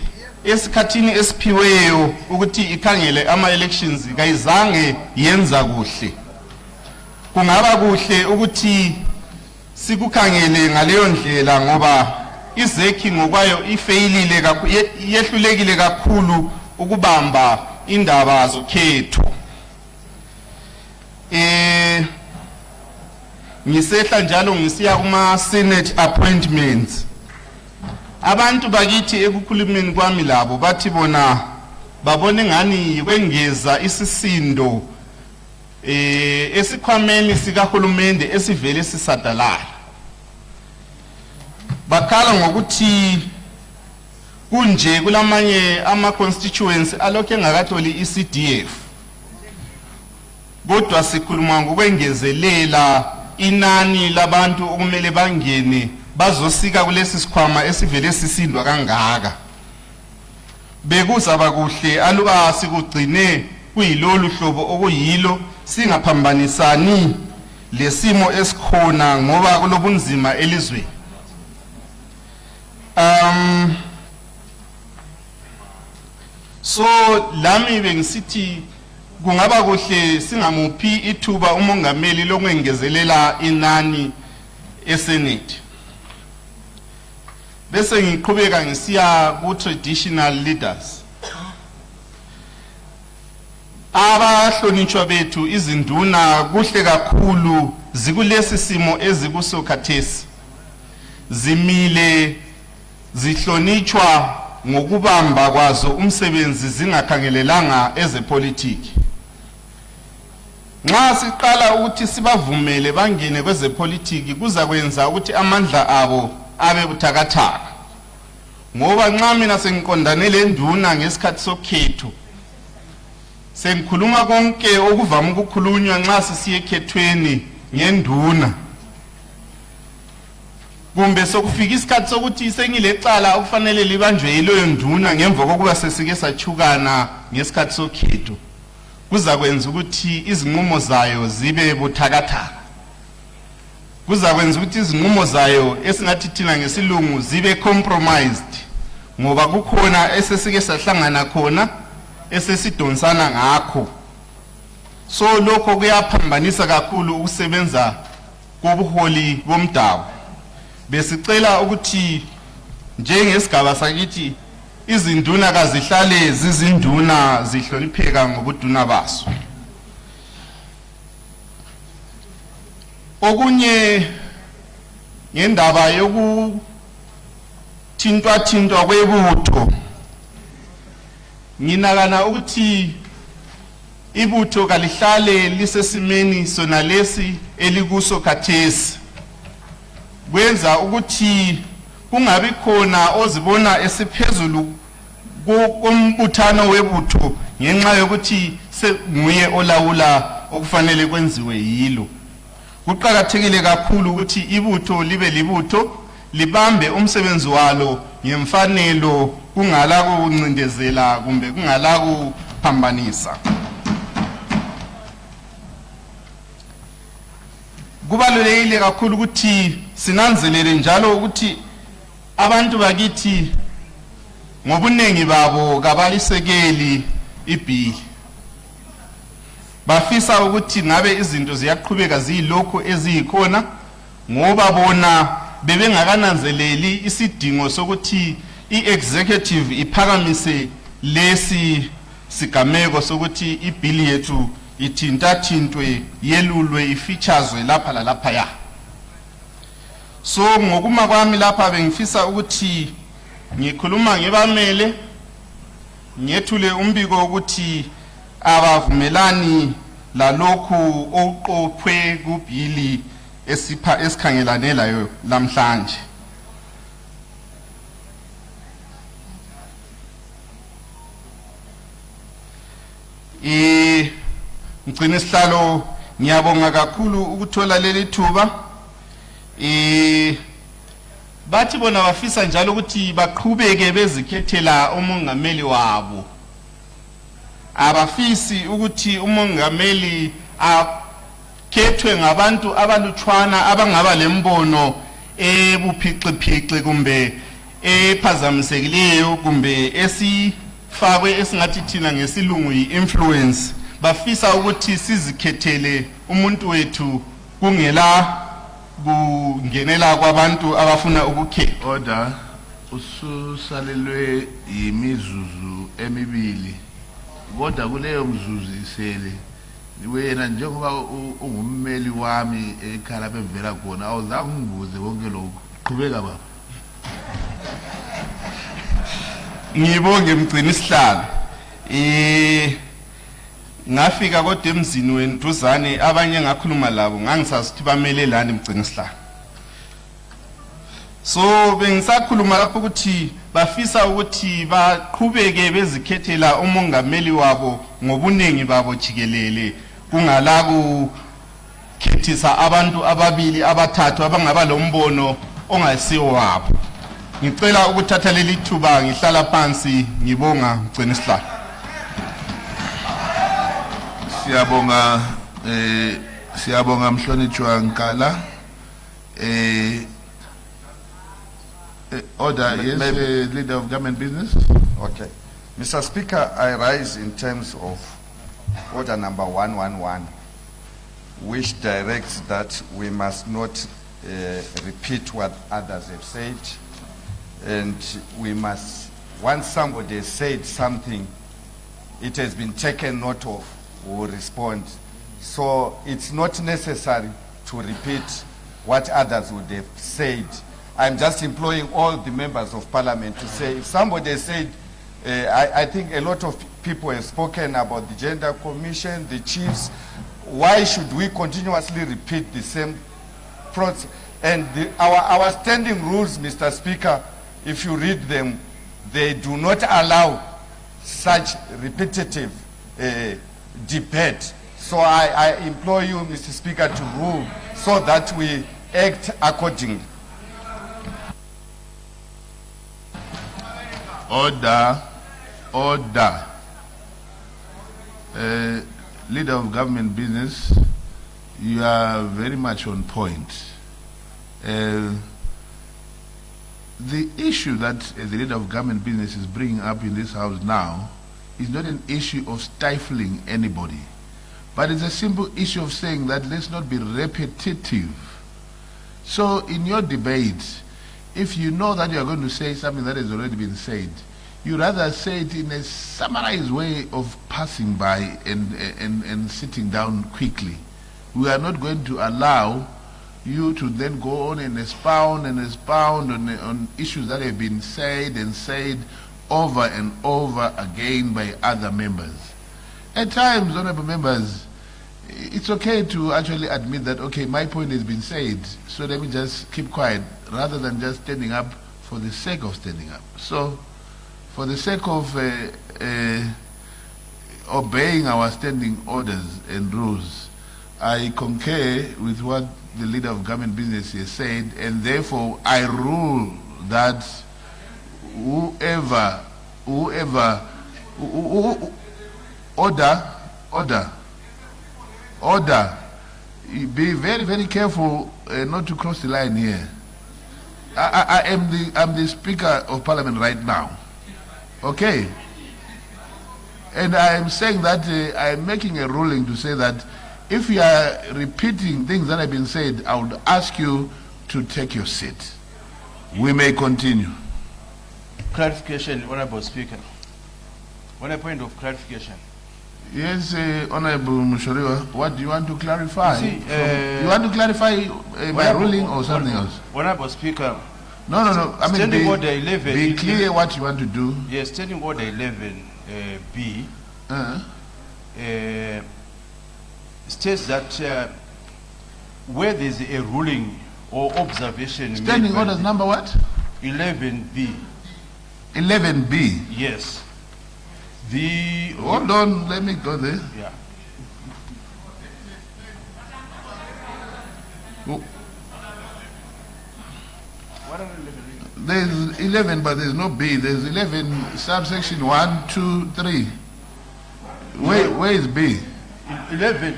esikhathini esiphiweyo ukuthi ikhangele ama-elections kayizange yenza kuhle. Kungaba kuhle ukuthi sikukhangele ngaleyo ndlela ngoba izekhi ngokwayo ifeyilile kakhulu, yehlulekile kakhulu ukubamba indaba zokhetho. Ngisehla njalo ngisiya kuma Senate appointments. Abantu bakithi ekukhulumeni kwami labo bathi bona babone ngani kwengeza isisindo esikhwameni sikahulumende esivele sisadalayo. Bakhala ngokuthi kunje kulamanye ama-constituency alokhu engakatholi i-CDF. Kodwa sikhuluma ngokwengezelela inani labantu okumele bangene bazosika kulesi sikhwama esivele sisindwa kangaka. Bekuzaba kuhle aluba sikugcine kuyilolu hlobo okuyilo singaphambanisani lesimo esikhona ngoba kulobunzima elizweni. So lami bengisithi kungaba kuhle singamuphi ithuba umongameli lokwengezelela inani eSenate. Bese ngiqhubeka ngisiya ku traditional leaders. Abahlonitshwa bethu izinduna kuhle kakhulu zikulesi simo ezikusokhathesi. Zimile zihlonitshwa ngokubamba kwazo umsebenzi zingakhangelelanga ezepolitiki. Nxa siqala ukuthi sibavumele bangene kwezepolitiki kuzakwenza ukuthi amandla abo abe buthakathaka. Ngoba nxa mina sengiqondane le nduna ngesikhathi sokhetho sengikhuluma konke okuvama ukukhulunywa nxa sisiye ekhethweni ngenduna. Kumbe sokufika isikhathi sokuthi sengilecala okufanele libanjwe yileyo nduna ngemva kokuba sesike sachukana ngesikhathi sokhetho. Kuzakwenza ukuthi izinqumo zayo zibe buthakathaka. Kuzakwenza ukuthi izinqumo zayo esingathi thina ngesilungu zibe compromised ngoba kukhona esesike sahlangana khona esesidonsana ngakho. So lokho kuyaphambanisa kakhulu ukusebenza kobuholi bomdabu. Besicela ukuthi njengesigaba sakithi izinduna kazihlale zizinduna zihlonipheka ngobuduna baso. Okunye ngendaba yokuthintwa kwebutho, nginakana ukuthi ibutho kalihlale lisesimeni sona lesi elikuso khathesi, kwenza ukuthi kungabi khona ozibona esiphezulu kombuthano webutho ngenxa yokuthi senguye olawula okufanele kwenziwe yilo. Kuqakathekile kakhulu ukuthi ibutho libe libutho, libambe umsebenzi walo ngemfanelo, kungala kuncindezela kumbe kungala kuphambanisa. Kubalulekile kakhulu ukuthi sinanzelele njalo ukuthi abantu bakithi ngobunengi babo kabalisekeli ibhili. Bafisa ukuthi ngabe izinto ziyaqhubeka ziyilokho eziyikhona ngoba bona bebengakananzeleli isidingo sokuthi i-executive iphakamise lesi sigameko sokuthi ibhili yethu ithintathintwe, yelulwe, ifeatureswe lapha lalapha ya. So ngokuma kwami lapha bengifisa ukuthi ngikhuluma ngibamele ngethule umbiko ukuthi abavumelani lalokhu oqophwe kubhili esikhangelane layo namhlanje. Mgcini sihlalo ngiyabonga kakhulu ukuthola leli thuba. Bathi bona bafisa njalo ukuthi baqhubeke bezikhethela umongameli wabo. Abafisi ukuthi umongameli akhethwe ngabantu abalutshwana abangaba lembono ebuphiqiphiqi kumbe ephazamisekileyo kumbe esifakwe esingathi thina ngesilungu yi-influence. Bafisa ukuthi sizikhethele umuntu wethu kungela kungenela kwabantu abafuna ukukhetha. Order ususalelwe yimizuzu emibili. Kodwa kuleyo mzuzu isele wena njengoba ungummeli wami ekhala bevela khona awuzange ungibuze konke lokho. Qhubeka baba. Ngibonge mgcini sihlalo. Ngafika kodwa emzini wenu duzane abanye ngakhuluma labo ngangisasithi bamelelani mgcini sihlalo. So bengisakhuluma lapho ukuthi bafisa ukuthi baqhubeke bezikhethela umongameli wabo ngobunengi babo jikelele, kungala kukhethisa abantu ababili abathathu abangaba lombono ongasiwo wabo. Ngicela ukuthatha leli thuba ngihlala phansi ngibonga mgcini sihlalo. Siyabonga mhlonitshwa Nkala. Order, yes, leader of government business. Okay. Mr. Speaker, I rise in terms of order number 111, which directs that we must not repeat what others have said. And we must, once somebody has said something, it has been taken note of, we will respond. So it's not necessary to repeat what others would have said. I'm just employing all the members of parliament to say, if somebody said, I think a lot of people have spoken about the gender commission, the chiefs, why should we continuously repeat the same process? And our standing rules, Mr. Speaker, if you read them, they do not allow such repetitive debate. So I implore you, Mr. Speaker, to rule so that we act accordingly. Order. Order. Leader of government business, you are very much on point. The issue that the leader of government business is bringing up in this house now is not an issue of stifling anybody, but it's a simple issue of saying that let's not be repetitive. So in your debate, if you know that you are going to say something that has already been said, you rather say it in a summarized way of passing by and sitting down quickly. We are not going to allow you to then go on and expound on issues that have been said and said over and over again by other members. At times, honorable members, it's okay to actually admit that, okay, my point has been said, so let me just keep quiet, rather than just standing up for the sake of standing up. So, for the sake of obeying our standing orders and rules, I concur with what the leader of government business has said, and therefore I rule that order, be very, very careful not to cross the line here. I'm the Speaker of Parliament right now, okay? And I am saying that I am making a ruling to say that if you are repeating things that have been said, I would ask you to take your seat. We may continue. Clarification, Honorable Speaker. On a point of clarification. Yes, Honorable Mushoriwa, what do you want to clarify? You see, you want to clarify my ruling or something else? Honorable Speaker. No. I mean, Standing Order 11. Be clear what you want to do. Yes, Standing Order 11 B states that where there is a ruling or observation. Standing Orders number what? 11B. 11B. Yes. Hold on, let me go there. Yeah. There's 11, but there's no B. There's 11 subsection 1, 2, 3. Where is B? 11.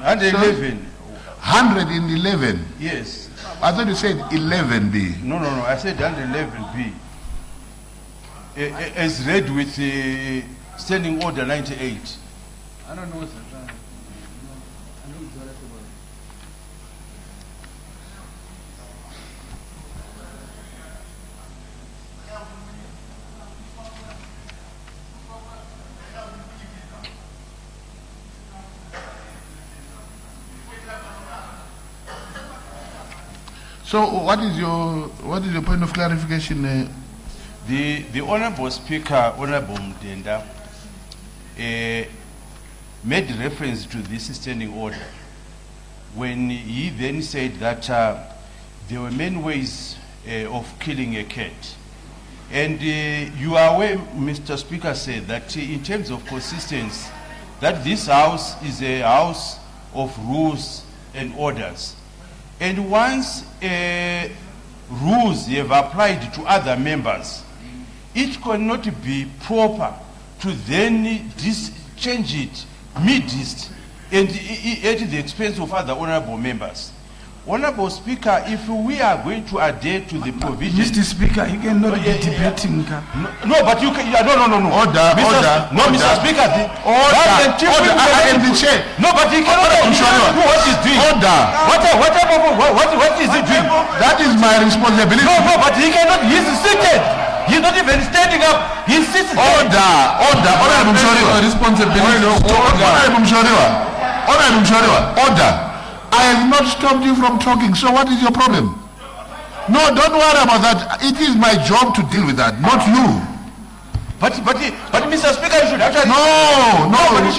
111. 111. Yes. I thought you said 11B. No. I said 111B. As read with the Standing Order 98. I don't know. So what is your point of clarification? The Honorable Speaker, Honorable Mdenda, made reference to this standing order when he then said that there were many ways of killing a cat. And you are aware, Mr. Speaker said that in terms of consistency, that this house is a house of rules and orders. And once rules have applied to other members, it cannot be proper to then change it midst and at the expense of other honorable members. Honorable Speaker, if we are going to adhere to the provisions... Mr. Speaker, you cannot be debating. No, but you can... No. Order. Mr. Speaker, I am the chair. No, but he cannot do what he's doing. Order. What is he doing? That is my responsibility. No, but he cannot. He's seated. He's not even standing up. He's sitting. Order. Honorable Mshoriwa. Responsibility. Honorable Mshoriwa. Order. I have not stopped you from talking, so what is your problem? No, don't worry about that. It is my job to deal with that, not you. But Mr. Speaker, you should actually... No. We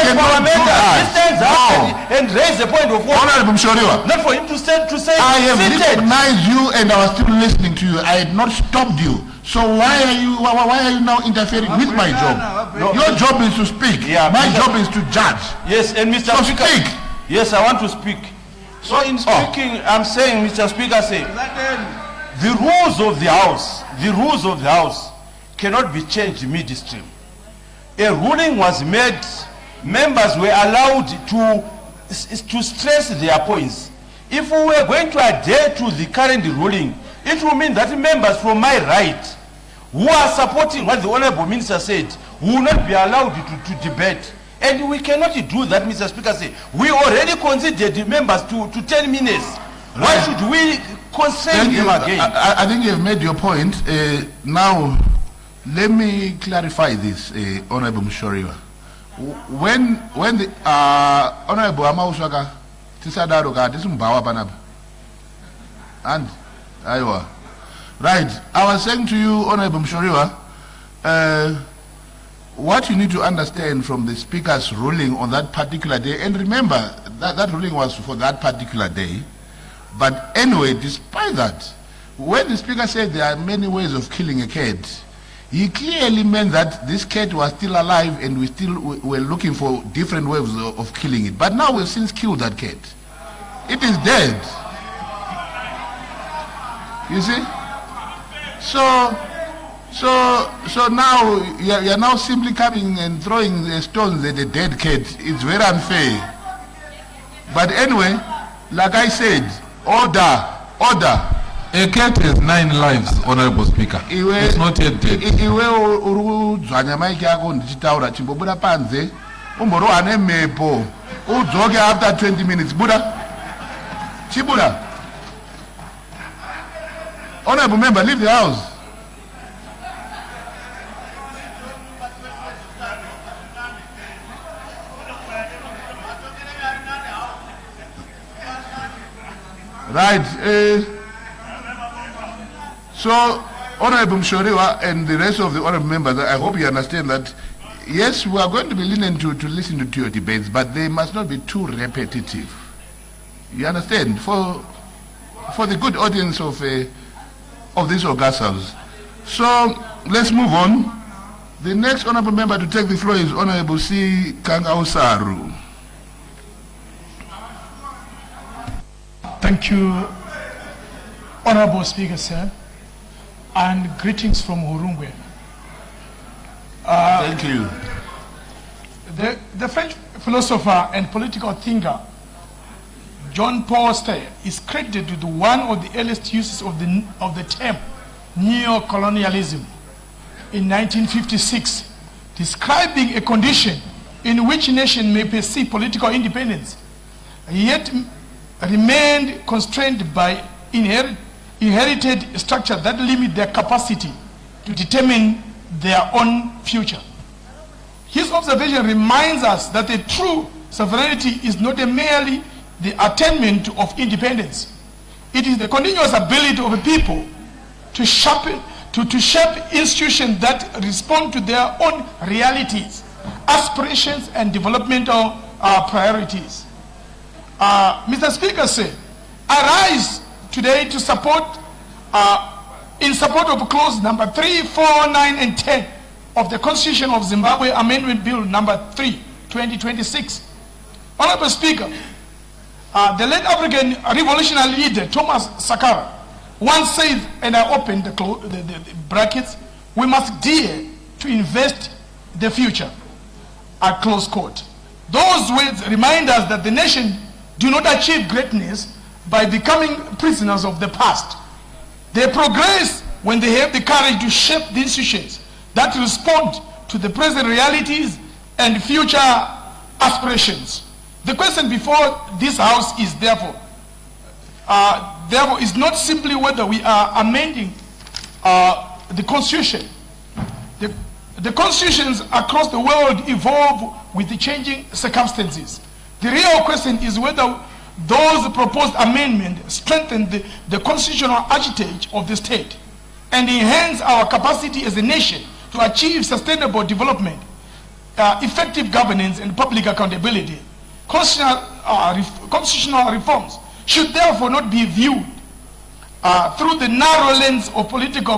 cannot do that. He stands up and raise the point of order. Honorable Mshoriwa. Not for him to say I have seated. recognized you and I was still listening to you. I had not stopped you. So why are you now interfering with my job? Your job is to speak. My job is to judge. Yes, and Mr. So Speaker... speak. Yes, I want to speak. So in speaking, I'm saying, Mr. Speaker, say, the rules of the House cannot be changed midstream. A ruling was made, members were allowed to stress their points. If we were going to adhere to the current ruling, it will mean that members from my right who are supporting what the Honorable Minister said will not be allowed to debate. And we cannot do that, Mr. Speaker. Say, we already considered the members to 10 minutes. Why should we constrain them again? I think you've made your point. Now, let me clarify this, Honorable Mshoriwa. When the Honorable Amauswaka Tisadaroga Tisumbawa Banab and Iowa. Right. I was saying to you, Honorable Mshoriwa, what you need to understand from the Speaker's ruling on that particular day, and remember that ruling was for that particular day, but anyway, despite that, when the Speaker said there are many ways of killing a cat, he clearly meant that this cat was still alive and we still were looking for different ways of killing it. But now we've since killed that cat. It is dead. You see? So now you're now simply coming and throwing stones at a dead cat. It's very unfair. But anyway, like I said, order. A cat has 9 lives, Honorable Speaker. It's not yet dead. Iwe uruzanya maiki yako ndichitaura chimbobuda panze umborowa nemhepo udzoke after 20 minutes buda chibuda. Honorable member, leave the house. Right. So, Honorable Mshoriwa and the rest of the honorable members, I hope you understand that, yes, we are going to be lenient to listen to your debates, but they must not be too repetitive. You understand? For the good audience of this August House. So, let's move on. The next honorable member to take the floor is Honorable C. Kangausaru. Thank you, Honorable Speaker, sir, and greetings from Hurungwe. Thank you. The French philosopher and political thinker John Paul Sartre is credited with one of the earliest uses of the term neo-colonialism in 1956, describing a condition in which a nation may perceive political independence, yet remained constrained by inherited structure that limit their capacity to determine their own future. His observation reminds us that a true sovereignty is not merely the attainment of independence. It is the continuous ability of a people to shape institutions that respond to their own realities, aspirations, and developmental priorities. Mr. Speaker said, I rise today to support, in support of clause number 3, 4, 9, and 10 of the Constitution of Zimbabwe Amendment Bill No.3, 2026. Honorable Speaker, the late African revolutionary leader Thomas Sankara once said, and I opened the brackets, we must dare to invest the future, at close quote. Those words remind us that the nation do not achieve greatness by becoming prisoners of the past. They progress when they have the courage to shape the institutions that respond to the present realities and future aspirations. The question before this House is therefore is not simply whether we are amending the Constitution. The constitutions across the world evolve with the changing circumstances. The real question is whether those proposed amendments strengthen the constitutional architecture of the state and enhance our capacity as a nation to achieve sustainable development, effective governance, and public accountability. Constitutional reforms should therefore not be viewed through the narrow lens of political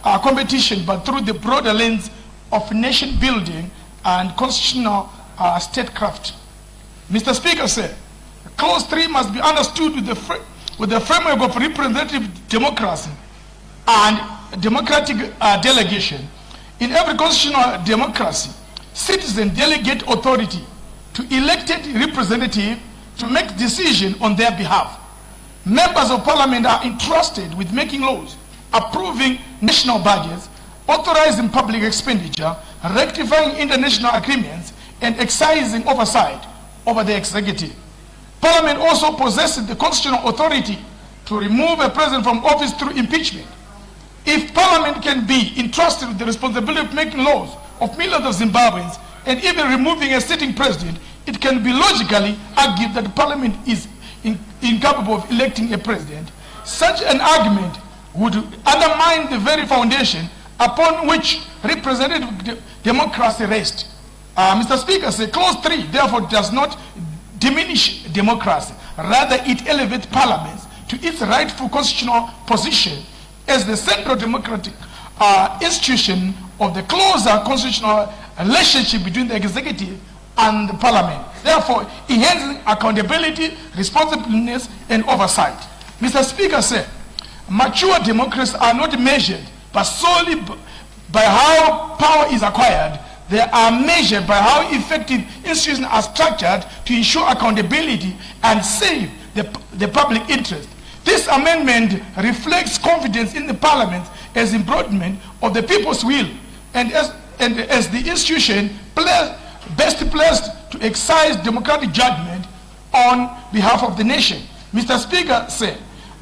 competition, but through the broader lens of nation building and constitutional statecraft. Mr. Speaker said, Clause 3 must be understood with the framework of representative democracy and democratic delegation. In every constitutional democracy, citizens delegate authority to elected representatives to make decisions on their behalf. Members of Parliament are entrusted with making laws, approving national budgets, authorizing public expenditure, rectifying international agreements, and exercising oversight over the executive. Parliament also possesses the constitutional authority to remove a president from office through impeachment. If Parliament can be entrusted with the responsibility of making laws of millions of Zimbabweans and even removing a sitting president, it can be logically argued that Parliament is incapable of electing a president. Such an argument would undermine the very foundation upon which representative democracy rests. Mr. Speaker, Clause 3 therefore does not diminish democracy. Rather, it elevates parliaments to its rightful constitutional position as the central democratic institution of the closer constitutional relationship between the executive and the parliament. Therefore, enhancing accountability, responsiveness, and oversight. Mr. Speaker, mature democracies are not measured but solely by how power is acquired. They are measured by how effective institutions are structured to ensure accountability and save the public interest. This amendment reflects confidence in the Parliament as embodiment of the people's will and as the institution best placed to exercise democratic judgment on behalf of the nation. Mr. Speaker,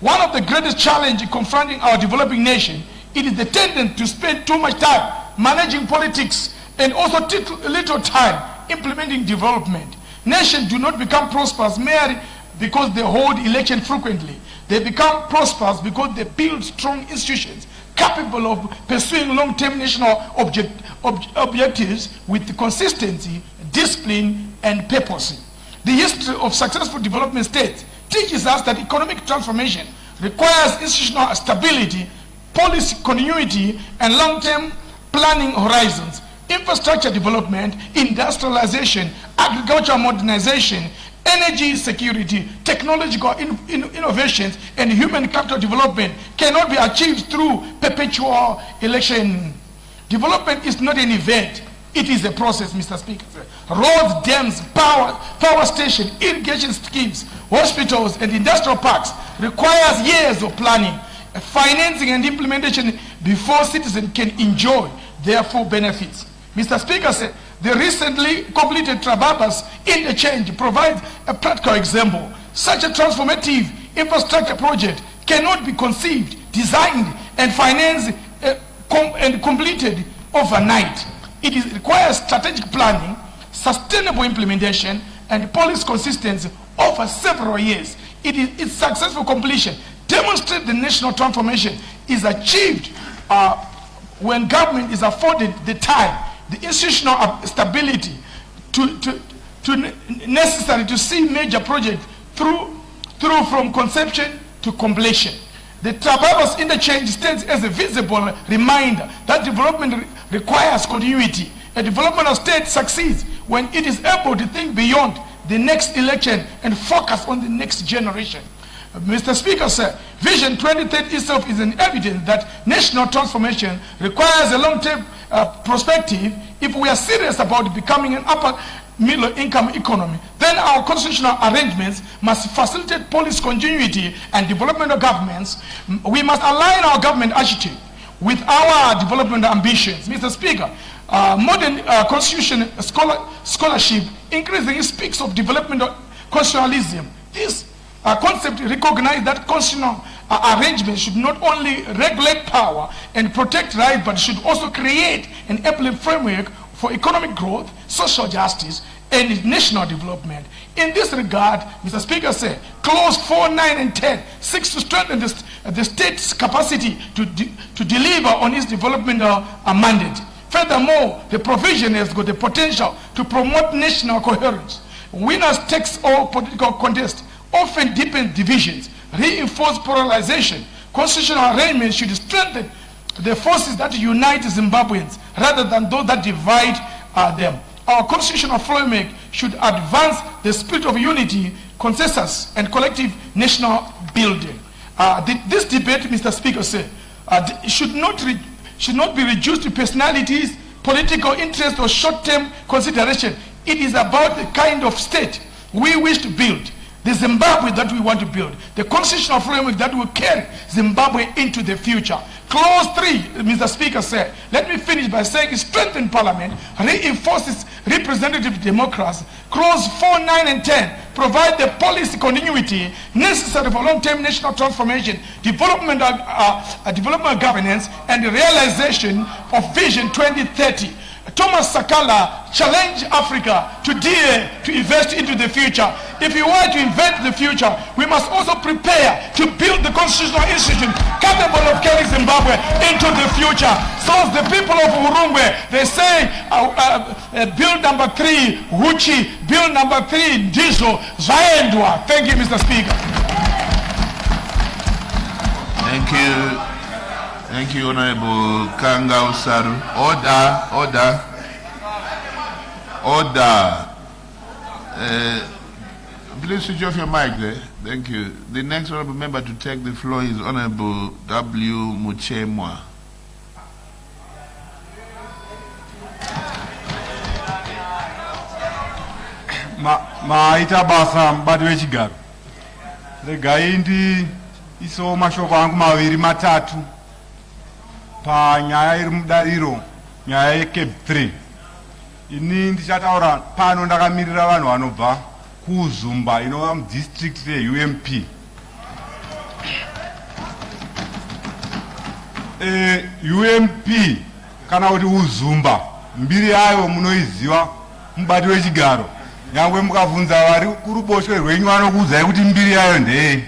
one of the greatest challenges confronting our developing nation, it is the tendency to spend too much time managing politics and also little time implementing development. Nations do not become prosperous merely because they hold elections frequently. They become prosperous because they build strong institutions capable of pursuing long-term national objectives with consistency, discipline, and purpose. The history of successful development states teaches us that economic transformation requires institutional stability, policy continuity, and long-term planning horizons. Infrastructure development, industrialization, agricultural modernization, energy security, technological innovations, and human capital development cannot be achieved through perpetual election. Development is not an event, it is a process, Mr. Speaker. Roads, dams, power stations, irrigation schemes, hospitals, and industrial parks requires years of planning, financing, and implementation before citizens can enjoy their full benefits. Mr. Speaker, the recently completed Trababas interchange provides a practical example. Such a transformative infrastructure project cannot be conceived, designed, and financed and completed overnight. It requires strategic planning, sustainable implementation, and policy consistency over several years. Its successful completion demonstrates the national transformation is achieved when government is afforded the time, the institutional stability necessary to see major projects through from conception to completion. The Trababas interchange stands as a visible reminder that development requires continuity. A development of state succeeds when it is able to think beyond the next election and focus on the next generation. Mr. Speaker, Vision 2030 itself is an evidence that national transformation requires a long-term perspective. If we are serious about becoming an upper middle income economy, then our constitutional arrangements must facilitate policy continuity and development of governments. We must align our government attitude with our development ambitions. Mr. Speaker, modern constitution scholarship increasingly speaks of development of constitutionalism. This concept recognizes that constitutional arrangements should not only regulate power and protect rights, but should also create an ample framework for economic growth, social justice, and national development. In this regard, Mr. Speaker, Clause 4, 9, and 10 seeks to strengthen the state's capacity to deliver on its development mandate. Furthermore, the provision has got the potential to promote national coherence. Winners takes all political contests often deepen divisions, reinforce polarization. Constitutional arrangements should strengthen the forces that unite Zimbabweans rather than those that divide them. Our constitutional framework should advance the spirit of unity, consensus, and collective national building. This debate, Mr. Speaker, should not be reduced to personalities, political interest, or short-term consideration. It is about the kind of state we wish to build. the Zimbabwe that we want to build, the constitutional framework that will carry Zimbabwe into the future. Clause 3, Mr. Speaker said, let me finish by saying strengthen parliament, reinforces representative democracy. Clause 4, 9 and 10 provide the policy continuity necessary for long-term national transformation, development governance, and the realization of Vision 2030. Thomas Sakala challenged Africa to dare to invest into the future. If we want to invent the future, we must also prepare to build the constitutional institution capable of carrying Zimbabwe into the future. So as the people of Urungwe, they say, bill number 3, Huchi, bill number 3, Ndizo, Zaendwa. Thank you, Mr. Speaker. Thank you. Thank you, Honorable Kanga Usaru. Order. Please switch off your mic there. Thank you. The next honorable member to take the floor is Honorable W. Muchemwa. Maita basa mbadi wechigaro. Regai ndi iso mashoko angu maviri matatu panyaya iri mudariro, nyaya yeCape 3. Ini ndichataura pano ndakamirira vanhu vanobva kuZumba inova mudistrict reUMP. UMP kana kuti uZumba mbiri yayo munoiziva mubati wechigaro. Nyangwe mukavunza vari kuruboshwe rwenyu vanokuudzai kuti mbiri yayo ndei.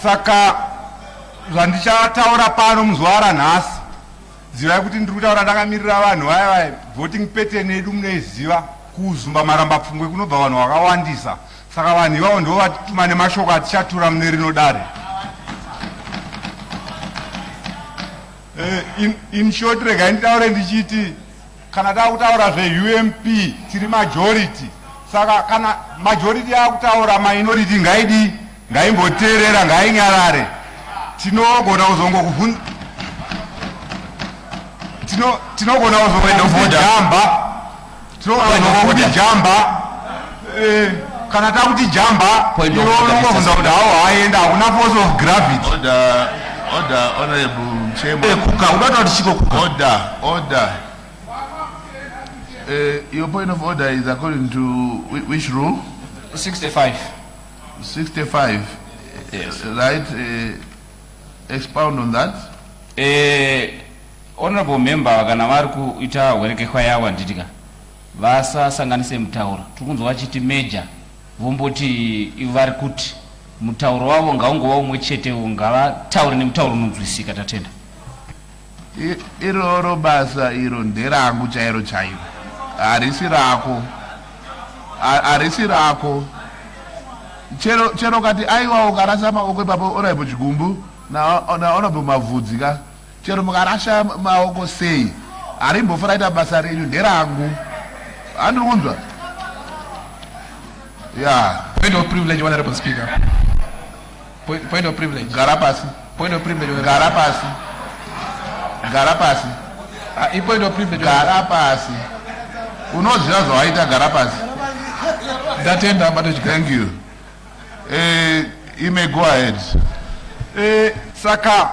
Saka zvandichataura pano muzuva ranhasi, zivai kuti ndiri kutaura ndakamirira vanhu vaya voting pattern yedu munoiziva kuZumba marambapfungwe kunobva vanhu vakawandisa. Saka vanhu ivavo ndo vatituma nemashoko atichatura mune rino dare. In short, regai nditaure ndichiti kana takutaura zveUMP tiri majority. Saka kana majority yakutaura minority ngaimboteerera, ngainyarare. Tinogona kuzongokuvhunza, tinogona kuzokuti jamba, kana takuti jamba inongovhunza kuti hawo haenda, hakuna force of gravity. Order, Honorable Chairman. Order. Your point of order is according to which rule? 65. 65. Yes. Right. Expound on that. Honorable member, kana vari kuita werekekwa yawo nditika vasasanganise mutauro. Tikunzwa vachiti major vomboti vari kuti mutauro wavo ngaungova umwe chete, ngavataure nemutauro unonzwisika. Tatenda iroro basa iro nderangu chairo chairo, harisi rako. Chero kati aiwa ukarasa maoko ipapo Honorable Chigumbu na Honorable Mavhudzika, chero mukarasha maoko sei, harimbofaraita basa renyu nderangu. Andiri kunzwa? Yeah. Point of privilege, Honorable Speaker. Point of privilege. Garapasi. Point of privilege. Garapasi. Point of privilege. Garapasi. Unoziva zvawaita Garapasi? Ndatenda bado. Thank you. You may go ahead. Saka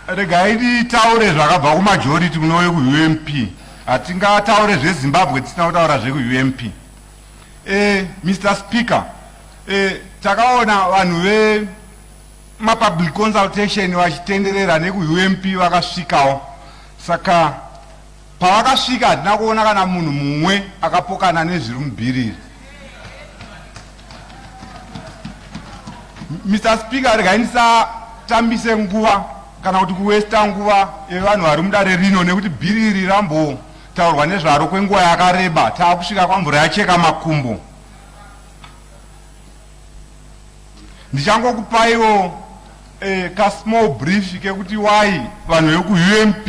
regai nditaure zvakabva kumajority kunouye kuUMP. Hatingataure zveZimbabwe tisina kutaura zvekuUMP. Mr. Speaker, takaona vanhu vemapublic consultation vachitenderera nekuUMP vakasvikawo. Saka pavakasvika hatina kuona kana munhu mumwe akapokana nezviri mubhiriri. Mr. Speaker, regai ndisatambise nguva kana kuti kuwesta nguva yevanhu vari mudare rino, nekuti bhiriri rambotaurwa nezvaro kwenguva yakareba. Taakusvika kwamvura yacheka makumbo. Ndichangokupaiwo ka small brief kekuti why vanhu vekuUMP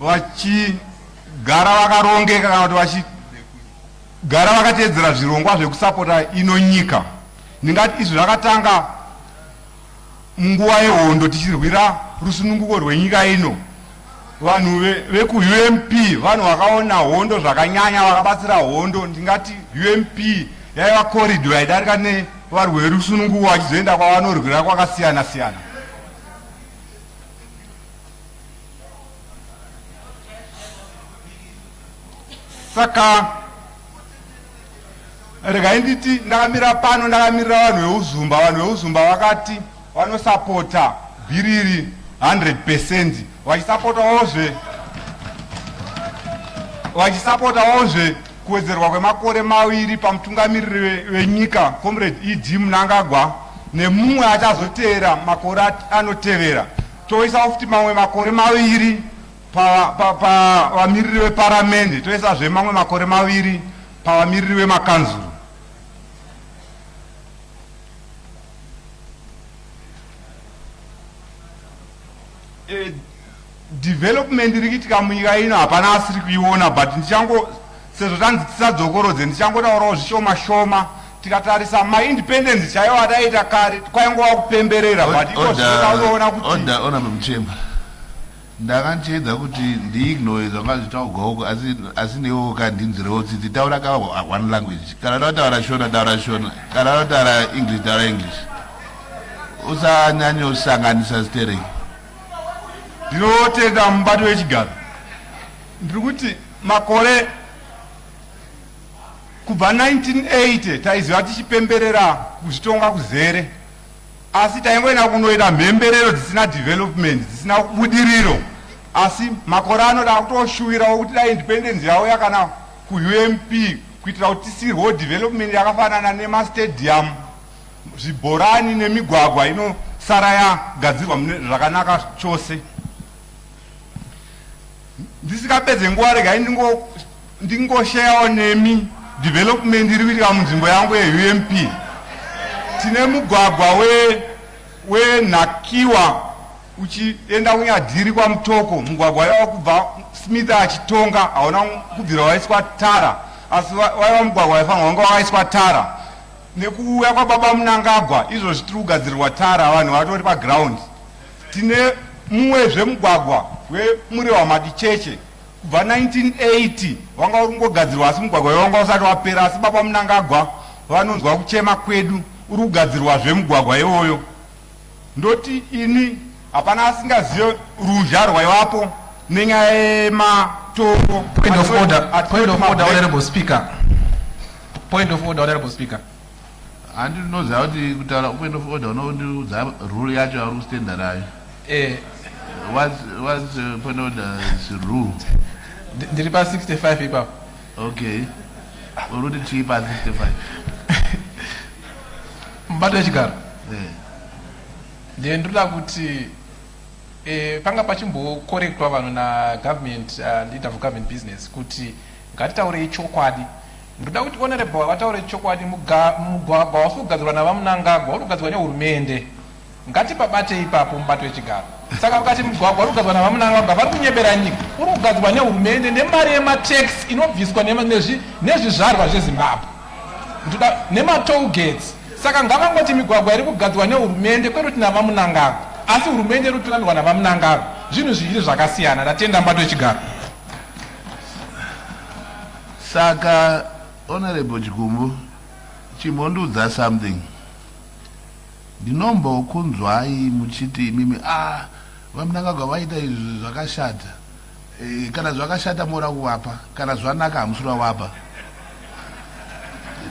vachigara vakarongeka kana kuti vachigara vakateedzera zvirongwa zvekusapota ino nyika. Ndingati izvi zvakatanga munguva yehondo tichirwira rusununguko rwenyika ino. Vanhu vekuUMP vanhu vakaona hondo zvakanyanya, vakabatsira hondo. Ndingati UMP yaiva corridor yaidarika nevarwere rusununguko vachizoenda kwavanoryira kwakasiyana siyana. Saka regai nditi ndakamira pano ndakamirira vanhu veuzumba. Vanhu veuzumba vakati vanosapota bhiriri 100%, vachisapotawo kuwedzerwa kwemakore maviri pamutungamiriri wenyika comrade E.D. Mnangagwa nemumwe achazoteera makore anotevera. Toisa futi mamwe makore maviri pavamiriri veparamende, toisazve mamwe makore maviri pavamiriri vemakanzuru. Development iri kuitika munyika ino hapana asiri kuiona, but sezvo tanzi tisadzokorodze ndichangotaurawo zvishoma shoma. Tikatarisa maindependence chaiwo adaita kare kwaingova kupemberera, but ikoona kuti honorable Mchemba, ndakandiedza kuti ndiignore zvangazvitaurwawo asi newo kandinzirewo tsitsi taura ka one language. Kana tautaura shona taura shona, kana tautaura English taura English, usanyanyosanganisa sterei. Ndinotenda mubato wechigaro. Ndiri kuti makore kubva 1980 taiziva tichipemberera kuzvitonga kuzere, asi taingoenda kunoita mhemberero dzisina development, dzisina budiriro. Asi makore anoda kutoshuwirawo kuti dai independence yavo yakana kuUMP kuitira kuti tisirwewo development yakafanana nemastadium, zvibhorani nemigwagwa inosara yagadzirwa zvakanaka chose. Ndisikapedze nguva regai ndingoshayawo nemi development iri kuitika munzvimbo yangu yeUMP. Tine mugwagwa wenhakiwa uchienda kunyadhiri kwamutoko. Mugwagwa waiva kubva Smith achitonga hauna kubvira waiswa tara, asi waiva mugwagwa waifanirwa wanga wakaiswa tara. Nekuuya kwababa Mnangagwa izvozvi tiri kugadzirirwa tara, vanhu vatori paground. Tine mumwezve mugwagwa wemureva madicheche kubva 1980 wanga uri kungogadzirwa, asi mugwagwa wanga usati wapera, asi baba Mnangagwa vanonzwa kuchema kwedu uri kugadzirwazve mugwagwa iwoyo. Ndoti ini hapana asingazive ruzha rwaivapo nenyaya yematombo. Point of order, honorable speaker. Point of order, honorable speaker. Handinoziva kuti kutaura point of order unoudza rule yacho ari kustenda nayo. What's point of order rule? Ndiri pa 65 ipapo. Okay. Urudi chii pa 65? Mubato wechigaro. Ndiye ndoda kuti panga pachimbokorektwa vanhu nagovernment leader of government business kuti ngatitaurei chokwadi. Ndoda kuti honorable vataure chokwadi, mugwagwa wasi kugadzirwa navaMnangagwa uri kugadzirwa nehurumende. Ngatipabate ipapo mubato wechigaro. Saka vakati mugwagwa uri kugadzirwa navaMnangagwa vari kunyebera nyika, uri kugadzirwa nehurumende nemari yematax inobviswa nezvizvarwa zveZimbabwe nematoll gates. Saka ngavangoti migwagwa iri kugadzirwa nehurumende kweruti navaMnangagwa, asi hurumende iri kutungamirwa navaMnangagwa. Zvinhu zviviri zvakasiyana. Ndatenda mubato wechigaro. Saka honorable Chikumbu chimbondiudza something. Ndinombokunzwai muchiti mimi vaMnangagwa vaita izvi zvakashata. Kana zvakashata mora kuvapa, kana zvanaka hamusura wapa.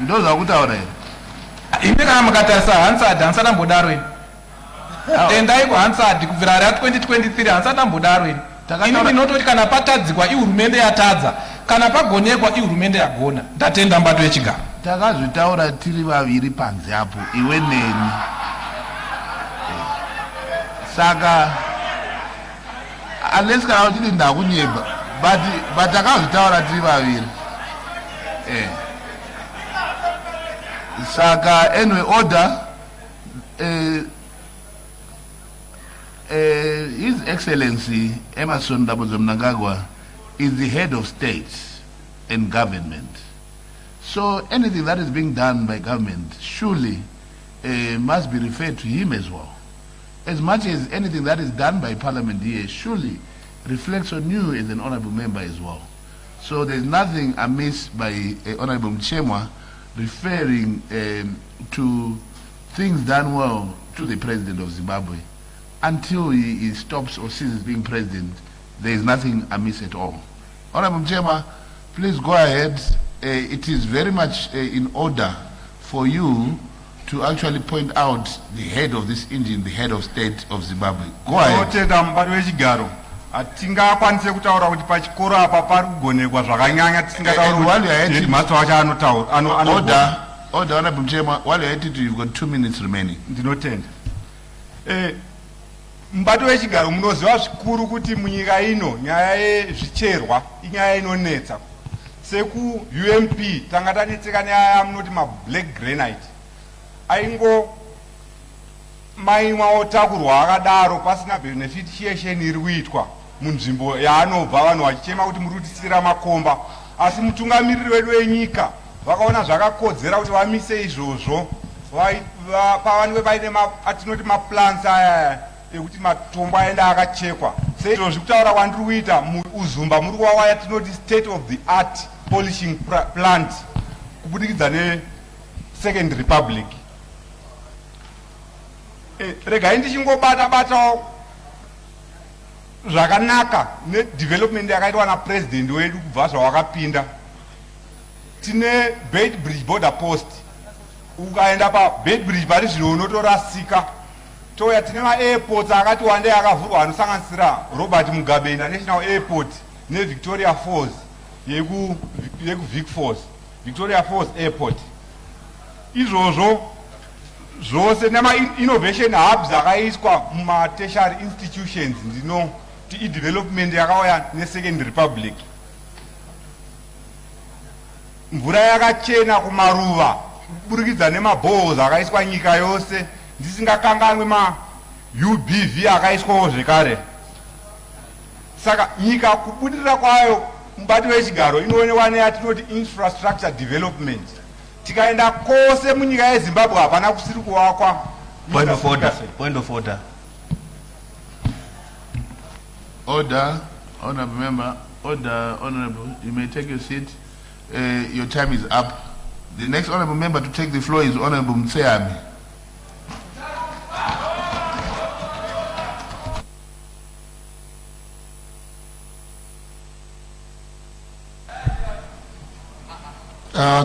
Ndozvakutaura here. Imi kana mukatarisa Hansard hansati ambodaro ini. Tendai kuHansard kubvira ra 2023 hansati ambodaro ini. Ini ndinototi kana patadzikwa ihurumende yatadza, kana pagonekwa ihurumende yagona. Ndatenda mubato wechigaro. Takazvitaura tiri vaviri panze apo, iwe neni. Saka unless kana kuti ndakunyeba, but takazvitaura tiri vaviri. Saka anyway order, His Excellency Emerson Dabuzwe Mnangagwa is the head of state and government. So anything that is being done by government surely must be referred to him as well. As much as anything that is done by Parliament here surely reflects on you as an honorable member as well. So there's nothing amiss by Honorable Mchemwa referring to things done well to the president of Zimbabwe. Until he stops or ceases being president, there is nothing amiss at all. Honorable Chairman, please go ahead. It is very much in order for you to actually point out the head of this engine, the head of state of Zimbabwe. Go ahead. Atingakwanise kutaura kuti pachikoro apa pari kugonekwa zvakanyanya Order, Honorable Chairman, while you're at it, you've got 2 minutes remaining. Ndinotenda. Mubato wechigaro munoziva zvikuru kuti munyika ino nyaya yezvicherwa inyaya inonetsa. Seku UMP tanga tanetseka nyaya yamunoti black granite. Aingo maimwa otakurwa akadaro pasina beneficiation iri kuitwa munzvimbo yaanobva vanhu vachichema kuti muri kutisira makomba, asi mutungamiriri wedu wenyika vakaona zvakakodzera kuti vamise izvozvo pavanenge vaine atinoti maplans aya ekuti matombo aenda akachekwa. Seizvozvi kutaura kwandiri kuita uzumba muri kuwawa yatinoti state of the art polishing plant kubudikidza ne-Second Republic. Regai ndichingobata-batawo zvakanaka nedevelopment yakaitwa napresident wedu kubva zvawakapinda. Tine Beit Bridge border post, ukaenda paBeit Bridge pari zvino unotorasika. Toya tine maairports akati wandei akavhurwa anosanganisira Robert Mugabe International Airport neVictoria Falls yeku Vic Falls, Victoria Falls Airport. Izvozvo zvose nema-innovation hubs akaiswa muma-tertiary institutions ndinoti i-development yakauya ne-Second Republic. Mvura yakachena kumaruva kuburikidza nemabohos akaiswa nyika yose, ndisingakanganwi ma-UBV akaiswawo zvekare. Saka nyika kubudirira kwayo mubati wechigaro inoonekwa neyatinoti infrastructure development. Tikaenda kose munyika yeZimbabwe hapana kusiri kuwakwa. Point of order. Point of order. Order, honorable member. Order, honorable. You may take your seat. Your time is up. The next honorable member to take the floor is Honorable Mtseami.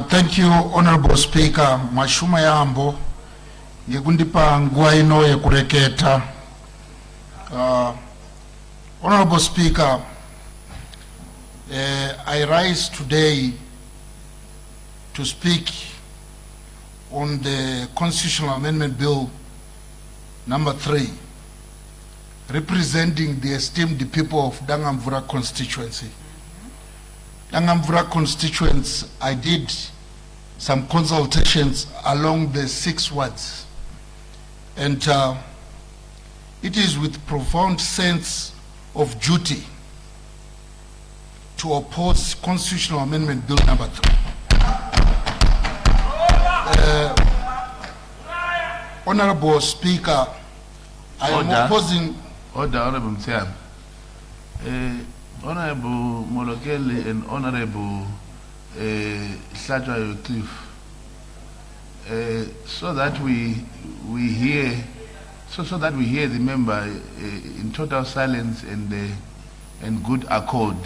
Thank you, Honorable Speaker. Mashuma yambo yekundipa nguva ino yekureketa. Honorable Speaker, I rise today to speak on the Constitutional Amendment Bill No.3, representing the esteemed people of Dangamvura constituency. Dangamvura constituents, I did some consultations along the 6 wards, and it is with profound sense of duty to oppose Constitutional Amendment Bill No.3. Honorable Speaker, I am opposing. Order, Honorable Mtseami. Honorable Molokeli and Honorable Hlatshwayo Cliff, so that we hear the member in total silence and good accord.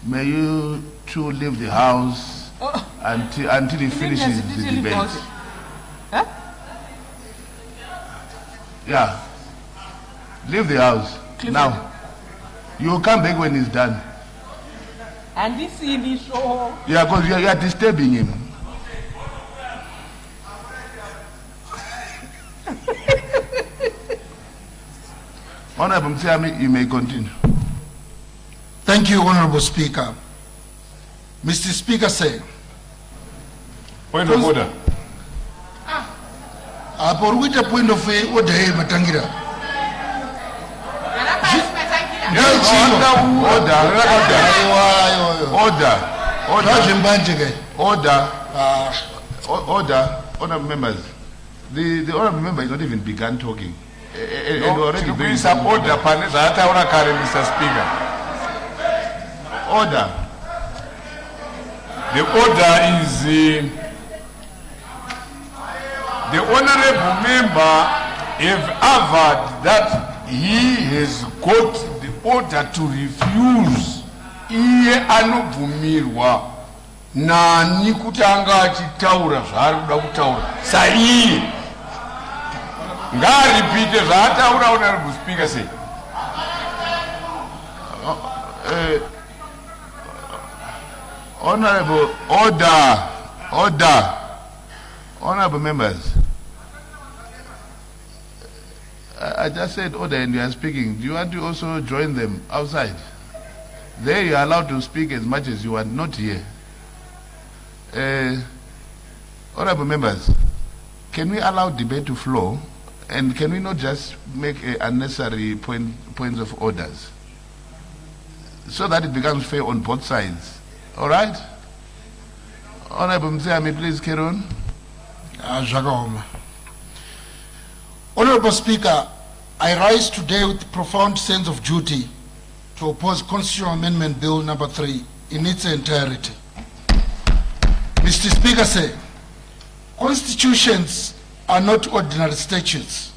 May you two leave the house until he finishes the debate. Huh? Yeah, leave the house now. You will come back when he's done. And this is the show. Yeah, because you are disturbing him. Honorable Mtseami, you may continue. Thank you, Honorable Speaker. Mr. Speaker, say. Point of order. Point of order, Matangira. Honorable members. The honorable member is not even begun talking. Order, Mr. Speaker. Order. The order is the honorable member have averred that he has got the order to refuse. Iye anobvumirwa nani kuti anga achitaura zvaari kuda kutaura saiye ngaaripite zvaataura honorable speaker sei. Honorable, order. Honorable members, I just said order and you are speaking. Do you want to also join them outside? There you are allowed to speak as much as you want, not here. Honorable members, can we allow debate to flow? And can we not just make unnecessary points of orders? So that it becomes fair on both sides. All right? Honorable Mzee, please carry on. Honorable Speaker, I rise today with profound sense of duty to oppose Constitutional Amendment Bill No.3 in its entirety. Mr. Speaker said, constitutions are not ordinary statutes.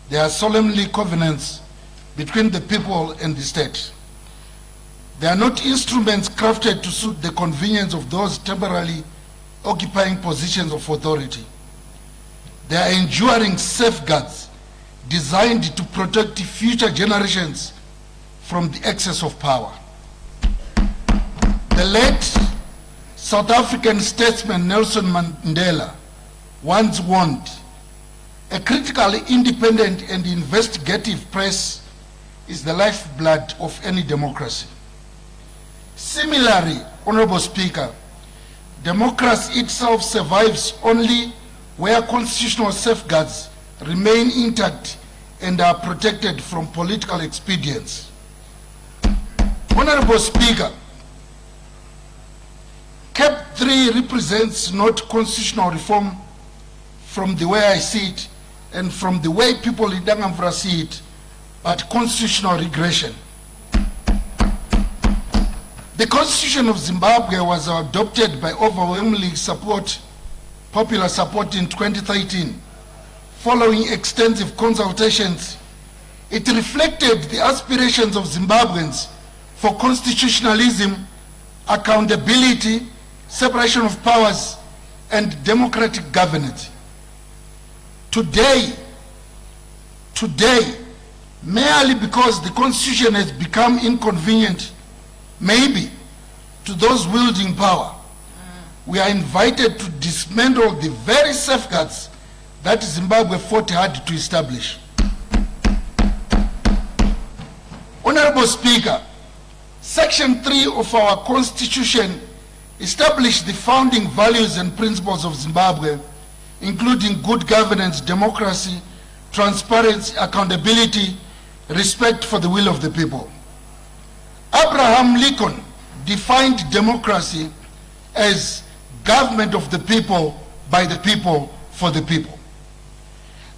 They are solemnly covenants between the people and the state. They are not instruments crafted to suit the convenience of those temporarily occupying positions of authority. They are enduring safeguards designed to protect future generations from the excess of power. The late South African statesman Nelson Mandela once warned, a critically independent and investigative press is the lifeblood of any democracy. Similarly, Honorable Speaker, democracy itself survives only where constitutional safeguards remain intact and are protected from political expedience. Honorable Speaker, CAP 3 represents not constitutional reform from the way I see it and from the way people in Dangamvura see it, but constitutional regression. The Constitution of Zimbabwe was adopted by overwhelming support, popular support in 2013. Following extensive consultations, it reflected the aspirations of Zimbabweans for constitutionalism, accountability, separation of powers, and democratic governance. Today, merely because the Constitution has become inconvenient, maybe, to those wielding power, we are invited to dismantle the very safeguards that Zimbabwe fought hard to establish. Honorable Speaker, Section 3 of our Constitution established the founding values and principles of Zimbabwe, including good governance, democracy, transparency, accountability, respect for the will of the people. Abraham Lincoln defined democracy as government of the people, by the people, for the people.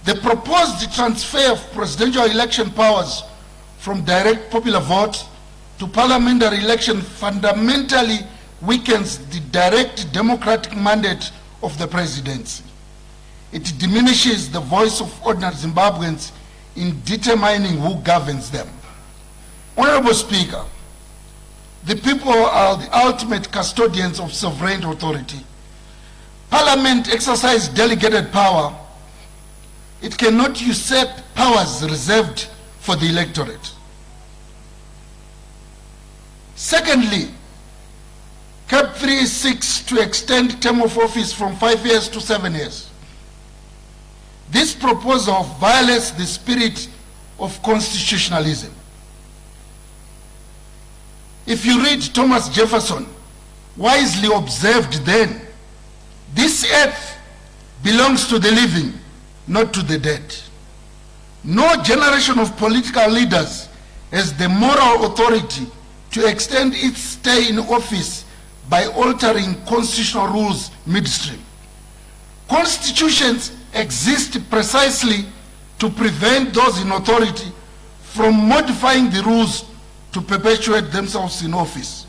The proposed transfer of presidential election powers from direct popular vote to parliamentary election fundamentally weakens the direct democratic mandate of the presidency. It diminishes the voice of ordinary Zimbabweans in determining who governs them. Honorable Speaker, the people are the ultimate custodians of sovereign authority. Parliament exercises delegated power. It cannot usurp powers reserved for the electorate. Secondly, CAP 3 seeks to extend term of office from 5 years to 7 years. This proposal violates the spirit of constitutionalism. If you read Thomas Jefferson, wisely observed then, this earth belongs to the living, not to the dead. No generation of political leaders has the moral authority to extend its stay in office by altering constitutional rules midstream. Constitutions exist precisely to prevent those in authority from modifying the rules to perpetuate themselves in office.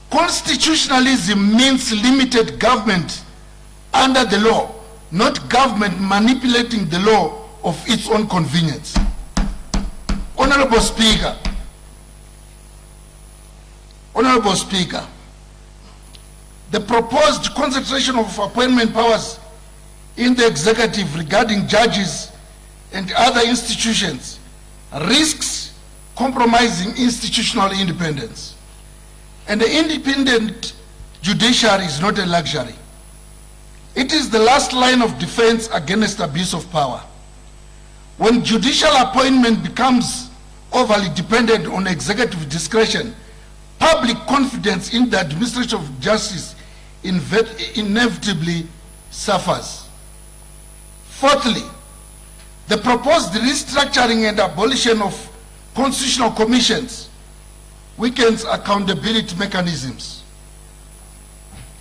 Constitutionalism means limited government under the law not government manipulating the law of its own convenience. Honorable Speaker, the proposed concentration of appointment powers in the executive regarding judges and other institutions risks compromising institutional independence. And the independent judiciary is not a luxury. It is the last line of defense against abuse of power. When judicial appointment becomes overly dependent on executive discretion, public confidence in the administration of justice inevitably suffers. Fourthly, the proposed restructuring and abolition of constitutional commissions weakens accountability mechanisms.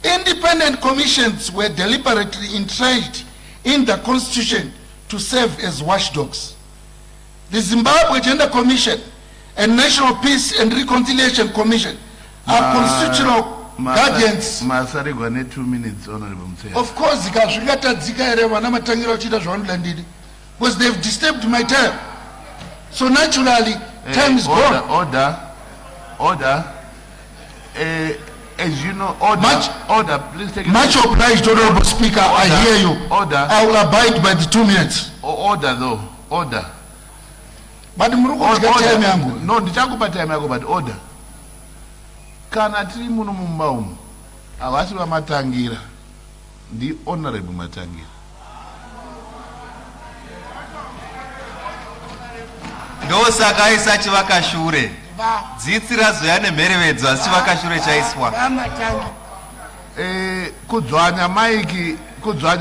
Independent commissions were deliberately entrenched in the Constitution to serve as watchdogs. The Zimbabwe Gender Commission and National Peace and Reconciliation Commission are constitutional guardians. Masaregwa ne 2 minutes, Honorable Mtse. Of course, because they've disturbed my term. So naturally, time is gone. Order. As you know, order. Please take it. Much obliged, Honorable Speaker. I hear you. Order. I will abide by the 2 minutes. Order, though. Order. But no, ndichakupa time yako, but order. Kana tiri muno mumba umu avasi vamatangira ndi Honorable Matangira. ndosaka aisa chivakashure dzitsi razoya nemherevedzo asi chivakashure chaiswa kudzwanya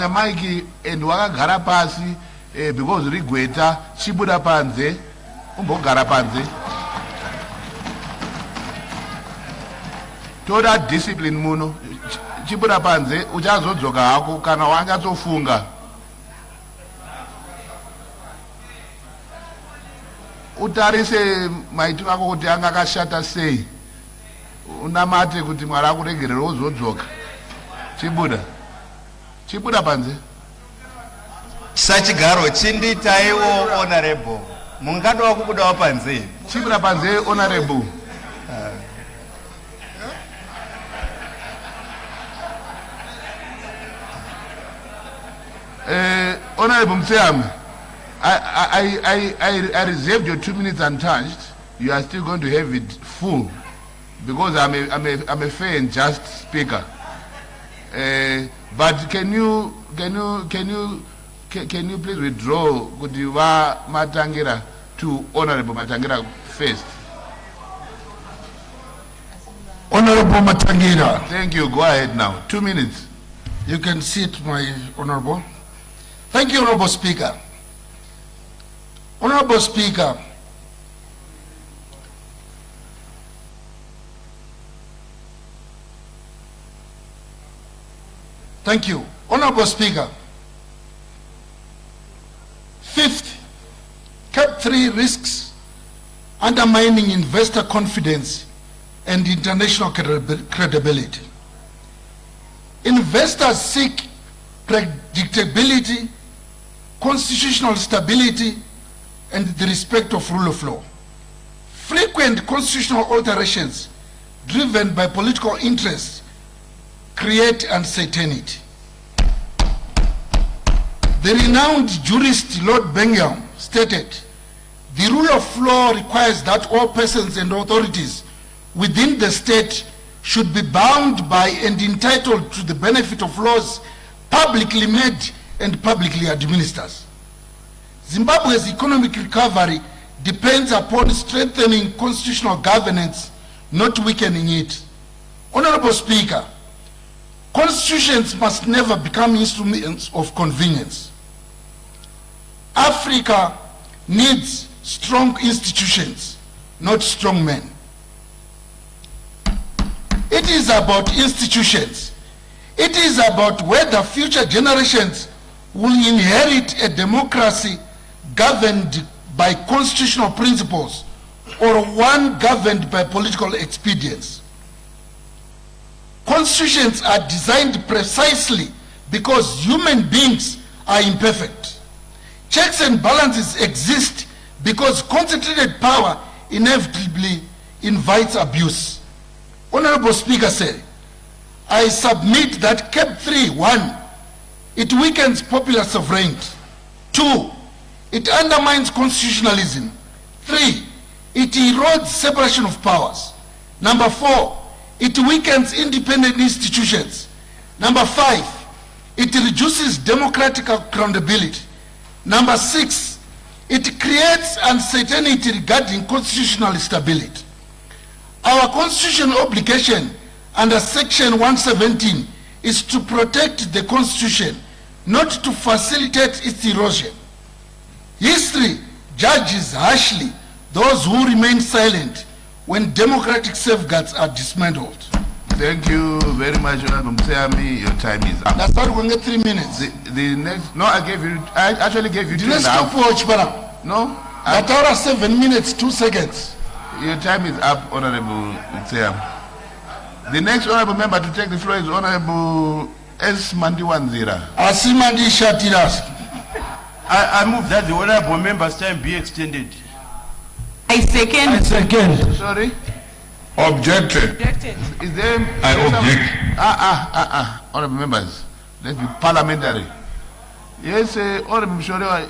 maiki and wakagara pasi because rigweta chibuda panze umbogara panze. Toda discipline muno chibuda panze uchazodzoka hako kana wanyatsofunga. Utarise maitiro ako kuti anga akashata sei, unamate kuti Mwari akuregerera uzodzoka. Chibuda panze. Sachigaro chinditaiwo Honorable, mungadawo kubudawo panze. Chibuda panze, Honorable. Honorable Mtseam, I reserved your 2 minutes untouched. You are still going to have it full because I'm a fair and just speaker. But can you please withdraw Kudiwa Matangira to Honorable Matangira first? Honorable Matangira. Thank you. Go ahead now. 2 minutes. You can sit, my Honorable. Thank you, Honorable Speaker. Honorable Speaker, thank you. Honorable Speaker, fifth, Cap 3 risks undermining investor confidence and international credibility. Investors seek predictability, constitutional stability, and the respect of rule of law. Frequent constitutional alterations driven by political interests create uncertainty. The renowned jurist Lord Bengham stated, "The rule of law requires that all persons and authorities within the state should be bound by and entitled to the benefit of laws publicly made and publicly administered." Zimbabwe's economic recovery depends upon strengthening constitutional governance, not weakening it. Honorable Speaker, constitutions must never become instruments of convenience. Africa needs strong institutions, not strong men. It is about institutions. It is about whether future generations will inherit a democracy governed by constitutional principles or one governed by political expedience. Constitutions are designed precisely because human beings are imperfect. Checks and balances exist because concentrated power inevitably invites abuse. Honorable Speaker said, I submit that CAP 3, 1, it weakens popular sovereignty. 2, it undermines constitutionalism. 3, it erodes separation of powers. Number 4, it weakens independent institutions. Number 5, it reduces democratic accountability. Number 6, it creates uncertainty regarding constitutional stability. Our constitutional obligation under Section 117 is to protect the Constitution, not to facilitate its erosion. History judges harshly those who remain silent when democratic safeguards are dismantled. Thank you very much, Honorable Mtsami. Your time is up. That's not going to get 3 minutes. The next, no, I actually gave you 2 Let's and a half. stop watch, No? That 7 minutes, 2 seconds. Your time is up, Honorable Mtsami. The next honorable member to take the floor is Honorable S. Mandiwanzira. Asimandi Shatiras. I move that the honorable member's time be extended. I second. Sorry? Objected. Objected. Is there... I object. Honorable members, let's be parliamentary. Yes, Honorable Mshore.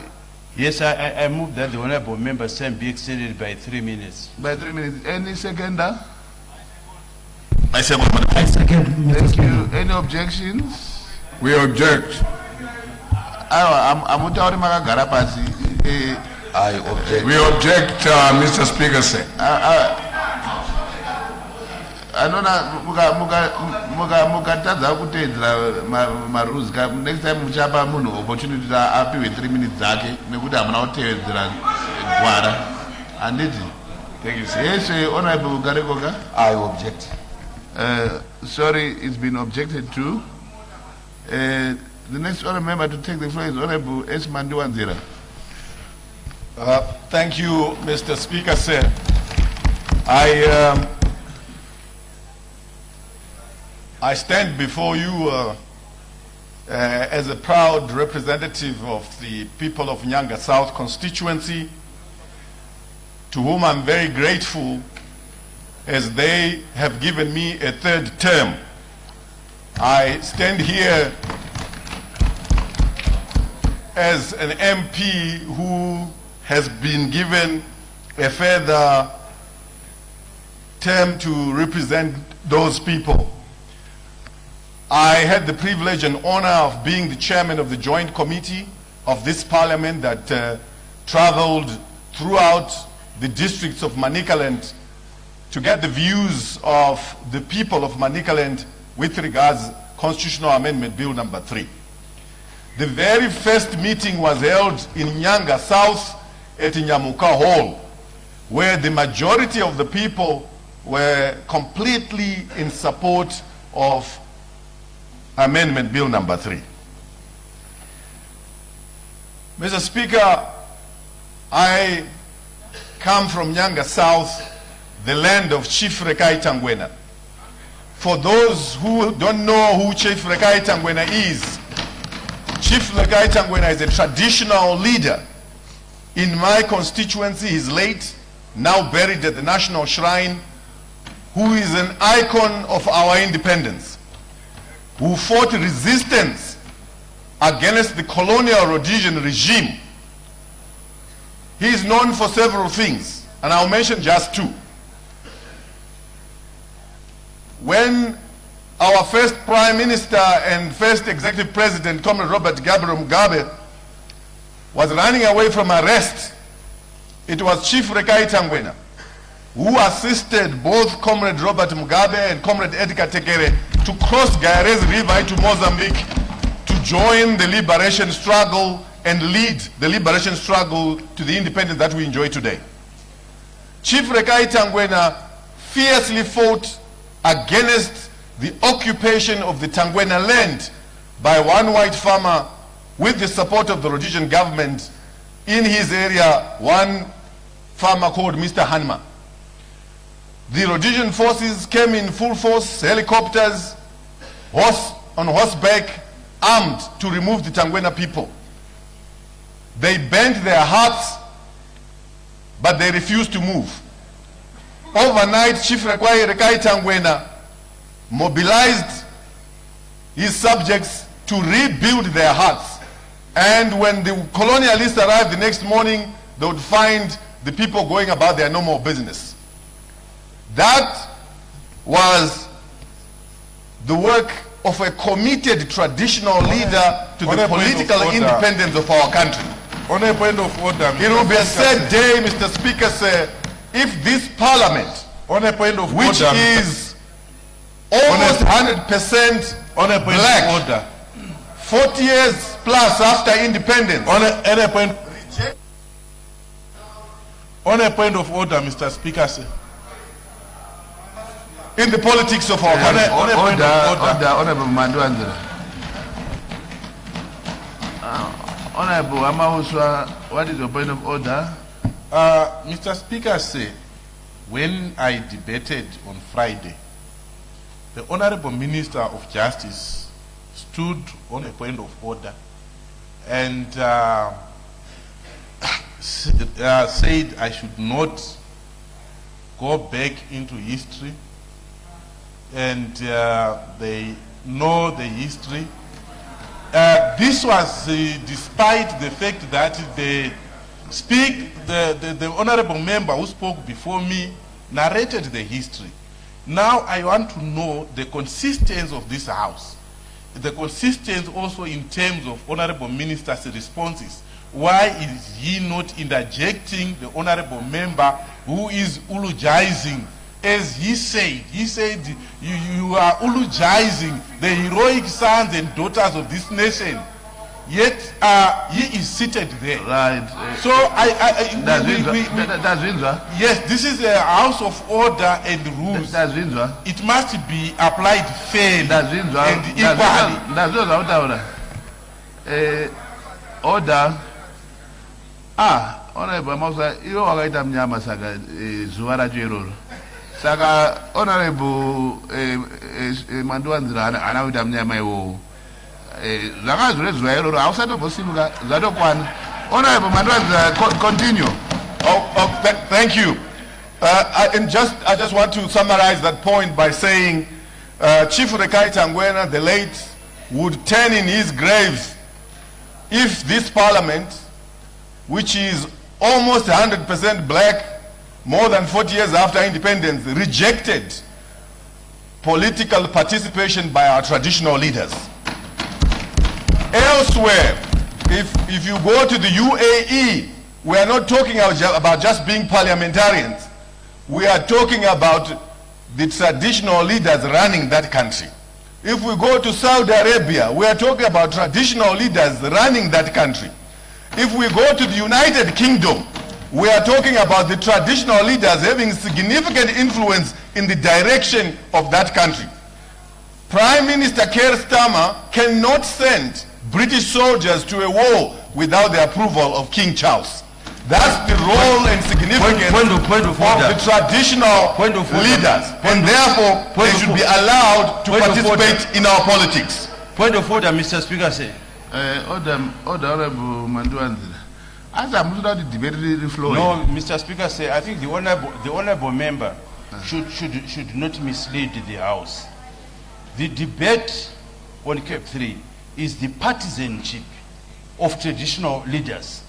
Yes, I move that the honorable member's time be extended by 3 minutes. By 3 minutes. Any seconder? I second. Thank you. Any objections? We object. I object. We object, Mr. Speaker, sir. Mukatadza kuteedzera marules next time muchapa munhu opportunity apiwe 3 minutes dzake nekuti hamuna kutevedzera gwara handiti. Thank you, sir. Yes, Honorable Garekoka. I object. Sorry, it's been objected to. The next honorable member to take the floor is Honorable S. Mandiwanzira. Thank you, Mr. Speaker, sir. I stand before you as a proud representative of the people of Nyanga South constituency, to whom I'm very grateful as they have given me a 3rd term. I stand here as an MP who has been given a further term to represent those people. I had the privilege and honor of being the chairman of the joint committee of this parliament that traveled throughout the districts of Manicaland to get the views of the people of Manicaland with regards Constitutional Amendment Bill No. 3. The very first meeting was held in Nyanga South at Nyamuka Hall, where the majority of the people were completely in support of Amendment Bill No. 3. Mr. Speaker, I come from Nyanga South, the land of Chief Rekai Tangwena. For those who don't know who Chief Rekai Tangwena is, Chief Rekai Tangwena is a traditional leader in my constituency. He's late, now buried at the National Shrine, who is an icon of our independence, who fought resistance against the colonial Rhodesian regime. He is known for several things, and I'll mention just 2. When our first Prime Minister and first Executive President, Comrade Robert Gabriel Mugabe, was running away from arrest, it was Chief Rekai Tangwena who assisted both Comrade Robert Mugabe and Comrade Edgar Tekere to cross Gairez River into Mozambique to join the liberation struggle and lead the liberation struggle to the independence that we enjoy today. Chief Rekai Tangwena fiercely fought against the occupation of the Tangwena land by one white farmer with the support of the Rhodesian government in his area, one farmer called Mr. Hanma. The Rhodesian forces came in full force, helicopters, on horseback, armed to remove the Tangwena people. They bent their hearts, but they refused to move. Overnight, Chief Rekai Tangwena mobilized his subjects to rebuild their hearts. And when the colonialists arrived the next morning, they would find the people going about their normal business. That was the work of a committed traditional leader to the political independence of our country. On a point of order, it will be a sad day, Mr. Speaker, sir, if this parliament, on a point of which order, is almost 100% on a point black, of order, 40 years plus after independence, on a point of order, Mr. Speaker, sir. In the politics of our country. Honorable Mandwandra. Honorable Amauswa, what is your point of order? Mr. Speaker, sir, when I debated on Friday, the Honorable Minister of Justice stood on a point of order and said I should not go back into history, and they know the history. This was despite the fact that the honorable member who spoke before me narrated the history. Now I want to know the consistency of this house, the consistency also in terms of honorable minister's responses. Why is he not interjecting the honorable member who is eulogizing? As he said, you are eulogizing the heroic sons and daughters of this nation. Yet he is seated there. Right. So yes, this is a house of order and rules. It must be applied fairly and equally. Order. Honorable Mausa, you are right. I'm Yamasaga, Zuara Jero. Saka, Honorable Mandwandra, and I would have near my woe. Outside of Osimula, Zadokwan. Honorable Mandwandra, continue. Thank you. I just want to summarize that point by saying Chief Rekai Tangwena, the late, would turn in his grave if this parliament, which is almost 100% black, more than 40 years after independence, rejected political participation by our traditional leaders. Elsewhere, if you go to the UAE, we are not talking about just being parliamentarians. We are talking about the traditional leaders running that country. If we go to Saudi Arabia, we are talking about traditional leaders running that country. If we go to the United Kingdom, we are talking about the traditional leaders having significant influence in the direction of that country. Prime Minister Keir Starmer cannot send British soldiers to a war without the approval of King Charles. That's the role and significance of the traditional leaders, and therefore they should be allowed to participate in our politics. Point of order, Mr. Speaker, sir. Honorable Mandwandra. As I'm not debating flowing. No, Mr. Speaker, sir, I think the honorable member should not mislead the House. The debate on Cape 3 is the partisanship of traditional leaders.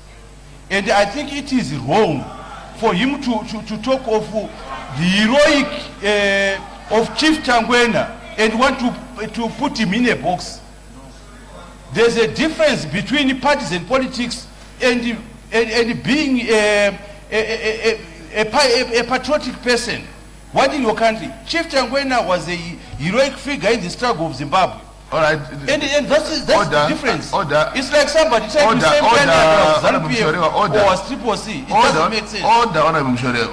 And I think it is wrong for him to talk of the heroic of Chief Tangwena and want to put him in a box. There's a difference between partisan politics and being a patriotic person. What in your country? Chief Tangwena was a heroic figure in the struggle of Zimbabwe. All right. And that's the difference. It's like somebody trying to say or Triple C. It doesn't make sense.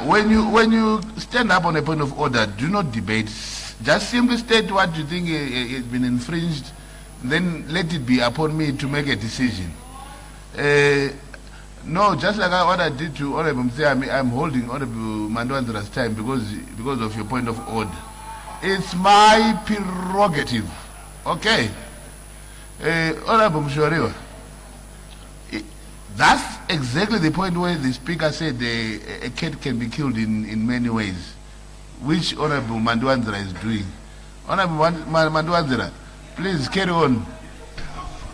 When you stand up on a point of order, do not debate. Just simply state what you think has been infringed, then let it be upon me to make a decision. No, just like what I did to Honorable Mzee, I'm holding Honorable Mandwandra's time because of your point of order. It's my prerogative. Okay. Honorable Mshoriwa, that's exactly the point where the speaker said a cat can be killed in many ways, which Honorable Manduanzira is doing. Honorable Manduanzira, please carry on.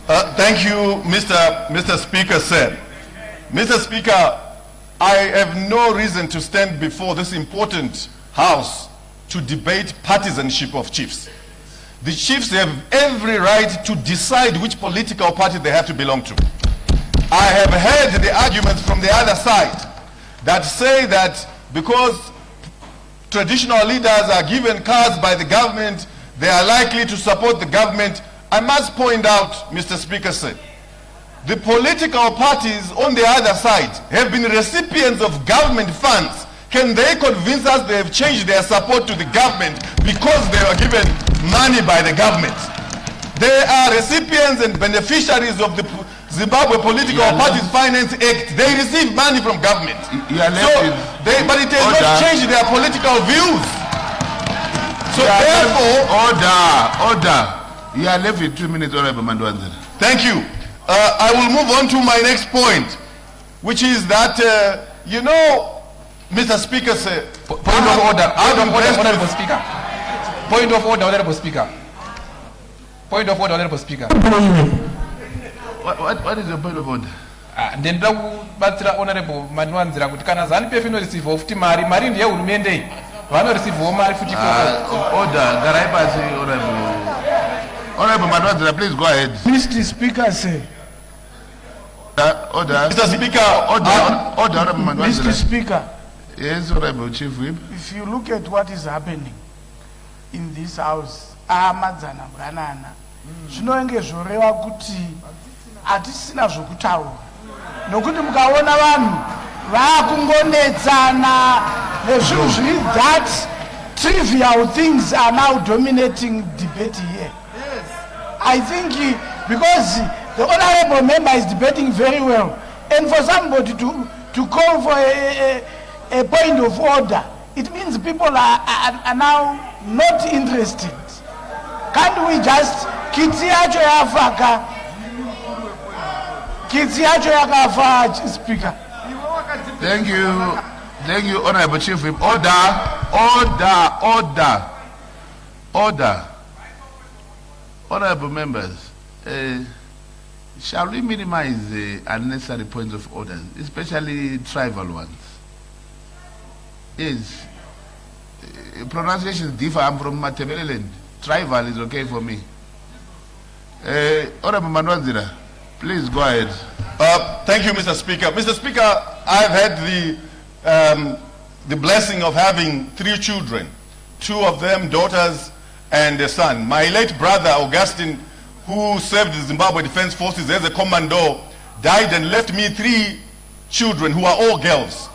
Thank you, Mr. Speaker, sir. Mr. Speaker, I have no reason to stand before this important House to debate partisanship of chiefs. The chiefs have every right to decide which political party they have to belong to. I have heard the arguments from the other side that say that because traditional leaders are given cards by the government, they are likely to support the government. I must point out, Mr. Speaker, sir, the political parties on the other side have been recipients of government funds. Can they convince us they have changed their support to the government because they were given money by the government? They are recipients and beneficiaries of the Zimbabwe Political Parties Finance Act. They receive money from government. But it has not changed their political views. So therefore... Order. You are left with 2 minutes, Honorable Manduanzira. Thank you. I will move on to my next point, which is that, you know, Mr. Speaker, sir. Point of order, Honorable Speaker. Point of order, Honorable Speaker. Point of order, Honorable Speaker. What is your point of order? Ndenda kubatsira Honorable Manduanzira kuti kana ZANU-PF inoreceive futi mari ndiye hurumende vanoreceive mari futi order garai pasi Honorable Manduanzira, please go ahead. Mr. Speaker, sir. Order. Mr. Speaker. Order, Mr. Speaker. Yes, Honorable Chief Whip. If you look at what is happening in this house, amadzana bwanana. Zvinoenge zvoreva kuti atisina zvokutaura. Nokuti mukaona vanhu vakungonetsana nezvinhu zviri that trivial things are now dominating debate here. I think because the honorable member is debating very well, and for somebody to call for a point of order, it means people are now not interested. Can't we just Kitsiacho yakafa, Speaker? Thank you, Honorable Chief Whip. Order. Honorable members, shall we minimize unnecessary points of order, especially tribal ones? Yes. Pronunciations differ. I'm from Matebeleland. Tribal is okay for me. Honorable Manduanzira, please go ahead. Thank you, Mr. Speaker. Mr. Speaker, I've had the blessing of having 3 children, 2 of them daughters and a son. My late brother, Augustine, who served the Zimbabwe Defense Forces as a commando, died and left me 3 children who are all girls.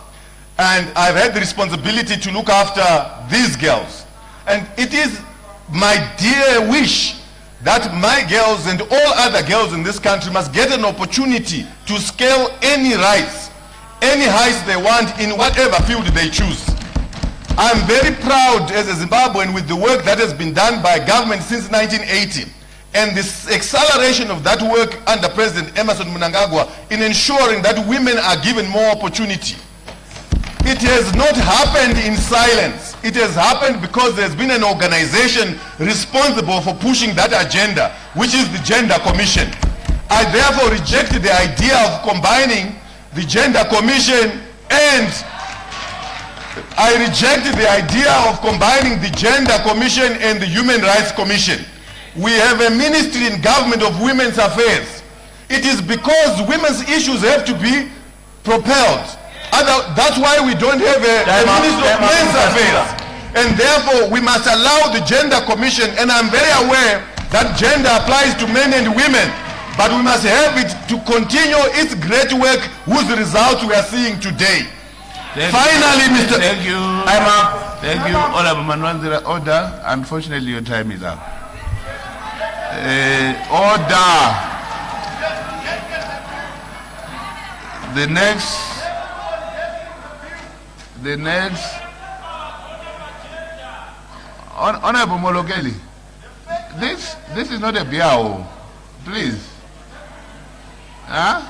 And I've had the responsibility to look after these girls. And it is my dear wish that my girls and all other girls in this country must get an opportunity to scale any heights they want in whatever field they choose. I'm very proud as a Zimbabwean with the work that has been done by government since 1980 and this acceleration of that work under President Emerson Mnangagwa in ensuring that women are given more opportunity. It has not happened in silence. It has happened because there's been an organization responsible for pushing that agenda, which is the Gender Commission. I therefore reject the idea of combining the Gender Commission and the Gender Commission and the Human Rights Commission. We have a ministry in government of women's affairs. It is because women's issues have to be propelled. That's why we don't have a ministry of men's affairs. And therefore, we must allow the Gender Commission, and I'm very aware that gender applies to men and women, but we must have it to continue its great work whose results we are seeing today. Finally, Mr. Thank you. I'm up. Thank you, Honorable Manduanzira. Order. Unfortunately, your time is up. Order. The next. Honorable Molokeli, this is not a biao. Please. Huh?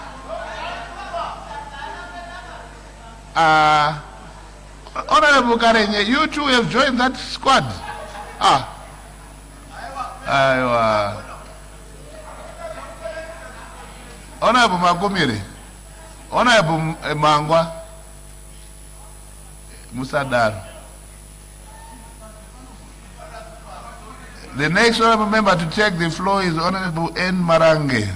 Honorable Karenye, you two have joined that squad. Honorable Magomire, Honorable Mangwa, Musadar. The next honorable member to take the floor is Honorable N. Marange.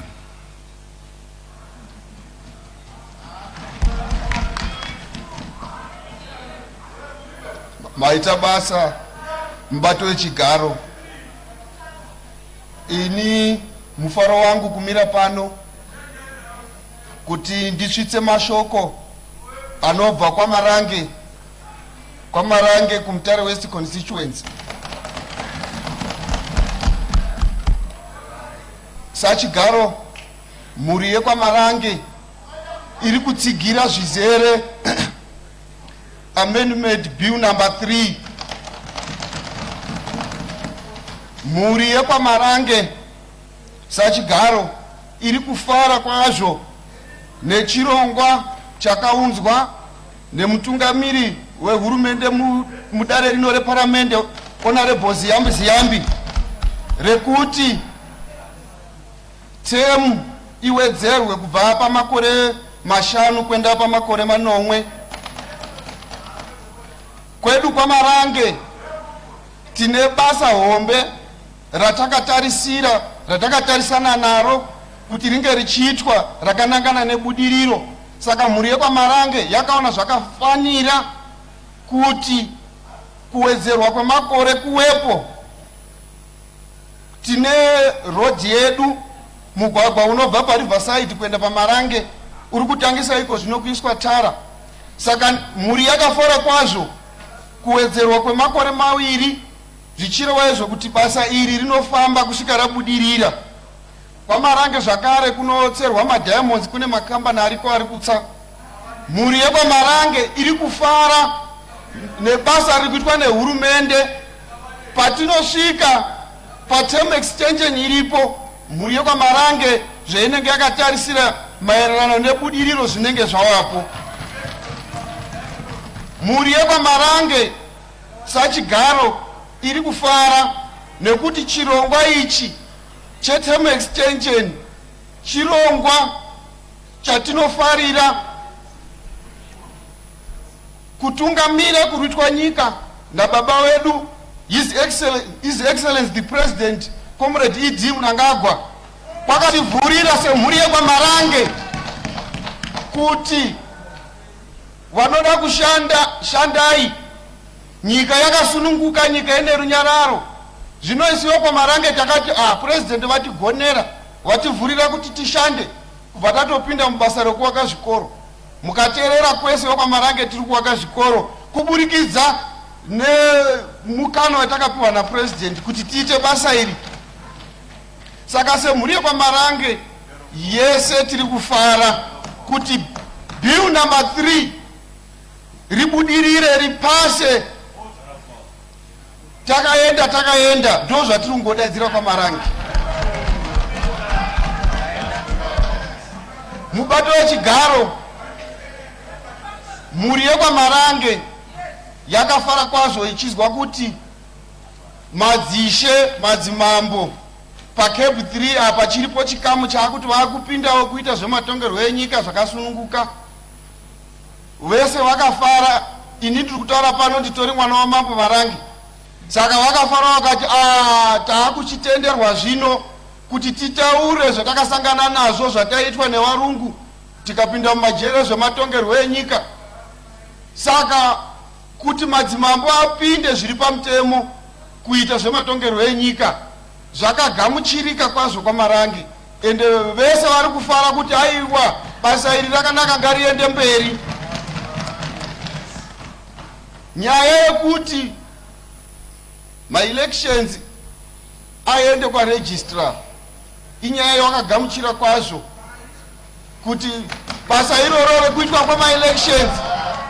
Maita basa mbato wechigaro. Ini mufaro wangu kumira pano kuti ndisvitse mashoko anobva kwa Marange kuMutare West constituency. Sachigaro muri yekwa Marange iri kutsigira zvizere Amendment Bill No.3. Muri yekwa Marange Sachigaro iri kufara kwazvo nechirongwa chakaunzwa nemutungamiri wehurumende mudare rino reparamende Honorable Ziyambi rekuti temu iwedzerwe kubva pamakore 5 kwenda pamakore 9. Kwedu kwa Marange tine basa hombe ratakatarisana naro kuti ringe richiitwa rakanangana nebudiriro. Saka mhuri yekwa Marange yakaona zvakafanira kuti kuwedzerwa kwemakore kuwepo. Tine road yedu mugwagwa unobva paRiverside kuenda paMarange uri kutangisa iko zvino kuiswa tara. Saka mhuri yakafara kwazvo kuwedzerwa kwemakore 2 zvichireva izvo kuti basa iri rinofamba kusvika rabudirira. Kwa Marange zvakare kunotserwa madiamonds, kune makambani ariko ari kutsa. Mhuri yekwa Marange iri kufara nebasa riri kuitwa nehurumende. Patinosvika paterm extension iripo, mhuri yekwa Marange zveinenge yakatarisira maererano nebudiriro zvinenge zvavapo. Mhuri yekwa Marange Sachigaro iri kufara nekuti chirongwa ichi cheterm extension chirongwa chatinofarira kutungamira kuruitwa nyika nababa wedu His Excellency the President Comrade E.D. Mnangagwa kwakativhurira semhuri yekwa Marange kuti vanoda kushanda shandai, nyika yakasununguka, nyika ine runyararo. Zvino isiwo kwa Marange takati president vatigonera, vativhurira kuti tishande, kubva tatopinda mubasa rekuwaka zvikoro. Mukateerera kwese kwa Marange tiri kuwaka zvikoro kuburikidza nemukana watakapiwa napresident kuti tiite basa iri. Saka semhuri yekwa Marange yese tiri kufara kuti Bill No.3 ribudirire, ripase. Takaenda ndo zvatiri kungodaidzira kwa Marange. Mubato wechigaro mhuri yekwa Marange yakafara kwazvo ichizwa kuti madzimambo paCape 3 apa chiripo chikamu chakuti vakupindawo kuita zvematongerwo enyika zvakasununguka. Vese vakafara. Ini ndiri kutaura pano nditori mwana wamambo Marange. Saka vakafara vakati taakuchitenderwa zvino kuti titaure zvatakasangana nazvo zvataitwa nevarungu tikapinda mumajere zvematongerwo enyika. Saka kuti madzimambo apinde zviri pamutemo kuita zvematongerwo enyika zvakagamuchirika kwazvo kwa Marange. Ende vese vari kufara kuti aiwa basa iri rakanaka ngariende mberi. Nyaya yekuti ma-elections aende kwa registrar inyaya yakagamuchira kwazvo kuti basa iroro rekuitwa kwama-elections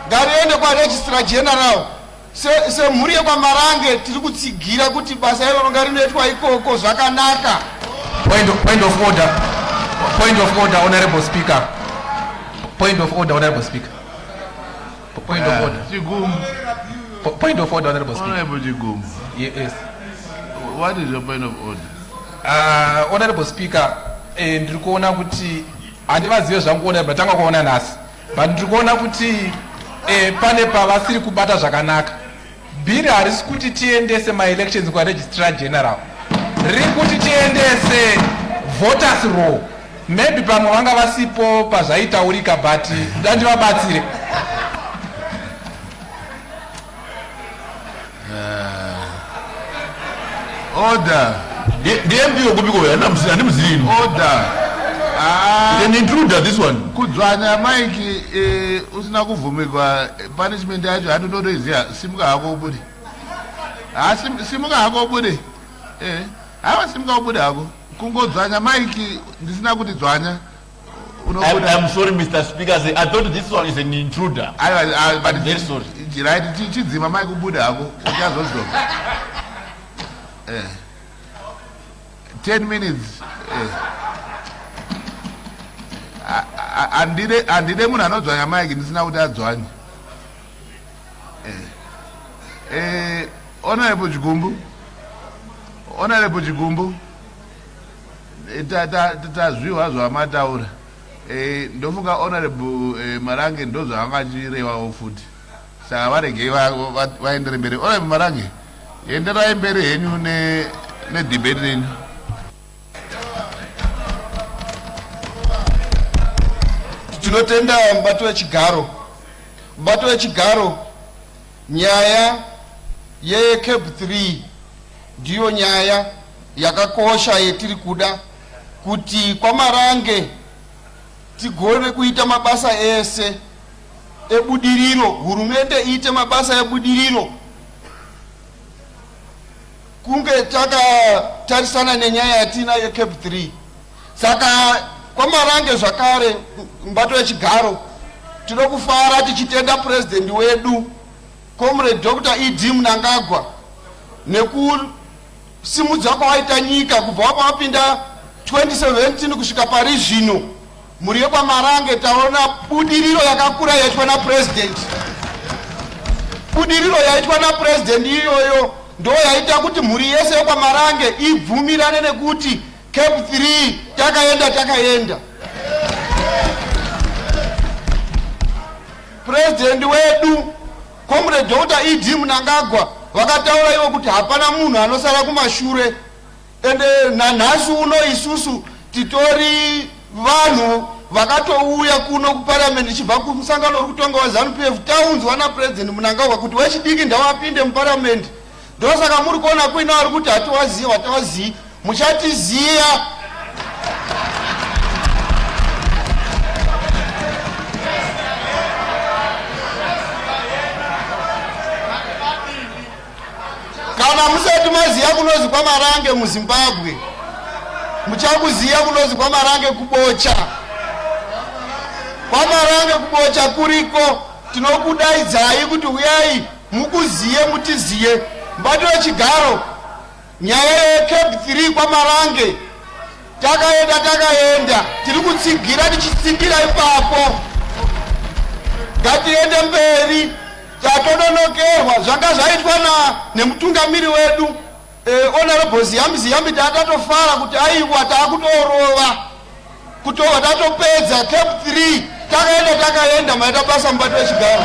ngariende kwa registrar general. Semhuri yekwa Marange tiri kutsigira kuti basa iroro ngarinoitwa ikoko zvakanaka. Point of order. Point of order, Honorable Speaker. Point of order, Honorable Speaker. Point of order. Point of order, Honorable Speaker. Honorable Jigum. Yes. What is your point of order? Honorable Speaker, ndiri kuona kuti handivazive zvangu Honorable tanga kuona nhasi, but ndiri kuona kuti pane pavasiri kubata zvakanaka. Bhiri harisi kuti tiendese ma-elections kwaregistrar general, riri kuti tiendese voters roll. Maybe pamwe vanga vasipo pazvaitaurika, but ndandivabatsire. Order. Order. An intruder, this one. Kudzwanya Mike usina kuvumigwa punishment yacho hatototoiziya simuka hako ubude. Simuka hako ubude. Hawa simuka ubude hako. Kungodzwanya Mike ndisina kuti dzwanya. I'm sorry, Mr. Speaker. I thought this one is an intruder. But I'm very sorry. Right, chidzima Mike ubude hako. Uchazozwa. 10 minutes. Andide munhu anodzvanya Mike ndisina kuti adzvanye. Honorable Chigumbu, tazviwa zvamataura. Ndofunga Honorable Marange ndozvaangachireva futi. Saka varegei vaendere mberi. Honorable Marange, enderai mberi henyu nedebate renyu. Tinotenda mubato wechigaro. Nyaya yeCape 3 ndiyo nyaya yakakosha yetiri kuda kuti kwaMarange tigone kuita mabasa ese ebudiriro, hurumende iite mabasa ebudiriro kunge takatarisana nenyaya yatina yeCape 3. Saka kwaMarange zvakare mubato wechigaro tinokufara tichitenda president wedu Comrade Dr. E.D. Mnangagwa nekusimudza kwawaita nyika kubva kwapinda 2017 kusvika pari zvino. Muri yekwaMarange taona budiriro yakakura yaitwa napresident. Budiriro yaitwa napresident iyoyo ndo yaita kuti mhuri yese yekwaMarange ibvumirane nekuti Cape 3 takaenda. President wedu Comrade Dr. E.D. Mnangagwa vakataura iwo kuti hapana munhu anosara kumashure, ende nanhasi uno isusu titori vanhu vakatouya kuno kuparliament chibva kumusangano uri kutonga waZANU-PF taunzwa napresident Mnangagwa kuti wechidiki ndawapinde muparliament. Ndosaka muri kuona kuina vari kuti hatiwazivi muchatiziya. Kana musati maziya kunozi kwaMarange muZimbabwe, muchakuziya kunozi kwaMarange kubocha. KwaMarange kubocha kuriko, tinokudaidzai kuti uyai mukuziye mutiziye. Mubato wechigaro, nyaya yeCape 3 kwaMarange takaenda tiri kutsigira tichitsigira ipapo. Ngatiende mberi. Tatononokerwa zvanga zvaitwa nemutungamiri wedu Honorable Ziyambi tatofara kuti aiwa takutorova kutova tatopedza Cape 3 takaenda maita basa mubato wechigaro.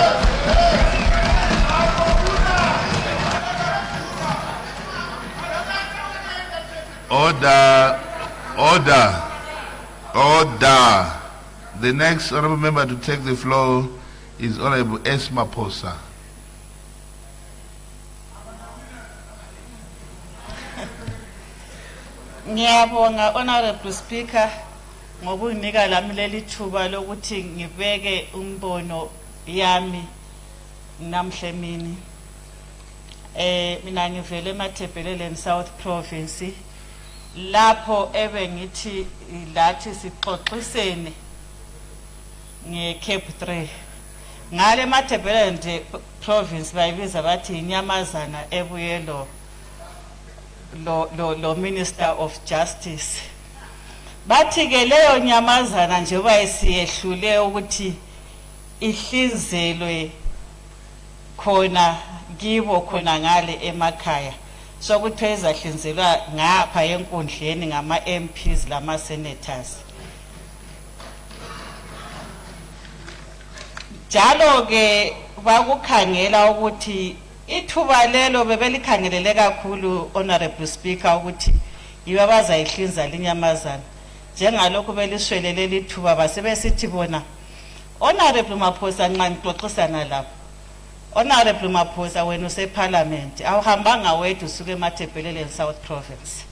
Order. The next honorable member to take the floor is Honorable Esma Posa. Ngiyabonga Honorable Speaker ngokunginika lami leli thuba lokuthi ngibeke umbono yami namhle mini. Mina ngivele eMathebheleleni South Province lapho ebengithi lathi sixoxisene ngeCape 3. Ngale eMathebheleni Province bayibiza bathi inyamazana ebuye lo Minister of Justice bathi ke leyo nyamazana njengoba isiyehlule ukuthi ihlinzelwe khona kibo khona ngale emakhaya sokuthi ezahlinzelwa ngapha enkundleni ngama MPs lama senators. Jalo ke bakukhangela ukuthi ithuba lelo bebelikhangelele kakhulu Honorable Speaker ukuthi yiba bazayihlinza linyamazana njengalokho beliswelele lithuba basebesithi bona Honorable Maphosa nxa ngixoxisana lapho Honorable Maphosa wena useParliament awuhambanga wedwa usuke eMathebheleleni South Province.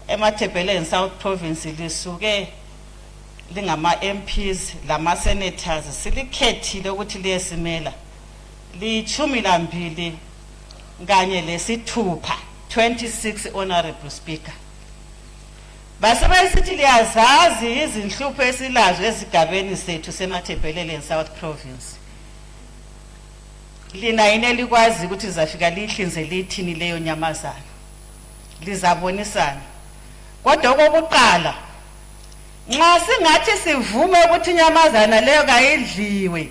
eMathebheleleni South Province lisuke lingama MPs lama senators silikhethile ukuthi liyesimela lichumi lambili kanye lesithupha 26 Honorable Speaker. Basebesithi liyazazi izinhlupho esilazo ezigabeni sethu seMathebheleleni South Province. Lina yini likwazi ukuthi izafika lihlinze lithini leyo nyamazana. Lizabonisana. Kodwa okokuqala nxa singathi sivume ukuthi inyamazana leyo kayidliwe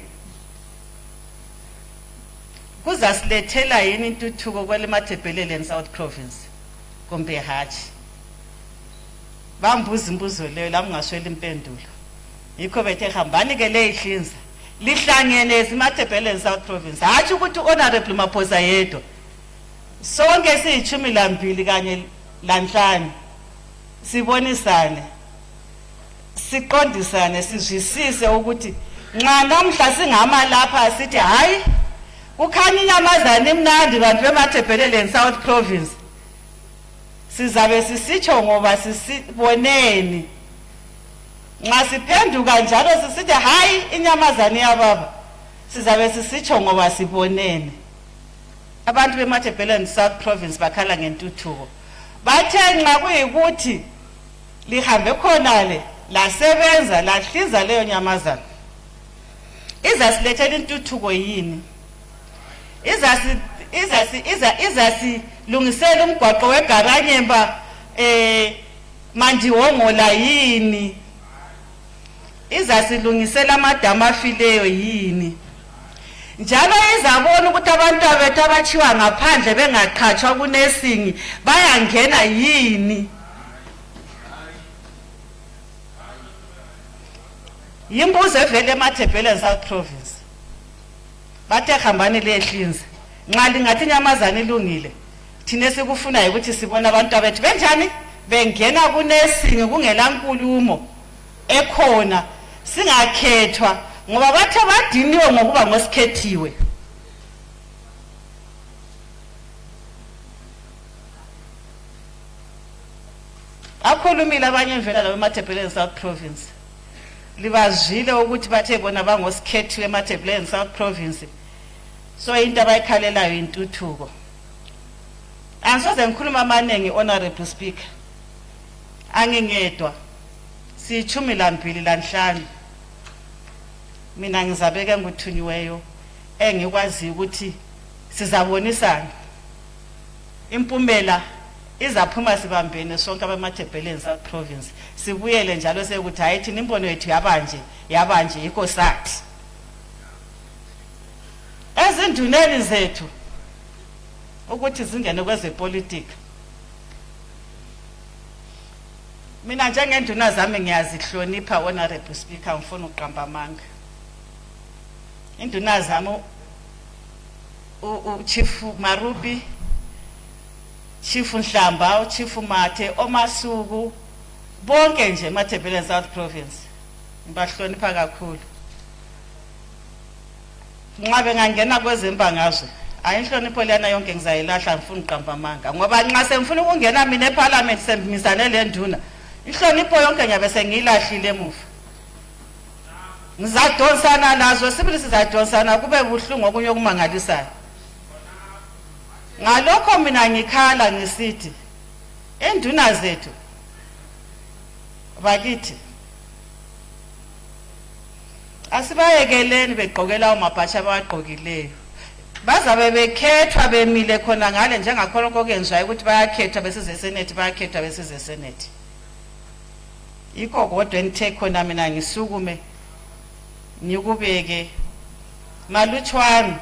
kuzasilethela yini intuthuko kwele Mathebheleleni South Province kumbe hatshi. Bambuza imbuzo leyo la mungaswela impendulo. Yikho bethe hambani ke lehlinza lihlangene eMathebheleleni South Province. Hatshi ukuthi Honorable Maphosa yedwa. Sonke siyichumi lambili kanye lanhlanu. Sibonisane. Siqondisane sizwisise ukuthi nxa namhla singama lapha sithi hayi kukhanya inyamazana imnandi bantu beMathebheleleni South Province. Sizabe sisitsho ngoba sisiboneni. Nxa siphenduka njalo sisithi hayi inyamazana yababa sizabe sisitsho ngoba siboneni. Abantu beMathebheleleni South Province bakhala ngentuthuko. Bathe nxa kuyikuthi lihambe khonale lasebenza lahliza leyo nyamazana izasilethela intuthuko yini? Lungisela umgwaqo weGaranyemba Mandiwongola yini? Izasilungisela amadama afileyo yini? Njalo izabona ukuthi abantu abethu abachiwa ngaphandle bengaqhatshwa kunesingi bayangena yini? Yimbuzo evele eMathebheleleni South Province. Bathe hambani lehlinza. Nxa lingathi inyamazana ilungile. Thina sikufuna ukuthi sibone abantu abethu benjani? Bengena kunesingi kungela nkulumo ekhona singakhethwa ngoba bathe badiniwe ngokuba ngosikhethiwe. Akhulumile abanye emvela la eMathebheleleni South Province. Libazile ukuthi bathe bona bangosikhethiwe eMathebheleleni South Province. So into abayikhalelayo intuthuko. Angisoze ngikhuluma amanengi Honorable Speaker. Angingedwa. Sichumi lambili lanhlanu. Mina ngizabeka nguthunyiweyo engikwazi ukuthi sizabonisana. Impumela izaphuma sibambene sonke abamathebheleni South Province. Sibuyele njalo sekuthi hayi thina imbono yethu yabanje yikho sathi. Ezinduneni zethu ukuthi zingene kwezepolitiki. Mina njengenduna zami ngiyazihlonipha Honorable Speaker ngifuna uqamba amanga. Induna zami Chief Marubi, Chief Nhlamba, Chief Mathe, Omasuku bonke nje eMathebheleni South Province. Ngibahlonipha kakhulu. Ngabe ngangena kwezembangazwe ayinhlonipho lena yonke ngizayilahla ngifuna uqamba amanga ngoba nxa semfuna ukungena mina eParliament sembimisane le nduna inhlonipho yonke nyabe sengilahlile emuva. Ngizadonsana nazo sibili sizadonsana kube buhlungu okunye okumangalisayo. Ngalokho mina ngikhala ngisithi enduna zethu bakithi asibayekeleni begqokela umabhatsha abagqokileyo. Bazabe bekhethwa bemile khona ngale njengakhona okenzwayo ukuthi bayakhethwa besize Senate bayakhethwa besize Senate. Iko kodwa enithe khona mina ngisukume ngikubeke malutshwana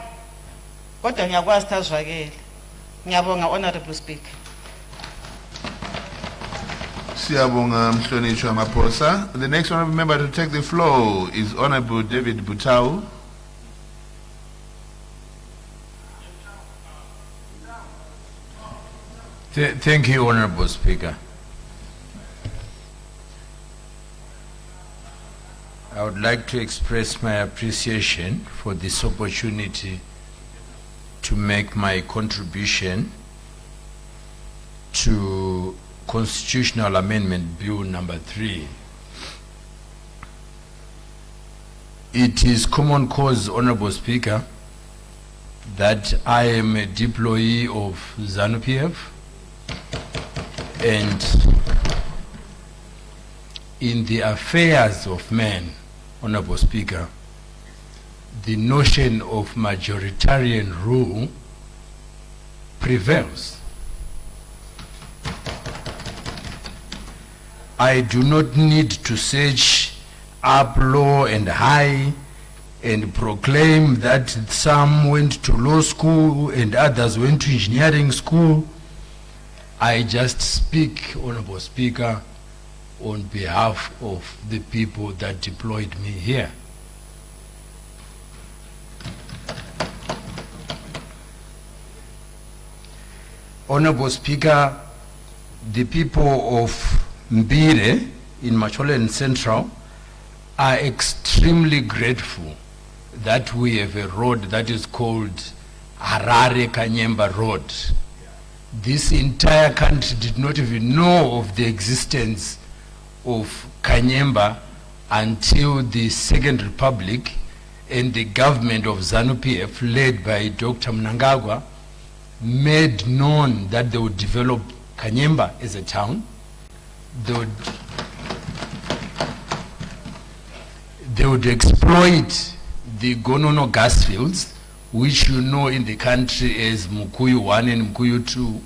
kodwa ngiyakwazi tazwakele. Ngiyabonga Honorable Speaker. Siyabonga Mhlonishwa Maphosa. The next honorable member to take the floor is Honorable David Butau. Thank you, Honorable Speaker. I would like to express my appreciation for this opportunity to make my contribution to Constitutional Amendment Bill No.3. It is common cause, Honorable Speaker, that I am a deployee of ZANU-PF, and in the affairs of men, Honorable Speaker, the notion of majoritarian rule prevails. I do not need to search up low and high and proclaim that some went to law school and others went to engineering school. I just speak, Honorable Speaker, on behalf of the people that deployed me here. Honorable Speaker, the people of Mbire in Macholen Central are extremely grateful that we have a road that is called Harare-Kanyemba Road. This entire country did not even know of the existence of Kanyemba until the Second Republic and the government of ZANU-PF, led by Dr. Mnangagwa, made known that they would develop Kanyemba as a town. They would exploit the Gonono gas fields, which you know in the country as Mukuyu 1 and Mukuyu 2,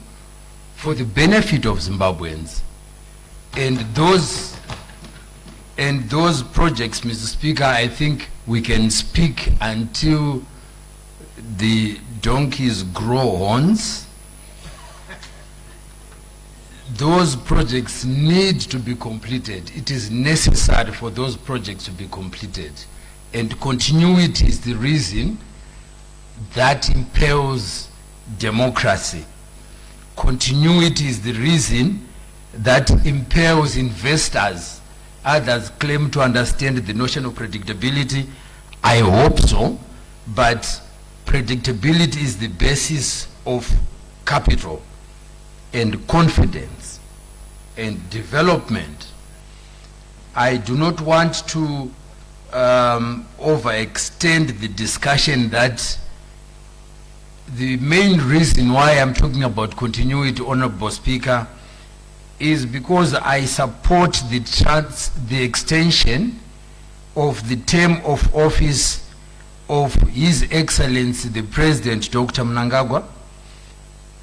for the benefit of Zimbabweans. And those projects, Mr. Speaker, I think we can speak until the donkeys grow horns. Those projects need to be completed. It is necessary for those projects to be completed. And continuity is the reason that impels democracy. Continuity is the reason that impels investors. Others claim to understand the notion of predictability. I hope so, but predictability is the basis of capital and confidence and development. I do not want to overextend the discussion. That the main reason why I'm talking about continuity, Honorable Speaker, is because I support the extension of the term of office of His Excellency the President Dr. Mnangagwa,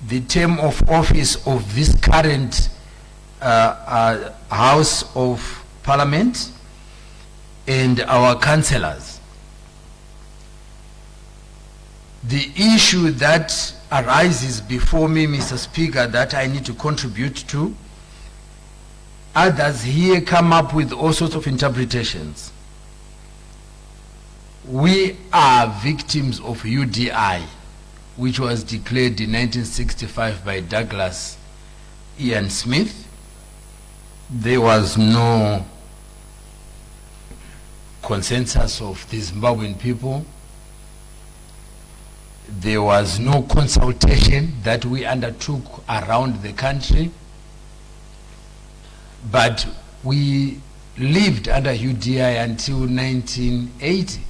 the term of office of this current House of Parliament, and our councillors. The issue that arises before me, Mr. Speaker, that I need to contribute to, others here come up with all sorts of interpretations. We are victims of UDI, which was declared in 1965 by Douglas Ian Smith. There was no consensus of the Zimbabwean people. There was no consultation that we undertook around the country. But we lived under UDI until 1980.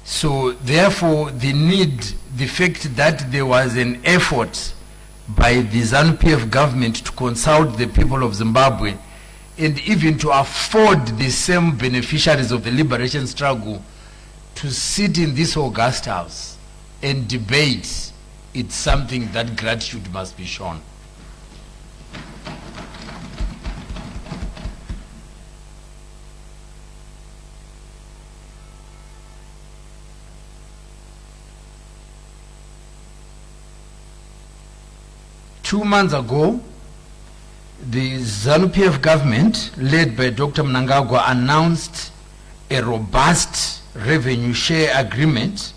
So therefore, the fact that there was an effort by the ZANU-PF government to consult the people of Zimbabwe and even to afford the same beneficiaries of the liberation struggle to sit in this august house and debate, it's something that gratitude must be shown. 2 months ago, the ZANU-PF government, led by Dr. Mnangagwa, announced a robust revenue share agreement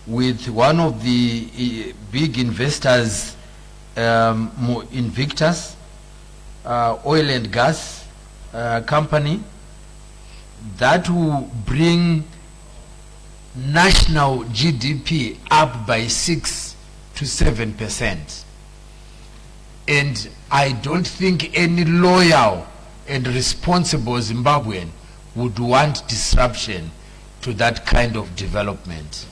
with one of the big investors, Invictus, oil and gas company, that will bring national GDP up by 6 to 7%. And I don't think any loyal and responsible Zimbabwean would want disruption to that kind of development.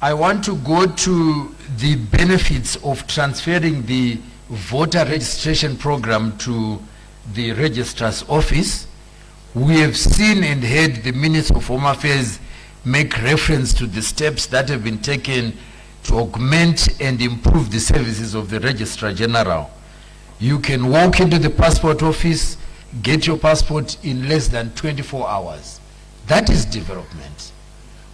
I want to go to the benefits of transferring the voter registration program to the registrar's office. We have seen and heard the Minister of Home Affairs make reference to the steps that have been taken to augment and improve the services of the Registrar General. You can walk into the passport office, get your passport in less than 24 hours. That is development.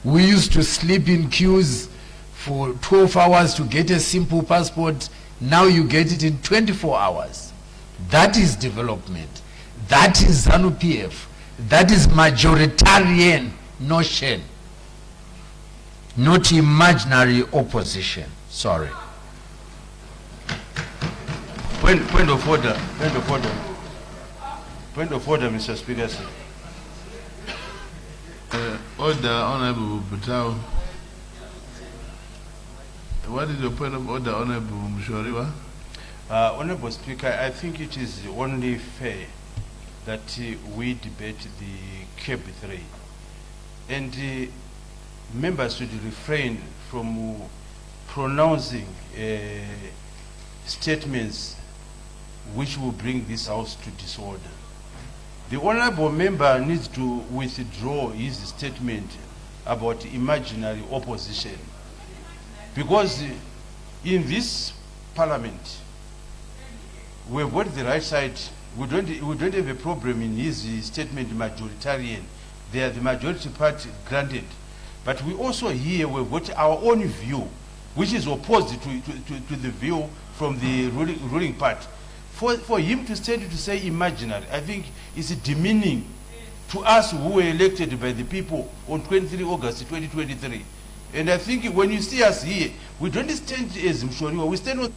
We used to sleep in queues for 12 hours to get a simple passport. Now you get it in 24 hours. That is development. That is ZANU-PF. That is majoritarian notion, not imaginary opposition. Sorry. Point of order, Mr. Speaker. Order, Honorable Butao. What is your point of order, Honorable Mshoriwa? Honorable Speaker, I think it is only fair that we debate the CAB 3. And members should refrain from pronouncing statements which will bring this House to disorder. The honorable member needs to withdraw his statement about imaginary opposition, because in this parliament we've got the right side. We don't have a problem in his statement majoritarian. They are the majority party granted. But we also here we've got our own view, which is opposed to the view from the ruling party. For him to stand to say imaginary, I think is demeaning to us who were elected by the people on 23 August 2023. And I think when you see us here, we don't stand as Mshoriwa, we stand with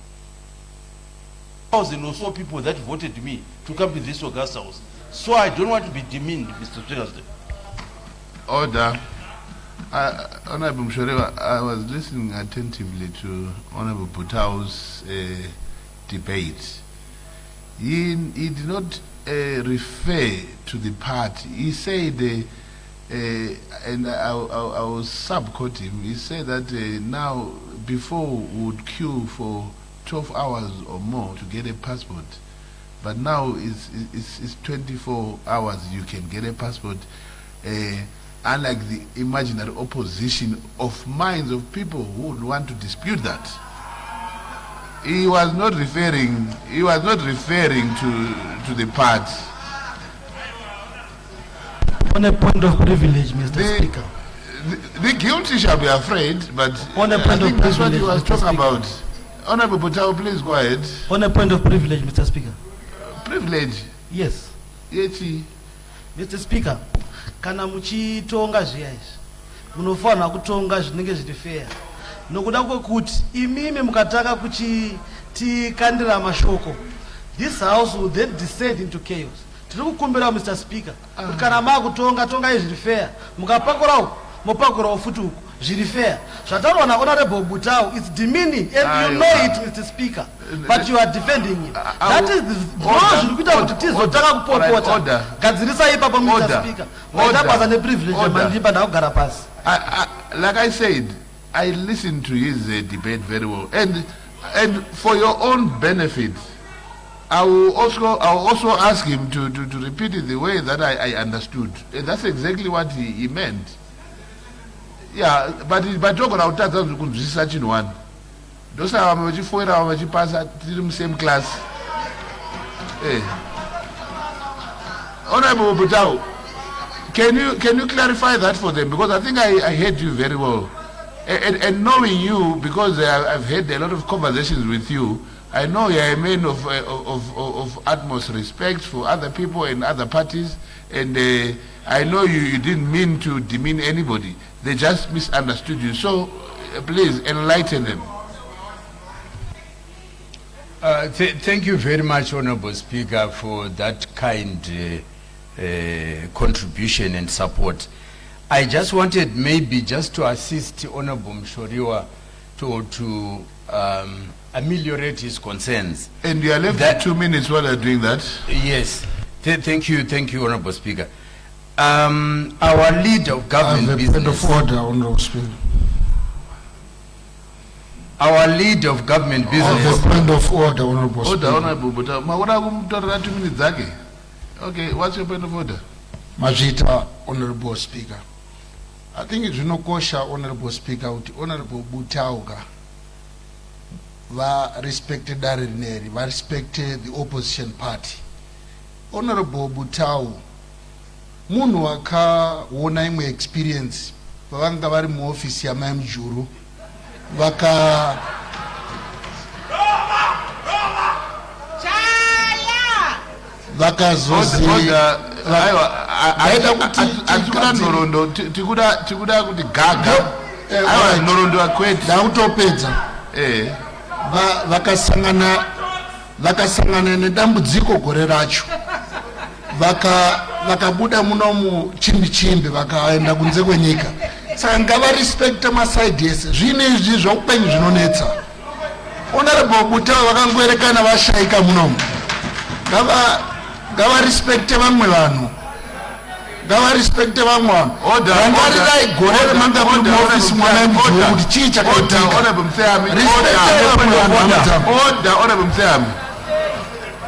1,000 or so people that voted me to come to this August House. So I don't want to be demeaned, Mr. Speaker. Order. Honorable Mshoriwa, I was listening attentively to Honorable Butao's debate. He did not refer to the party. He said, and I will subquote him, he said that now before we would queue for 12 hours or more to get a passport, but now it's 24 hours you can get a passport, unlike the imaginary opposition of minds of people who would want to dispute that. He was not referring to the party. On a point of privilege, Mr. Speaker. The guilty shall be afraid, but on a point I think of that's what privilege, he was Mr. talking Speaker. about. Honorable Butao, please go ahead. On a point of privilege, Mr. Speaker. Privilege? Yes. Yeti. Mr. Speaker, kana muchitonga zviya izvi munofanira kutonga zvinenge zviri fair, nokuda kwekuti imimi mukataka kuchitikandira mashoko, this house will then descend into chaos. Tiri kukumbira Mr. Speaker kuti kana makutonga tongai zviri fair, mukapakurawo mopakurawo futi uku zviri fair. Zvataurwa naHonorable Butao, it's demeaning and you know it, Mr. Speaker, but you are defending him. That is zviri kuita kuti tizotaka kupopota. Gadzirisa ipapo, Mr. Speaker. Maita basa neprivilege mandipa ndakugara pasi. Like I said, I listened to his debate very well, and for your own benefit, I will also ask him to repeat it the way that I understood. And that's exactly what he meant. Yeah, but talking about that, such in one. Those are my four hours pass at the same class. Hey. Honorable Butao, can you clarify that for them? Because I think I heard you very well. And knowing you, because I've had a lot of conversations with you, I know you're a man of utmost respect for other people and other parties, and I know you didn't mean to demean anybody. They just misunderstood you. So please enlighten them. Thank you very much, Honorable Speaker, for that kind contribution and support. I just wanted maybe just to assist Honorable Mshoriwa to ameliorate his concerns. And you are left with 2 minutes while you're doing that. Yes. Thank you, Honorable Speaker. Our lead of government business. Point of order, Honorable Speaker. Our lead of government business. Point of order, Honorable Speaker. Honorable, but 2 minutes again. Okay, what's your point of order? Majita, Honorable Speaker. I think it's no kosher, Honorable Speaker, Honorable Butauga. Va respected Darineri, va respected the opposition party. Honorable Butau, munu waka wona imwe experience, vanga vari mu office ya Mam Juru, vaka vakazozi atikura nhorondo tikuda kuti gaga aiwa nhorondo akweti ndautopedza vakasangana nedambudziko gore racho vakabuda muno chimbi vakaenda kunze kwenyika saka ngavarespekte masaidi ese zvine izvi zvaupenyu zvinonetsa Honorable Butau vakangoerekana vashaika munomu ngavarespekte vamwe vanhu ngavarespekte vamwe vanhu rangarirai gore remanga muri muofisi mwana mujuru kuti chii chakaitika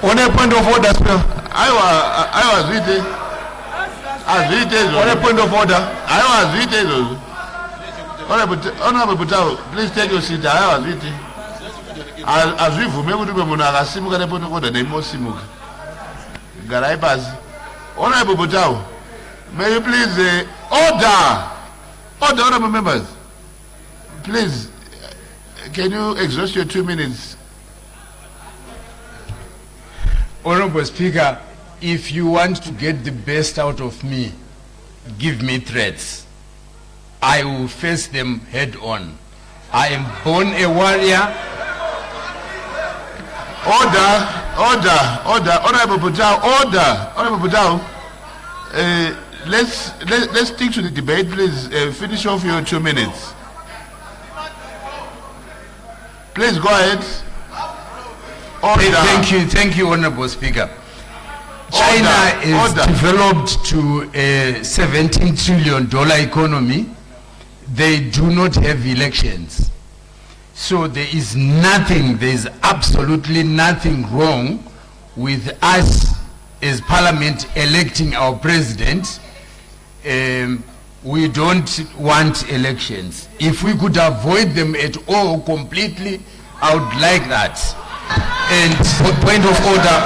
one point of order sir aiwa zvite azvite izvo one point of order aiwa azvite izvozvo Honorable Butau, please take your seat. Aiwa zvite azvivume kuti munhu akasimuka ne point of order neimosimuka garai pasi. Honorable Butau, may you please order, honorable members, please can you exhaust your 2 minutes? Honorable Speaker, if you want to get the best out of me, give me threats. I will face them head on. I am born a warrior. Order, Honorable Butau, order, Honorable Butau. Let's stick to the debate, please. Finish off your 2 minutes. Please go ahead. Order. Thank you, Honorable Speaker. China is developed to a $17 trillion economy. They do not have elections. So there is absolutely nothing wrong with us as Parliament electing our president. We don't want elections. If we could avoid them at all completely, I would like that. And point of order.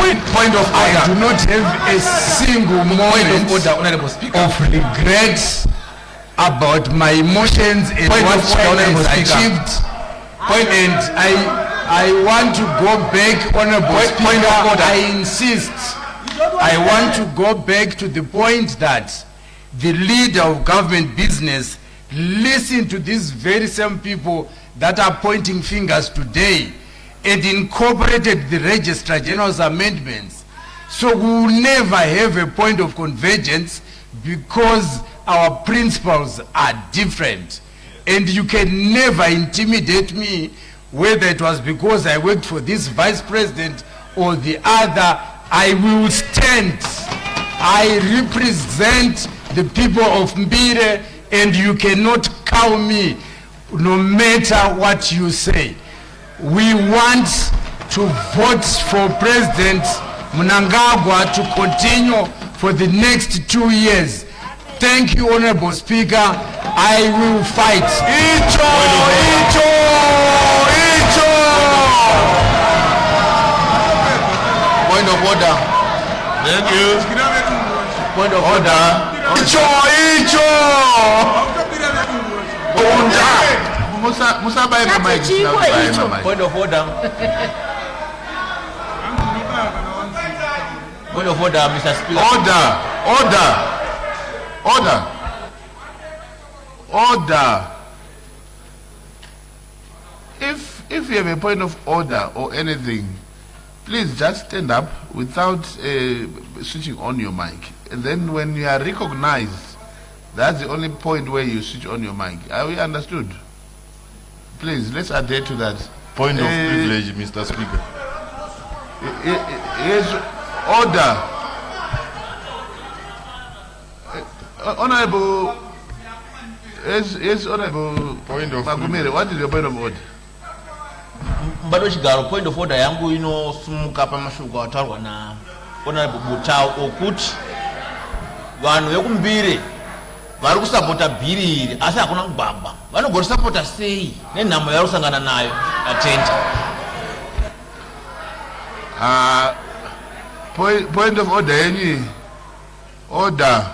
I do not have a single moment of regret about my emotions and what China has achieved. And I want to go back, Honorable Speaker, I insist. I want to go back to the point that the leader of government business listen to these very same people that are pointing fingers today and incorporated the Registrar General's amendments. So we will never have a point of convergence because our principles are different. And you can never intimidate me, whether it was because I worked for this vice president or the other. I will stand. I represent the people of Mbire, and you cannot cow me no matter what you say. We want to vote for President Mnangagwa to continue for the next 2 years. Thank you, Honorable Speaker. I will fight. Point of order. Thank you. Point of order. Musabaye mama Point of order. Point of order, Mr. Speaker. Order. If you have a point of order or anything, please just stand up without switching on your mic. And then when you are recognized, that's the only point where you switch on your mic. Are we understood? Please, let's adhere to that. Point of privilege, Mr. Speaker. Yes, order. Honorable, yes, Honorable. Point of Magumire, what is your point of order? Mbado chigaro point of order yangu inosumuka pamashoko atarwa na Honorable Butao okuti vanhu vekumbire vari kusapota bhiri iri asi hakuna kugwagwa vanogorisapota sei nenhamo yavari kusangana nayo atenda. Point of order yenyu. Order,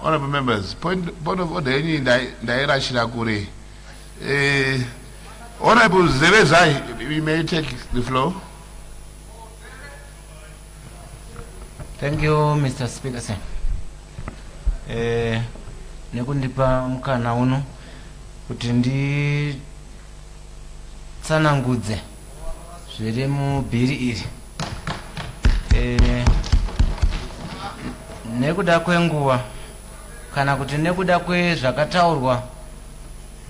honorable members. Point of order yenyu ndairashira kure. Honorable Zerezai, we may take the floor. Thank you, Mr. Speaker, sir. Nekundipa mukana uno kuti ndi tsanangudze zviri mubhiri iri. Nekuda kwenguva kana kuti nekuda kwezvakataurwa,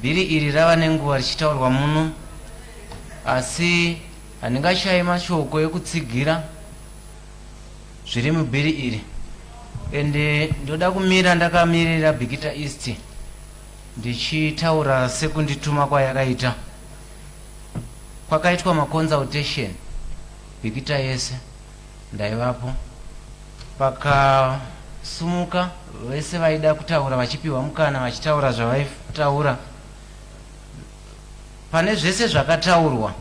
bhiri iri rava nenguva richitaurwa muno, asi handingashayi mashoko ekutsigira zviri mubhiri iri. Ende ndoda kumira ndakamirira Bikita East ndichitaura sekundituma kwayakaita. Kwakaitwa maconsultation Bikita yese ndaivapo, pakasumuka vese vaida kutaura vachipiwa mukana vachitaura zvavaitaura. Pane zvese zvakataurwa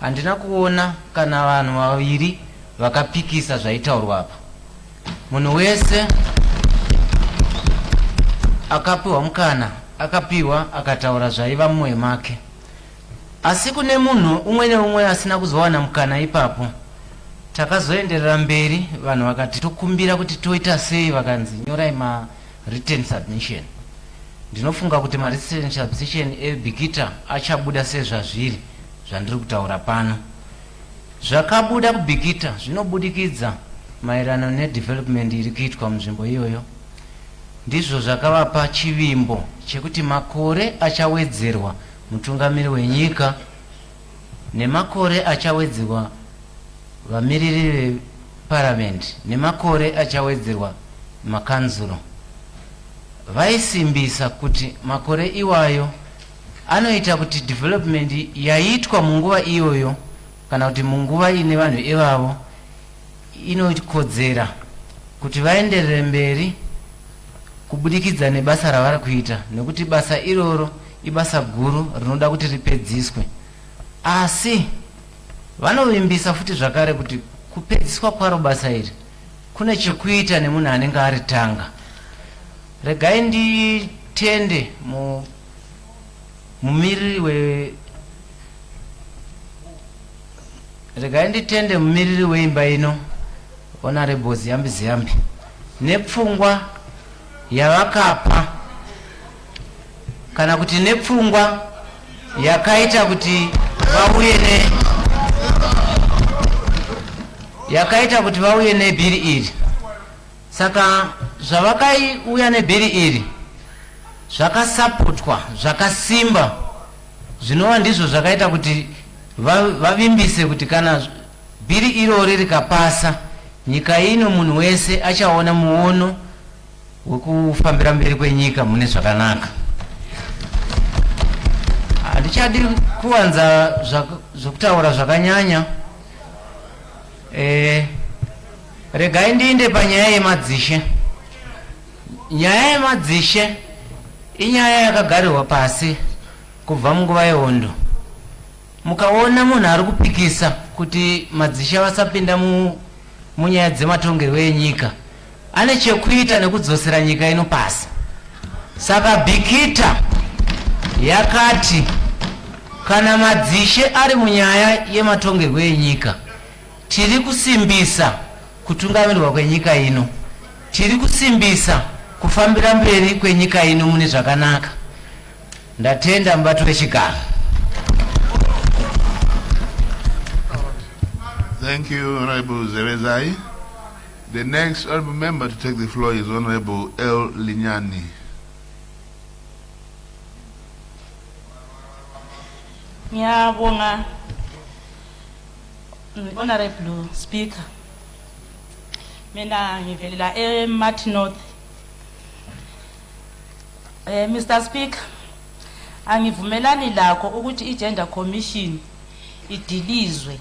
handina kuona kana vanhu vaviri vakapikisa zvaitaurwa apa. Munhu wese akapiwa mukana, akapiwa akataura zvaiva mumwoyo make. Asi kune munhu umwe neumwe asina kuzowana mukana ipapo, takazoenderera mberi, vanhu vakati tokumbira kuti toita sei, vakanzi nyorai ma written submission. Ndinofunga kuti ma written submission eBikita achabuda sezvazviri zvandiri kutaura pano. Zvakabuda kuBikita zvinobudikidza maererano nedevelopment iri kuitwa munzvimbo iyoyo. Ndizvo zvakavapa chivimbo chekuti makore achawedzerwa mutungamiri wenyika nemakore achawedzerwa vamiriri veparliament nemakore achawedzerwa makanzuro. Vaisimbisa kuti makore iwayo anoita kuti development yaitwa munguva iyoyo kana kuti munguva ine vanhu ivavo inokodzera kuti vaenderere mberi kubudikidza nebasa ravari kuita, nekuti basa iroro ibasa guru rinoda kuti ripedziswe. Asi vanovimbisa futi zvakare kuti kupedziswa kwaro basa iri kune chekuita nemunhu anenge aritanga. Regai nditende mumiriri weimba ino Honorable Ziyambi nepfungwa yavakapa kana kuti nepfungwa yakaita kuti vauye nebhiri iri. Saka zvavakauya nebhiri iri zvakasapotwa zvakasimba, zvinova ndizvo zvakaita kuti vavimbise kuti kana bhiri irori rikapasa, nyika ino munhu wese achaona muono wekufambira mberi kwenyika mune zvakanaka. Handichadi kuwanza zvokutaura zvakanyanya. Regai ndiinde panyaya yemadzishe. Nyaya yemadzishe inyaya yakagarirwa pasi kubva munguva yehondo. Mukaona munhu ari kupikisa kuti madzishe vasapinda munyaya dzematongerwo enyika, ane chekuita nekudzosera nyika ino pasi. Saka Bikita yakati kana madzishe ari munyaya yematongerwo enyika, tiri kusimbisa kutungamirwa kwenyika ino, tiri kusimbisa kufambira mberi kwenyika ino mune zvakanaka. Ndatenda mubato wechigaro. Thank you, Honorable Zerezai. The next honorable member to take the floor is Honorable L. Linyani. Ngiyabonga Honorable Speaker. Mina ngivelela eMartin North. Mr. Speaker, angivumelani lakho ukuthi iGender Commission idilizwe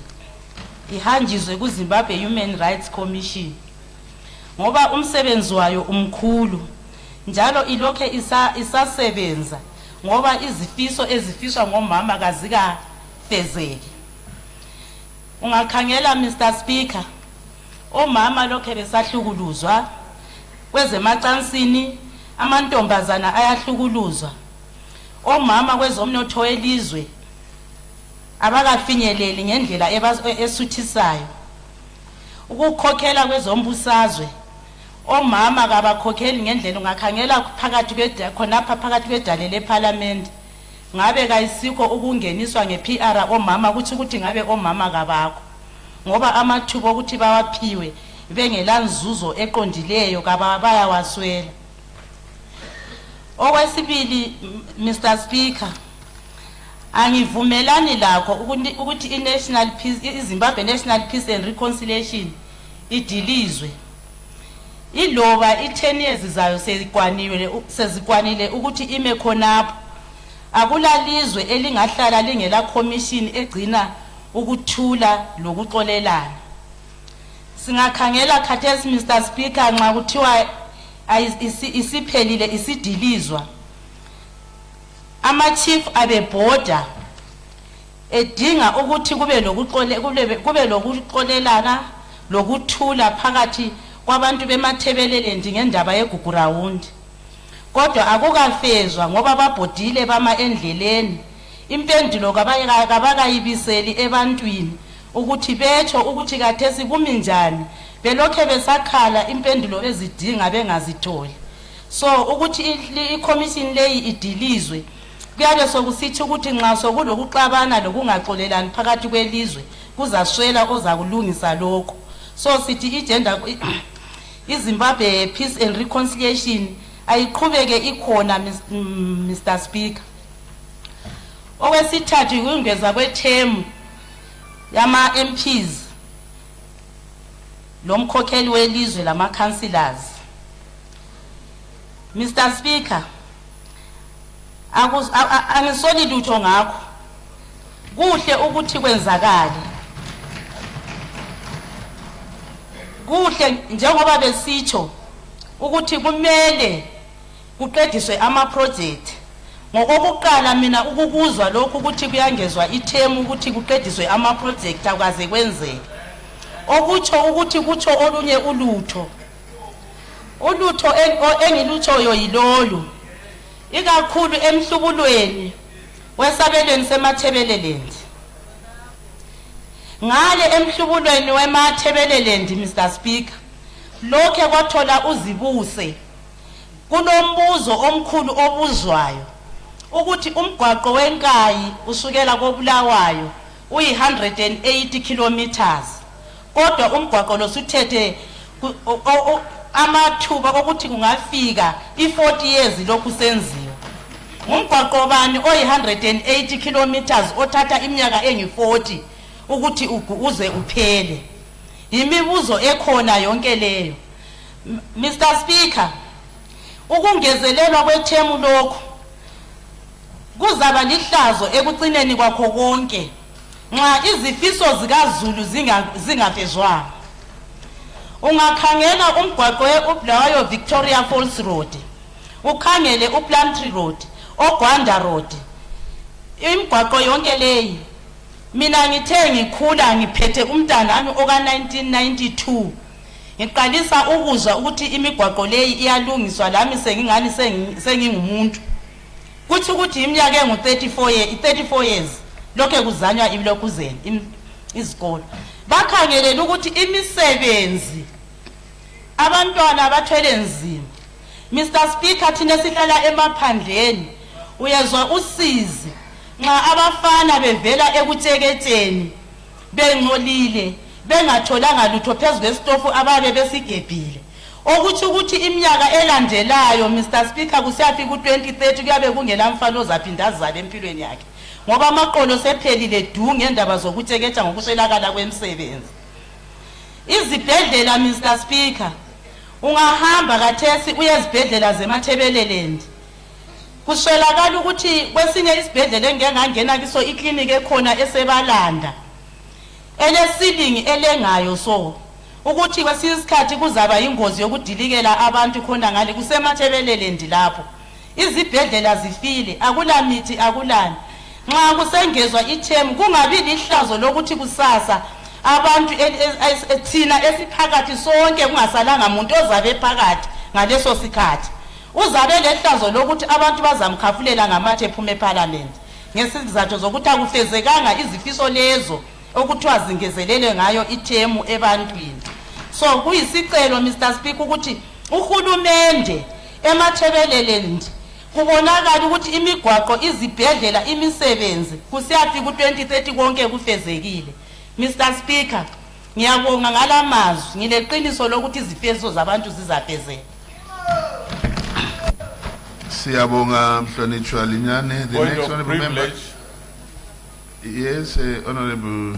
ihanjizwe ku Zimbabwe Human Rights Commission ngoba umsebenzi wayo umkhulu njalo ilokhe isasebenza ngoba izifiso ezifiswa ngomama kazika fezeki. Ungakhangela Mr. Speaker, omama lokhe besahlukuluzwa kwezemacansini, amantombazana ayahlukuluzwa, omama kwezomnotho welizwe abakafinyeleli ngendlela esuthisayo, ukukhokhela kwezombusazwe omama kabakhokheli ngendlela. Ungakhangela phakathi kwedale leParliament ngabe kayisikho ukungeniswa ngePR omama, ukuthi ngabe omama kabakho ngoba amathuba ukuthi bawaphiwe bengela nzuzo eqondileyo bayawaswela. Okwesibili Mr. Speaker, angivumelani lakho ukuthi iNational Peace, iZimbabwe National Peace and Reconciliation idilizwe. Iloba i10 years zayo sezikwanile ukuthi ime khonapho, akulalizwe elingahlala lingela commission egcina ukuthula lokuxolelana. Singakhangela khathesi Mr. Speaker, nxa kuthiwa isiphelile isidilizwa, ama-chief abebhoda edinga ukuthi kube lokuxolelana lokuthula phakathi kwabantu bemathebeleland ngendaba yeGugurawundi. Kodwa akukafezwa ngoba babhodile bama endleleni, impendulo kabakayibiseli ebantwini ukuthi betsho ukuthi kathesi kumi njani, belokhe besakhala impendulo ezidinga bengazitholi. So ukuthi i-commission leyi idilizwe kuyabe sokusithi ukuthi nxa sokulokuxabana lokungaxolelani phakathi kwelizwe kuzaswela ozakulungisa lokho. So sithi iZimbabwe Peace and Reconciliation ayiqhubeke ikhona Mr. Speaker. Okwesithathu ukungeza kwethemu yama MPs lomkhokheli welizwe lama councillors. Mr. Speaker, angisoli lutho ngakho, kuhle ukuthi kwenzakale, kuhle njengoba besitsho ukuthi kumele kuqediswe ama project. Ngokokuqala mina ukukuzwa lokhu ukuthi kuyangezwa ithemu ukuthi kuqediswe ama project akaze kwenzeke, okutsho ukuthi kutsho olunye ulutho engilutshoyo yilolu, ikakhulu emhlubulweni wesabelweni semathebeleland. Ngale emhlubulweni wemathebeleland Mr. Speaker, lokhe kwathola uzibuse kunombuzo omkhulu obuzwayo ukuthi umgwaqo wenkayi usukela koBulawayo uyi180 kilometers, kodwa umgwaqo lo suthethe amathuba ukuthi kungafika i40 years lokhu senziwa. Umgwaqo bani oyi180 kilometers othatha iminyaka engi40 ukuthi uze uphele? Imibuzo ekhona yonke leyo. Mr. Speaker, ukungezelelwa kwethemu lokho kuzaba lihlazo ekucineni kwakho konke nxa izifiso zikaZulu zingafezwanga. Ungakhangela umgwaqo weBulawayo Victoria Falls Road, ukhangele uPlumtree Road, oGwanda Road, imigwaqo yonke leyi mina ngithe ngikhula ngiphethe umntanami oka 1992 ngiqalisa ukuzwa ukuthi imigwaqo leyi iyalungiswa lami sengingani sengingumuntu kuthi ukuthi iminyaka engu-34 years lokho kuzanywa ilokhuzeni izikolo bakhangelela ukuthi imisebenzi abantwana abathwele nzima. Mr. Speaker, thina sihlala emaphandleni uyezwa usizi nxa abafana bevela ekutsheketsheni bengcolile bengatholanga lutho phezu kwesitofu ababe besigebhile okuthi ukuthi iminyaka elandelayo Mr. Speaker kusiyafika ku-2030 kuyabe kungela mfana ozaphinda azale empilweni yakhe ngoba amaqolo sephelile du ngendaba zokutsheketsha ngokuswelakala kwemisebenzi. Izibhedlela Mr. Speaker ungahamba kathesi uyezibhedlela zeMathebeleland kuswelakala ukuthi kwesinye isibhedlela engengangena kiso iklinika ekhona esebalanda elesilingi elengayo so ukuthi kwesinye isikhathi kuzaba ingozi yokudilikela abantu khona ngale kuseMathebeleland lapho izibhedlela zifile akula mithi akulani nxa kusengezwa ithemu kungabi lihlazo lokuthi kusasa abantu thina esiphakathi sonke kungasalanga umuntu ozabe phakathi ngaleso sikhathi uzabe lehlazo lokuthi abantu bazamkhafulela ngamathe ephuma eParliament ngesizathu zokuthi akufezekanga izifiso lezo okuthiwa zingezelele ngayo ithemu ebantwini. So kuyisicelo Mr. Speaker ukuthi uhulumende eMathebeleland kubonakala ukuthi imigwaqo izibhedlela imisebenzi kusiyafika ku-2030 konke kufezekile. Mr. Speaker, ngiyabonga ngalamazwi ngileqiniso lokuthi izifiso zabantu zizafezeka. Siyabonga Mhlonishwa Linyane. The Point next of honorable member. privilege. Yes, Honorable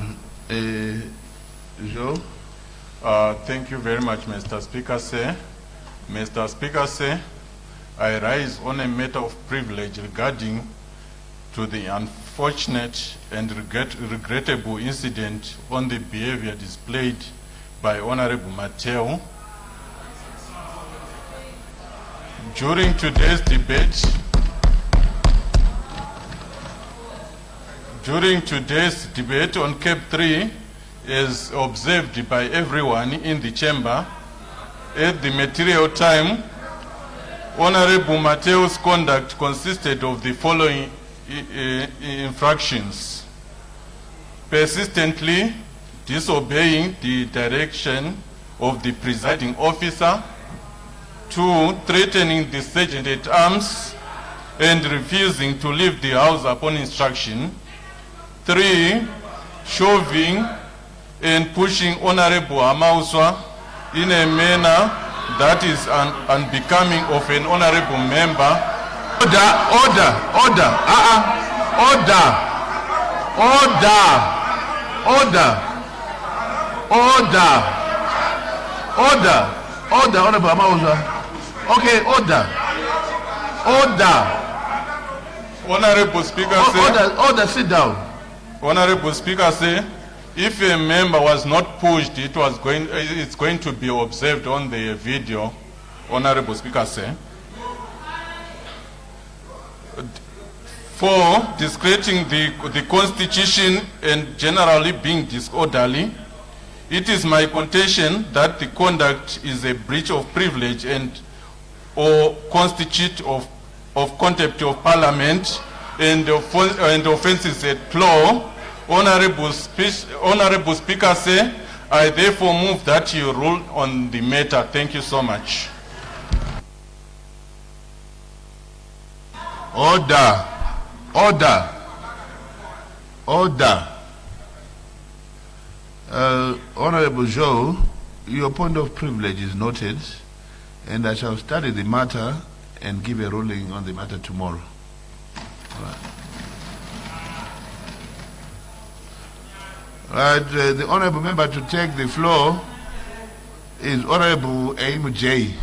Joe. Thank you very much, Mr. Speaker, sir. Mr. Speaker, sir, I rise on a matter of privilege regarding to the unfortunate and regrettable incident on the behavior displayed by Honorable Mateo. During today's debate, on Cap 3, as observed by everyone in the chamber, at the material time, Honorable Mateo's conduct consisted of the following infractions: persistently disobeying the direction of the presiding officer; 2, threatening the sergeant at arms and refusing to leave the house upon instruction; 3, shoving and pushing Honorable Amauswa in a manner that is unbecoming of an honorable member. Order. Honorable Amauswa. Okay, order. Honorable Speaker, Order, sit down. Honorable Speaker, say, if a member was not pushed, it's going to be observed on the video. Honorable Speaker, say. 4, discrediting the Constitution and generally being disorderly. It is my contention that the conduct is a breach of privilege or constitute of contempt of Parliament and offences at law. Honorable Speaker, say, I therefore move that you rule on the matter. Thank you so much. Order. Honorable Joe, your point of privilege is noted, and I shall study the matter and give a ruling on the matter tomorrow. Right, the honorable member to take the floor is Honorable Aim J.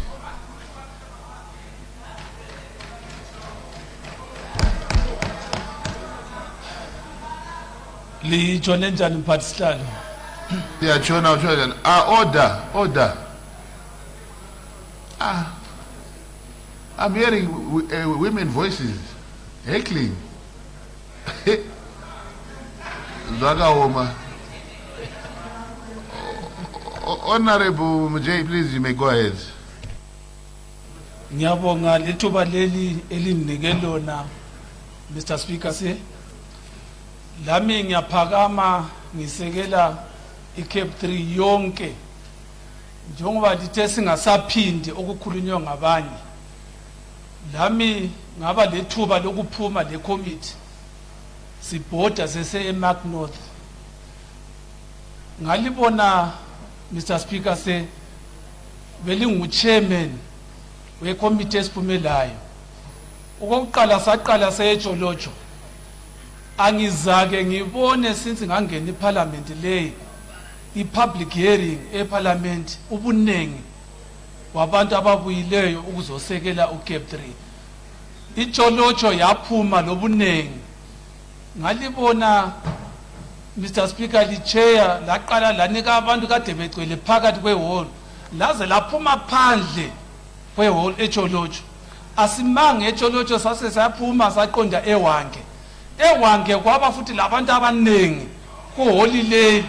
Lijone njani mphathishlalo? Siyatshona utshona. Order. I'm hearing women voices heckling. Zwakaoma. Honorable Mujay, please, you may go ahead. Ngiyabonga lethuba leli elinike lona Mr Speaker lami ngiyaphakama ngisekela iCape 3 yonke njengoba lithe singasaphindi okukhulunywa ngabanye lami ngaba lethuba lokuphuma le committee sibhoda sese eMark North ngalibona Mr Speaker belingu chairman we committee esiphumelayo okokuqala saqala seyejolojo angizake ngibone since ngangena iparliament leyi ipublic hearing eparliament ubunengi wabantu ababuyileyo ukuzosekela uCape 3 ijolojo yaphuma lobunengi ngalibona Mr Speaker lichair laqala lanika abantu kade begcwele phakathi kwehall laze laphuma phandle kwehall ejolojo asimange ejolojo sase saphuma saqonda ewange kwaba futhi labantu abanengi kuholi leli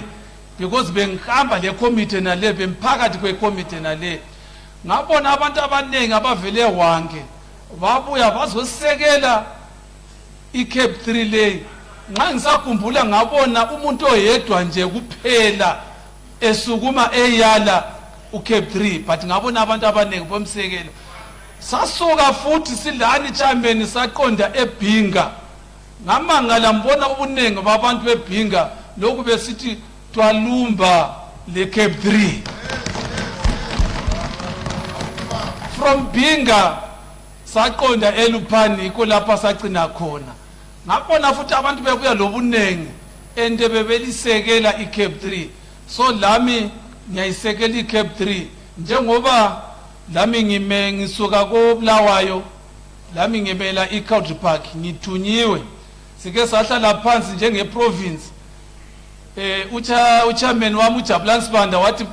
because bengihamba le committee nale bemphakathi kwe committee nale ngabona abantu abanengi abavele ewange babuya bazosekela iCape 3 le nxa ngisakhumbula ngabona umuntu oyedwa nje kuphela esukuma eyala uCape 3 but ngabona abantu abanengi bomsekelo sasuka futhi silani chairman saqonda eBhinga ngamangala mbona ubunengi babantu beBhinga lokhu besithi twalumba le Cape 3 from Bhinga saqonda eLupani kulapha sacina khona ngabona futhi abantu bebuya lobunengi ende bebelisekela iCape 3 so lami ngiyayisekela iCape 3 njengoba lami ngisuka koBulawayo lami ngemela iCountry Park ngithunyiwe sike sahlala phansi njenge province uchairman wami uJabulani Sibanda wathi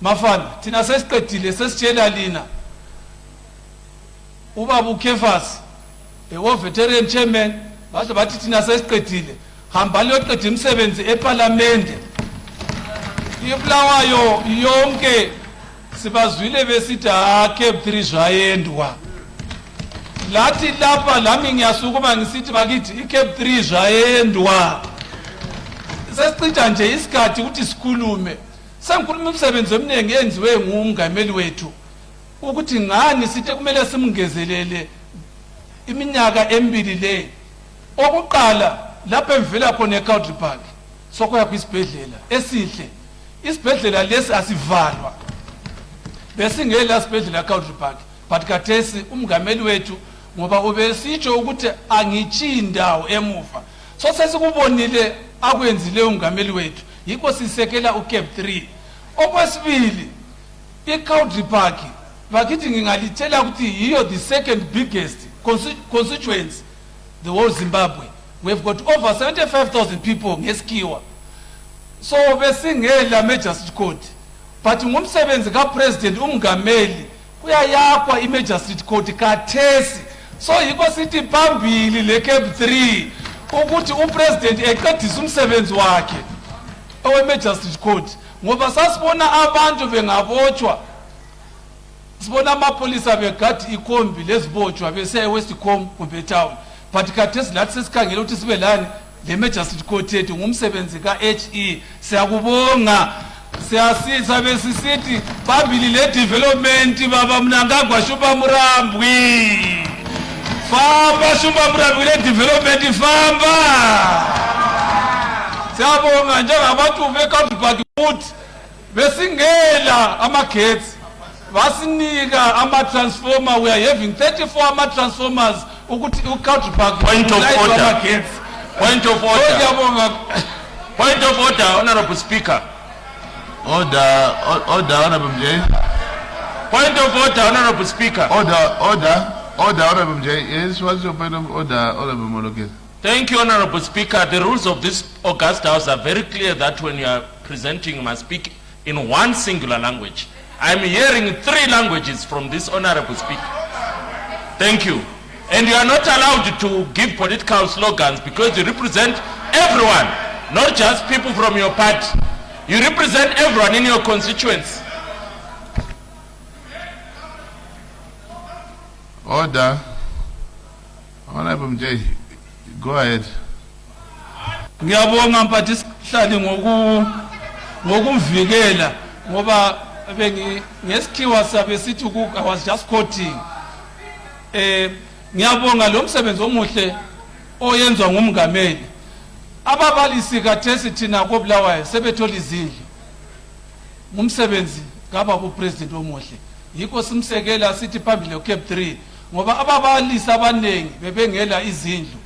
mafana thina sesiqedile sesitshela lina ubaba uKefas wo veteran chairman bathi thina sesiqedile hamba liyoqeda imisebenzi eParliament iBulawayo yonke sibazwile besithi Cape 3 zwayendwa lathi lapha lami ngiyasukuma ngisithi bakithi iCape 3 zwayendwa sesicinja nje isikhathi ukuthi sikhulume sengikhuluma umsebenzi omningi enziwe ngumngameli wethu ukuthi ngani sithi kumele simngezelele iminyaka emibili le okuqala lapha emvela khona eCountry Park sokuya kwisibhedlela esihle isibhedlela lesi asivalwa besingela sibhedlela eCountry Park but kathesi umngameli wethu ngoba ubesitsho ukuthi angichindawo emuva so sesikubonile akwenzile umngameli wethu yikho sisekela uCape 3 okwesibili iCountry Park bakithi ngingalitshela ukuthi yiyo the second biggest constituency the whole Zimbabwe we've got over 75,000 people ngeskiwa so besingela Majesty Court but ngumsebenzi kapresident umngameli kuyayakwa iMajesty Court kathesi so yikho sithi phambili le Cape 3 ukuthi upresident eqedisa umsebenzi wakhe oweMajesty Court ngoba sasibona abantu bengabotshwa sibona amapolisa begadi ikhombi lezibotshwa bese eWestcom kumbe town but kathesi lathi sesikhangela ukuthi sibe lani le Majesty Court yethu ngumsebenzi kaHE siyakubonga siyasisa besisithi phambili le development baba mnangagwa shuba murambwi famba shuba murambwi le development famba siyabonga njengabantu beCountry Park ukuthi besingela amagetsi basinika ama-transformer we are having 34 ama-transformers ukuthi uCountry Park point of order point of order point of order honorable speaker Order, Honorable Mjay. Point of order, Honorable Speaker. Order, Honorable Mjay. Yes, what's your point of order, Honorable Moloke? Thank you, Honorable Speaker. The rules of this August House are very clear that when you are presenting, you must speak in one singular language. I'm hearing 3 languages from this Honorable Speaker. Thank you. And you are not allowed to give political slogans because you represent everyone, not just people from your party. You represent everyone in your constituency. Order. Honorable Mj, go ahead. Ngiyabonga mphathisihlali ngokumvikela ngoba ngesikhiwa sabe sithi I was just quoting. Ngiyabonga lo msebenzi omuhle oyenzwa ngumngameli. Ababalisi kathesi thina koBulawayo sebethola izindlu. Ngumsebenzi ngaba upresident omuhle. Yikho simsekela sithi phambili eCape 3 ngoba ababalisi abanengi bebengela izindlu.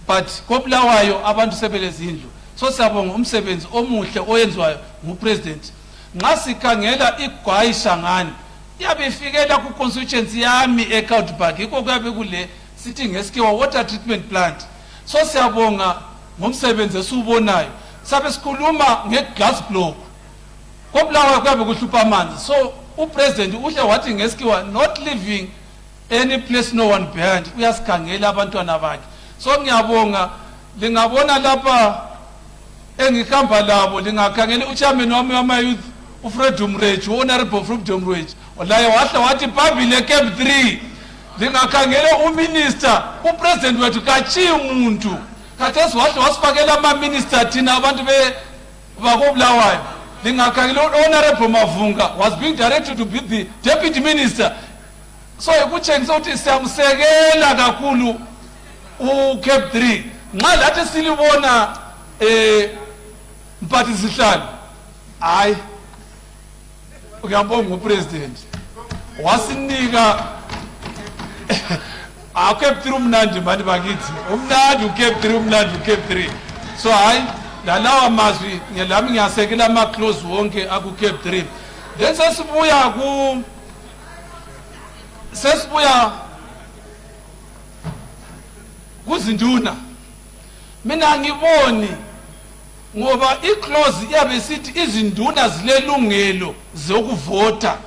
But koBulawayo abantu sebelezindlu. So siyabonga umsebenzi omuhle oyenzwayo ngupresident. Nxa sikhangela igwayisha ngani yabe ifikela ku constituency yami eCouttsburg yikho kuyabe kule sithi ngesikhiwa water treatment plant. So siyabonga ngomsebenzi esiubonayo. Sabe sikhuluma ngeglass block. koBulawayo kuyabe kuhlupha amanzi. So upresident uhle wathi ngesikhiwa not leaving any place no one behind. Uyasikhangela abantwana bakhe. So ngiyabonga lingabona lapha engihamba labo lingakhangela uchairman wami wama youth uFreedom Rage, Honorable Freedom Rage. Olaye wahla wathi phambili eCape 3 lingakhangela uminister upresident wethu kachi umuntu. Khathesi wahla wasifakela ama minister thina abantu bakoBulawayo. Lingakhangela Honorable Mavunga was being directed to be the deputy minister. So ekutshengisa ukuthi siyamsekela kakhulu uCape 3. Nxa lathi silibona mphathisihlalo hayi uyabonga upresident wasinika Cape 3 umnandi manje bakithi umnandi uCape 3 umnandi uCape 3. So hayi lalawa mazwi ngelami ngiyasekela ama close wonke akuCape 3. Then sesibuya kuzinduna. Mina ngiboni ngoba iclose iyabe sithi izinduna zilelungelo zokuvota.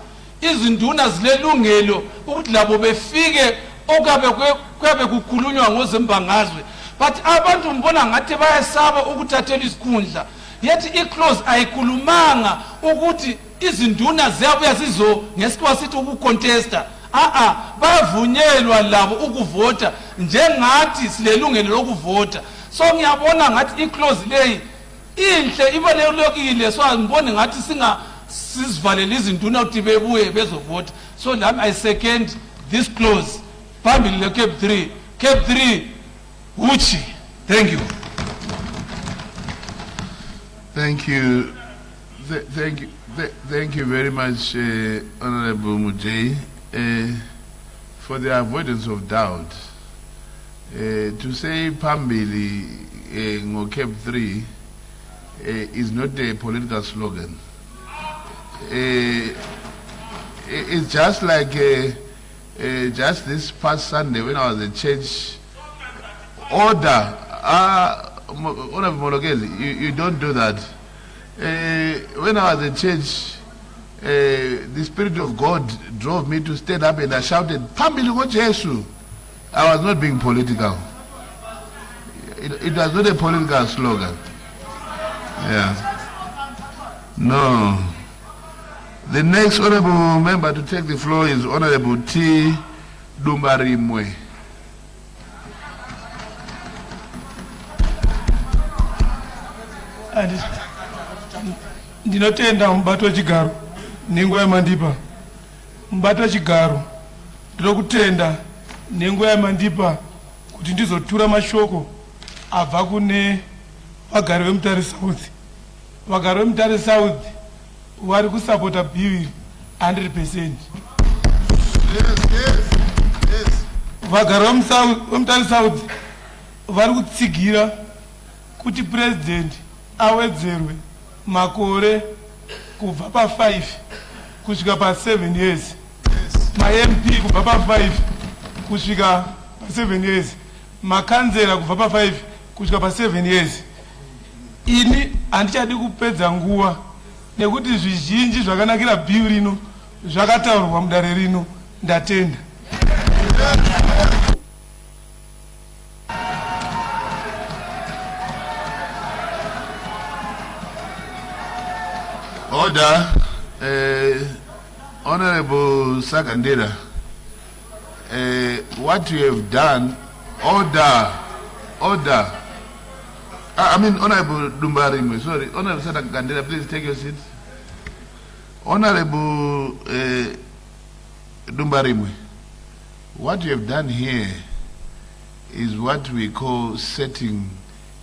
Izinduna zilelungelo ukuthi labo befike okuyabe kukhulunywa ngozembangazwe. But abantu mbona ngathi bayasaba ukuthathela isikhundla. Yethi iclose ayikhulumanga ukuthi izinduna ziyabuya sizo ngesikhathi sithi ukucontesta. Bavunyelwa labo ukuvota njengathi silelungelo lokuvota. So ngiyabona ngathi iclose leyi inhle ibalekile. So ngibone ngathi sizivalele izinduna ukuthi bebuye bezovota. So lami I second this clause phambili leCape 3. Cape 3 uchi. Thank you. Thank you. Thank you very much, Honorable Mujay. For the avoidance of doubt, to say Pambili ngo Cape 3 is not a political slogan. It's just like just this past Sunday when I was at church. Order, Honorable Mologeli, you don't do that. When I was at church, the Spirit of God drove me to stand up and I shouted, Pambili ngo Jesu. I was not being political. It was not a political slogan. Yeah. No. The next honorable member to take the floor is Honorable T. Dumbarimwe. Ndinotenda mubato wechigaro nenguva yamandipa. Mubato wechigaro ndinokutenda nenguva yamandipa kuti ndizotura mashoko abva kune vagari veMutare South. Vagari veMutare South vari kusapota bill 100%. Vagari veMutare South vari kutsigira kuti president awedzerwe makore kubva pa5 kusvika pa7 years. Ma-MP kubva pa5 kusvika pa7 years. Makanzera kubva pa5 kusvika pa7 years. Ini handichadi kupedza nguva nekuti zvizhinji zvakanakira bill rino zvakataurwa mudare rino. Ndatenda. Order. Honorable Sagandera, what you have done, order. I mean, Honorable Dumbarimwe, sorry. Honorable Sagandera, please take your seat. Honorable Dumbarimwe, what you have done here is what we call setting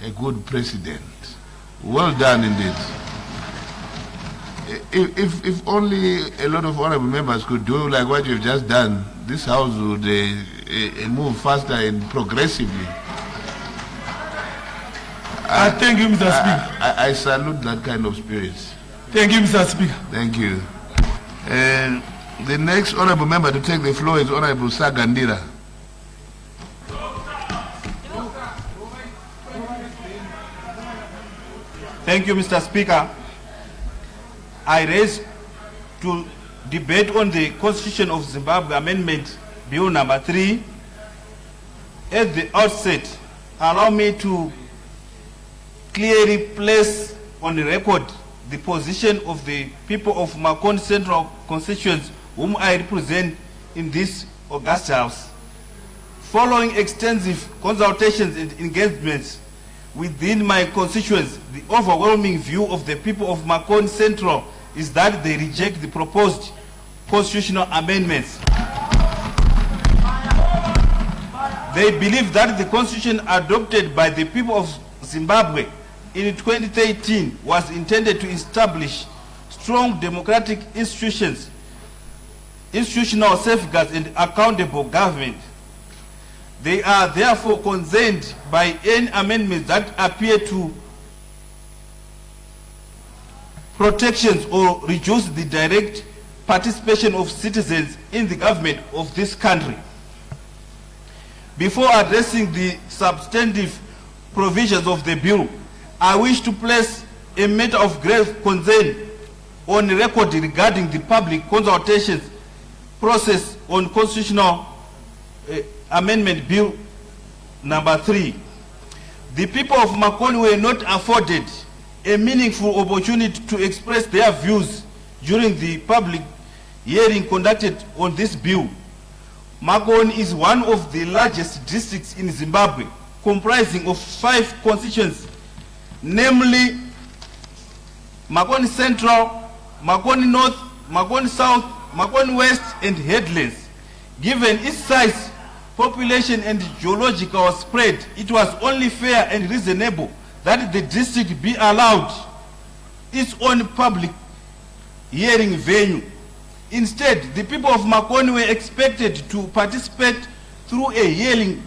a good precedent. Well done indeed. If only a lot of honorable members could do like what you've just done, this house would move faster and progressively. Thank you, Mr. Speaker. I salute that kind of spirit. Thank you, Mr. Speaker. Thank you. The next honorable member to take the floor is Honorable Sagandira. Thank you, Mr. Speaker. I raise to debate on the Constitution of Zimbabwe Amendment Bill No. 3. At the outset, allow me to clearly place on the record the position of the people of Makon Central constituents whom I represent in this august house. Following extensive consultations and engagements within my constituents, the overwhelming view of the people of Makon Central is that they reject the proposed constitutional amendments. They believe that the constitution adopted by the people of Zimbabwe in 2013 was intended to establish strong democratic institutions, institutional safeguards, and accountable government. They are therefore concerned by any amendments that appear to protections or reduce the direct participation of citizens in the government of this country. Before addressing the substantive provisions of the bill, I wish to place a matter of grave concern on record regarding the public consultations process on constitutional Amendment Bill No. 3. The people of Makon were not afforded a meaningful opportunity to express their views during the public hearing conducted on this bill. Makon is one of the largest districts in Zimbabwe, comprising of 5 constituencies, namely Makon Central, Makon North, Makon South, Makon West, and Headlands. Given its size, population, and geological spread, it was only fair and reasonable that the district be allowed its own public hearing venue. Instead, the people of Makon were expected to participate through a hearing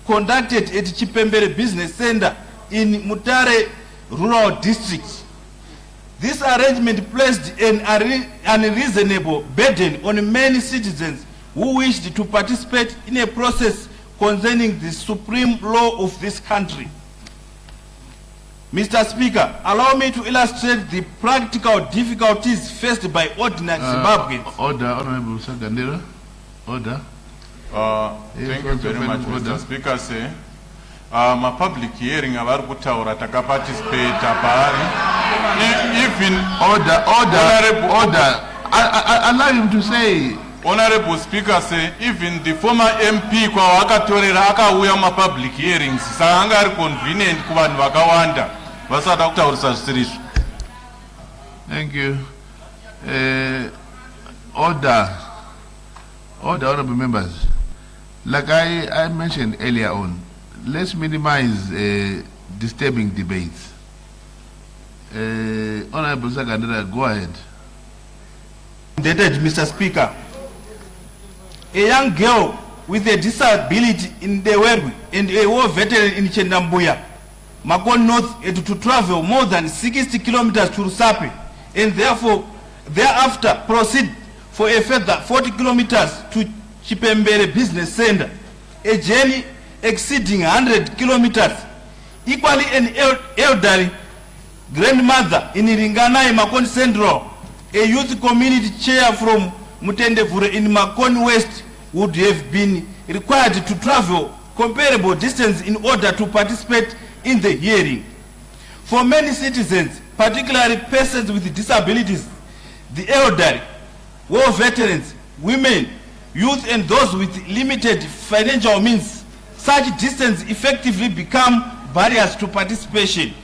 conducted at Chipembere Business Center in Mutare Rural District. This arrangement placed an unreasonable burden on many citizens who wished to participate in a process concerning the supreme law of this country. Mr. Speaker, allow me to illustrate the practical difficulties faced by ordinary Zimbabweans. Order, Honorable Sagandira. Order. Thank you very much, Mr. Speaker. Say, my public hearing avari kutaura takaparticipate paari. Even order. Allow him to say. Honorable Speaker, say even the former MP kwa wakatorera akauya ma public hearings saka anga ari convenient kuvanhu vakawanda vasada kutaurisa zvisiri. Thank you. Order, honorable members. Like I mentioned earlier on, let's minimize disturbing debates. Honorable Sagandira, go ahead. Indebted, Mr. Speaker. A young girl with a disability in the Werwe and a war veteran in Chendambuya, Makon North, had to travel more than 60 kilometers to Rusape and therefore thereafter proceed for a further 40 kilometers to Chipembere Business Center, a journey exceeding 100 kilometers. Equally, an elderly grandmother in Iringanai, Makon Central, a youth community chair from Mutendevure in Makon West, would have been required to travel comparable distance in order to participate in the hearing. For many citizens, particularly persons with disabilities, the elderly, war veterans, women, youth, and those with limited financial means. Such distance effectively become barriers to participation.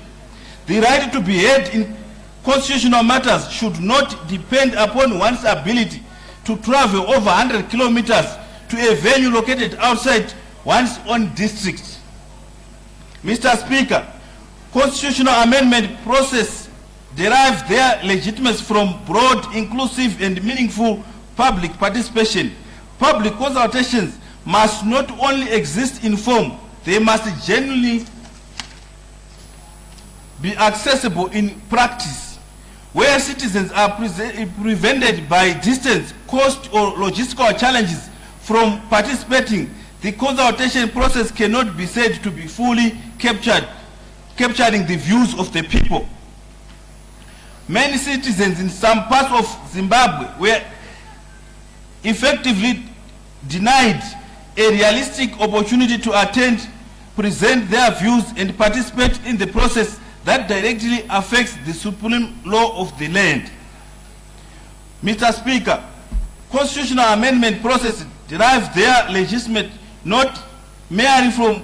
The right to be heard in constitutional matters should not depend upon one's ability to travel over 100 kilometers to a venue located outside one's own district. Mr. Speaker, constitutional amendment process derives their legitimacy from broad, inclusive, and meaningful public participation. Public consultations must not only exist in form, they must genuinely be accessible in practice. Where citizens are prevented by distance, cost, or logistical challenges from participating, the consultation process cannot be said to be fully capturing the views of the people. Many citizens in some parts of Zimbabwe were effectively denied a realistic opportunity to attend, present their views, and participate in the process that directly affects the supreme law of the land. Mr. Speaker, constitutional amendment process derives their legitimate not merely from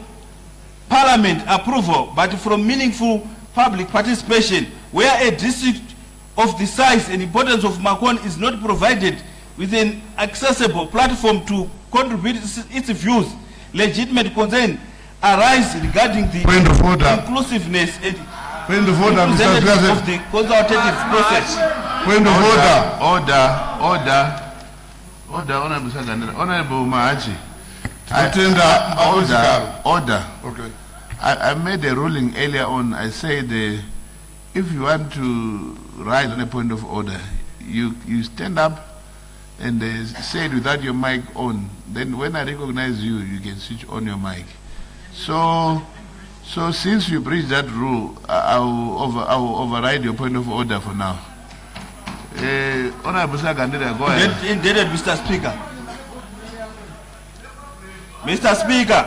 Parliament approval, but from meaningful public participation, where a district of the size and importance of Makon is not provided with an accessible platform to contribute its views. Legitimate concern arise regarding the inclusiveness and representative of the consultative process. Order, Honorable Mahaji. Order. Okay. I made a ruling earlier on. I said if you want to rise on a point of order, you stand up and say it without your mic on. Then when I recognize you, you can switch on your mic. So since you breached that rule, I will override your point of order for now. Honorable Sagandira, go ahead. Indeed, Mr. Speaker. Mr. Speaker,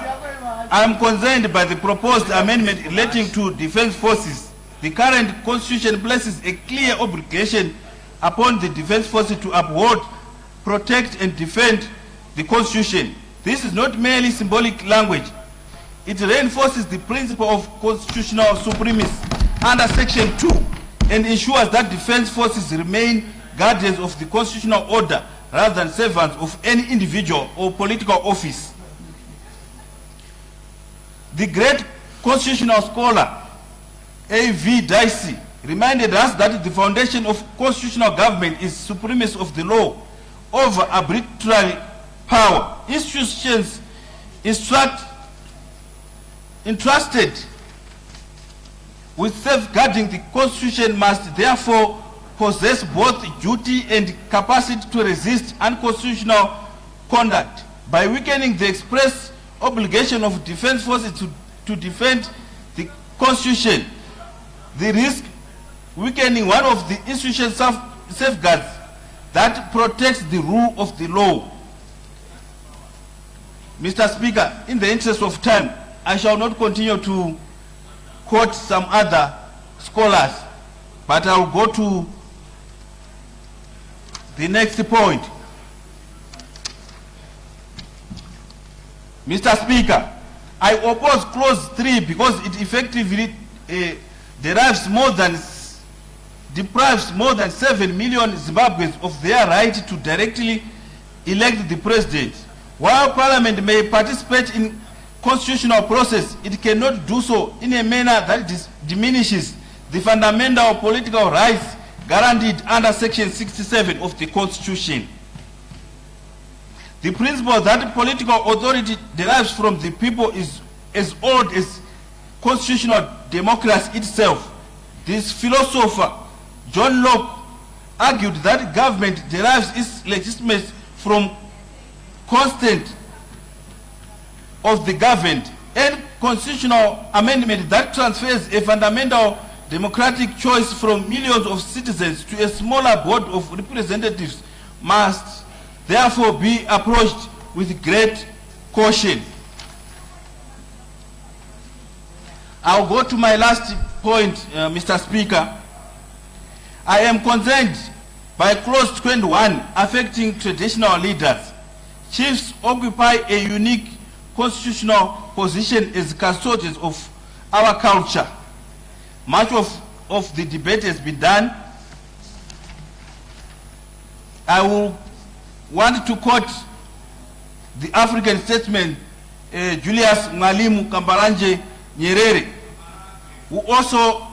I am concerned by the proposed amendment relating to defense forces. The current constitution places a clear obligation upon the defense forces to uphold, protect, and defend the constitution. This is not merely symbolic language. It reinforces the principle of constitutional supremacy under Section 2 and ensures that defense forces remain guardians of the constitutional order rather than servants of any individual or political office. The great constitutional scholar A.V. Dicey reminded us that the foundation of constitutional government is supremacy of the law over arbitrary power. Institutions entrusted with safeguarding the constitution must therefore possess both duty and capacity to resist unconstitutional conduct. By weakening the express obligation of defense forces to defend the constitution, they risk weakening one of the institutional safeguards that protects the rule of the law. Mr. Speaker, in the interest of time, I shall not continue to quote some other scholars, but I will go to the next point. Mr. Speaker, I oppose clause 3 because it effectively deprives more than 7 million Zimbabweans of their right to directly elect the president. While Parliament may participate in constitutional process, it cannot do so in a manner that diminishes the fundamental political rights guaranteed under Section 67 of the Constitution. The principle that political authority derives from the people is as old as constitutional democracy itself. This philosopher, John Locke, argued that government derives its legitimacy from consent of the governed, and constitutional amendment that transfers a fundamental democratic choice from millions of citizens to a smaller board of representatives must therefore be approached with great caution. I'll go to my last point, Mr. Speaker. I am concerned by Clause 21 affecting traditional leaders. Chiefs occupy a unique constitutional position as custodians of our culture. Much of the debate has been done. I will want to quote the African statesman Julius Mwalimu Kambaranje Nyerere, who also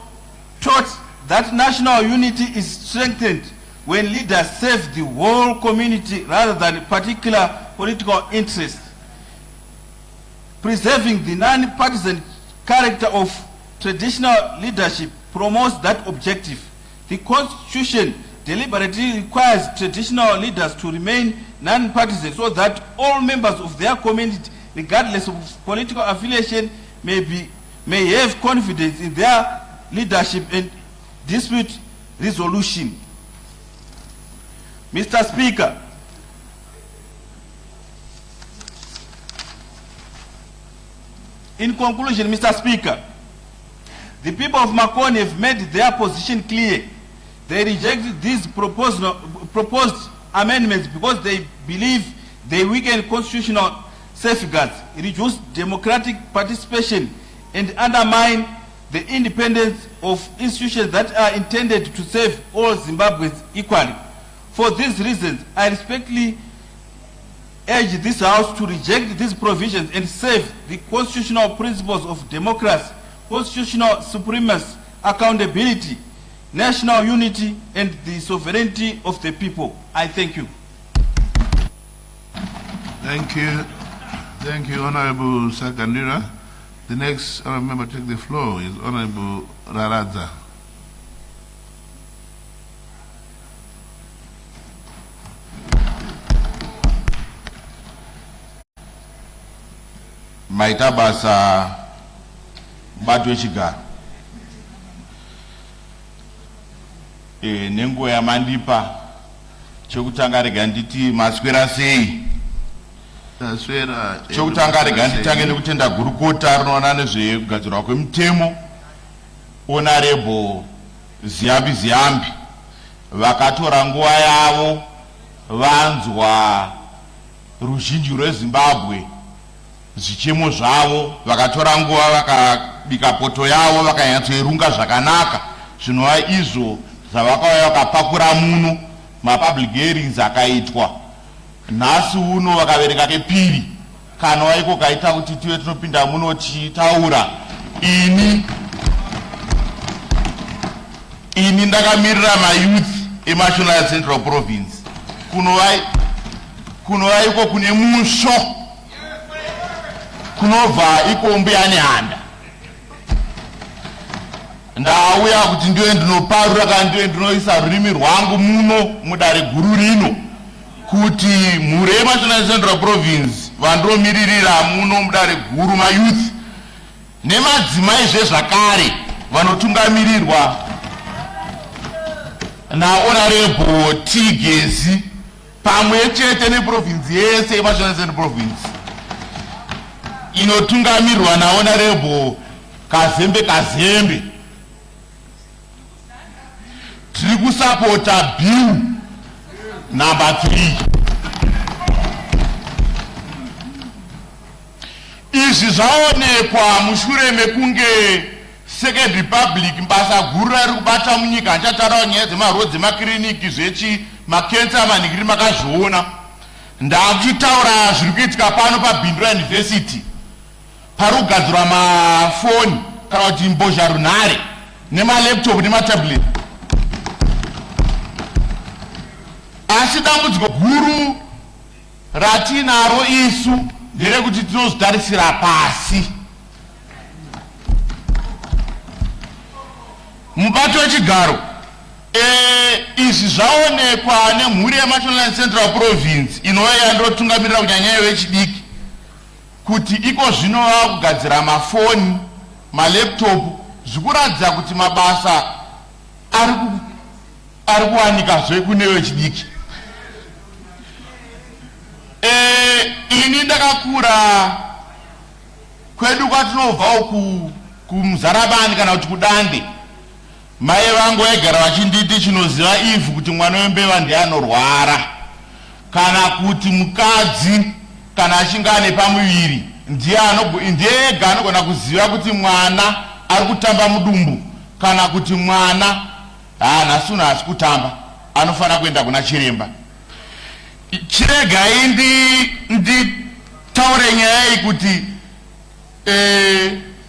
taught that national unity is strengthened when leaders serve the whole community rather than particular political interests. Preserving the non-partisan character of traditional leadership promotes that objective. The Constitution deliberately requires traditional leaders to remain non-partisan so that all members of their community, regardless of political affiliation, may have confidence in their leadership and dispute resolution. Mr. Speaker, in conclusion, Mr. Speaker, the people of Makoni have made their position clear. They reject these proposed amendments because they believe they weaken constitutional safeguards, reduce democratic participation, and undermine the independence of institutions that are intended to serve all Zimbabweans equally. For these reasons, I respectfully urge this House to reject these provisions and save the constitutional principles of democracy, constitutional supremacy, accountability, national unity, and the sovereignty of the people. I thank you. Thank you. Thank you, Honorable Sakandira. The next honorable member to take the floor is Honorable Raradza. Maita basa batu wechigaro. Nengo ya mandipa chokutanga rega nditi maswera sei. Chokutanga rega nditange nekutenda gurukota rinoona nezvekugadzirwa kwemutemo. Honorable Ziyambi vakatora nguva yavo vanzwa ruzhinji rweZimbabwe zvichemo zvavo, vakatora nguva vakabika poto yavo vakanyatsoirunga zvakanaka, zvinova izvo zvavakauya vakapakura muno. Mapublic hearings akaitwa nhasi uno, vakaverenga kepiri kanwa iko kaita kuti tive tinopinda muno tichitaura. Ini ndakamirira mayouth eMashonaland Central Province. Kunova iko kune musho, kunobva ikombe ane handa. Ndauya kuti ndiwe ndinoparura kana ndiwe ndinoisa rurimi rwangu muno mudare guru rino, kuti mhuri yeMashonaland Central Province vandomiririra muno mudare guru mayouth nemadzimai zvezvakare vanotungamirirwa naHonorable Tigezi pamwe chete neprovince yese yeMashonaland Central Province inotungamirirwa naHonorable Kazembe. Tiri kusapota bill number 3. Izvi zvaonekwa mushure mekunge Second Republic mbasa guru riri kubata munyika achataura nyaya dzemarodzi emakiriniki zvechi makensa manhingiri makazviona. Ndakuchitaura zviri kuitika pano paBindu University pari kugadzirwa mafoni kana kuti mbozharunhare nemalaptop nematablet. Asi dambudziko guru ratinaro isu nderekuti tinozvitarisira pasi. Mubato wechigaro, izvi zvaonekwa nemhuri yeMashonaland Central Province inova yandotungamirira kunyanya vechidiki kuti iko zvino vava kugadzira mafoni, malaptop, zvikuratidza kuti mabasa ari kuwanika zvekune vechidiki. Ini ndakakura kwedu kwatinobva kumuzarabani kana kuti kudande, mai vangu vaigara vachinditi chinoziva ivhu kuti mwana wembeva ndiye anorwara, kana kuti mukadzi kana achinge ane pamuviri ndiye ega anogona kuziva kuti mwana ari kutamba mudumbu kana kuti mwana nhasi haasi kutamba, anofanira kuenda kuna chiremba. Chiregai nditaure nyaya iyi kuti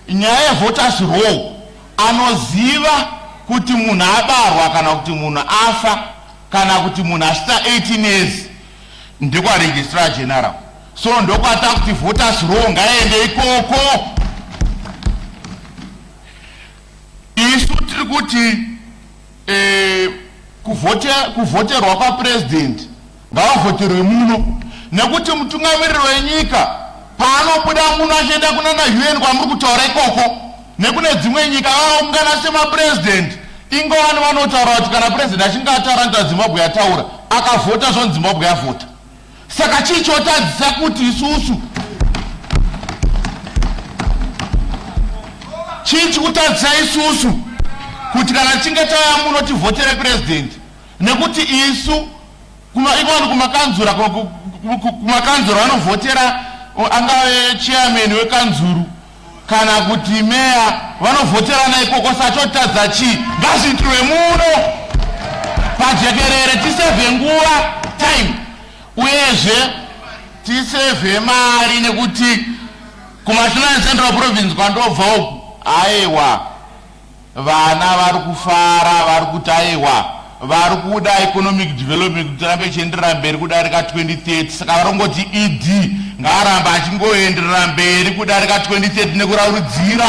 nyaya yevoters roll, anoziva kuti munhu abarwa kana kuti munhu afa kana kuti munhu asvika 18 years ndekwaregistrar general. So ndokwata kuti voters roll ngaende ikoko. Isu tiri kuti kuvoterwa kwapresident ngavavoterwe muno, nekuti mutungamiriri wenyika paanobuda muno achienda kuna UN kwamuri kutaura ikoko, nekune dzimwe nyika vavaungana semapresident ingowani vanotaura kuti kana president achinge ataura kuti Zimbabwe yataura akavhota zvonzi Zimbabwe yavhota. Saka chii chotadzisa kuti isusu chii chikutadzisa isusu kuti kana tichinge tauya muno tivhotere president, nekuti isu ikoni kumakanzura vanovhotera angave chairman wekanzuru kana kuti meya vanovhoterana ikoko. Sachotadza chii? Ngazviitirwe muno pajekerere, tisevhe nguva time, uyezve tisevhe mari, nekuti kumational central province kwandobva uku aiwa vana vari kufara, vari kuti aiwa vari kuda economic development kuti rambe ichienderera mberi kudarika 2030. Saka varongoti ED ngaaramba achingoenderera mberi kudarika 2030 nekurauridzira.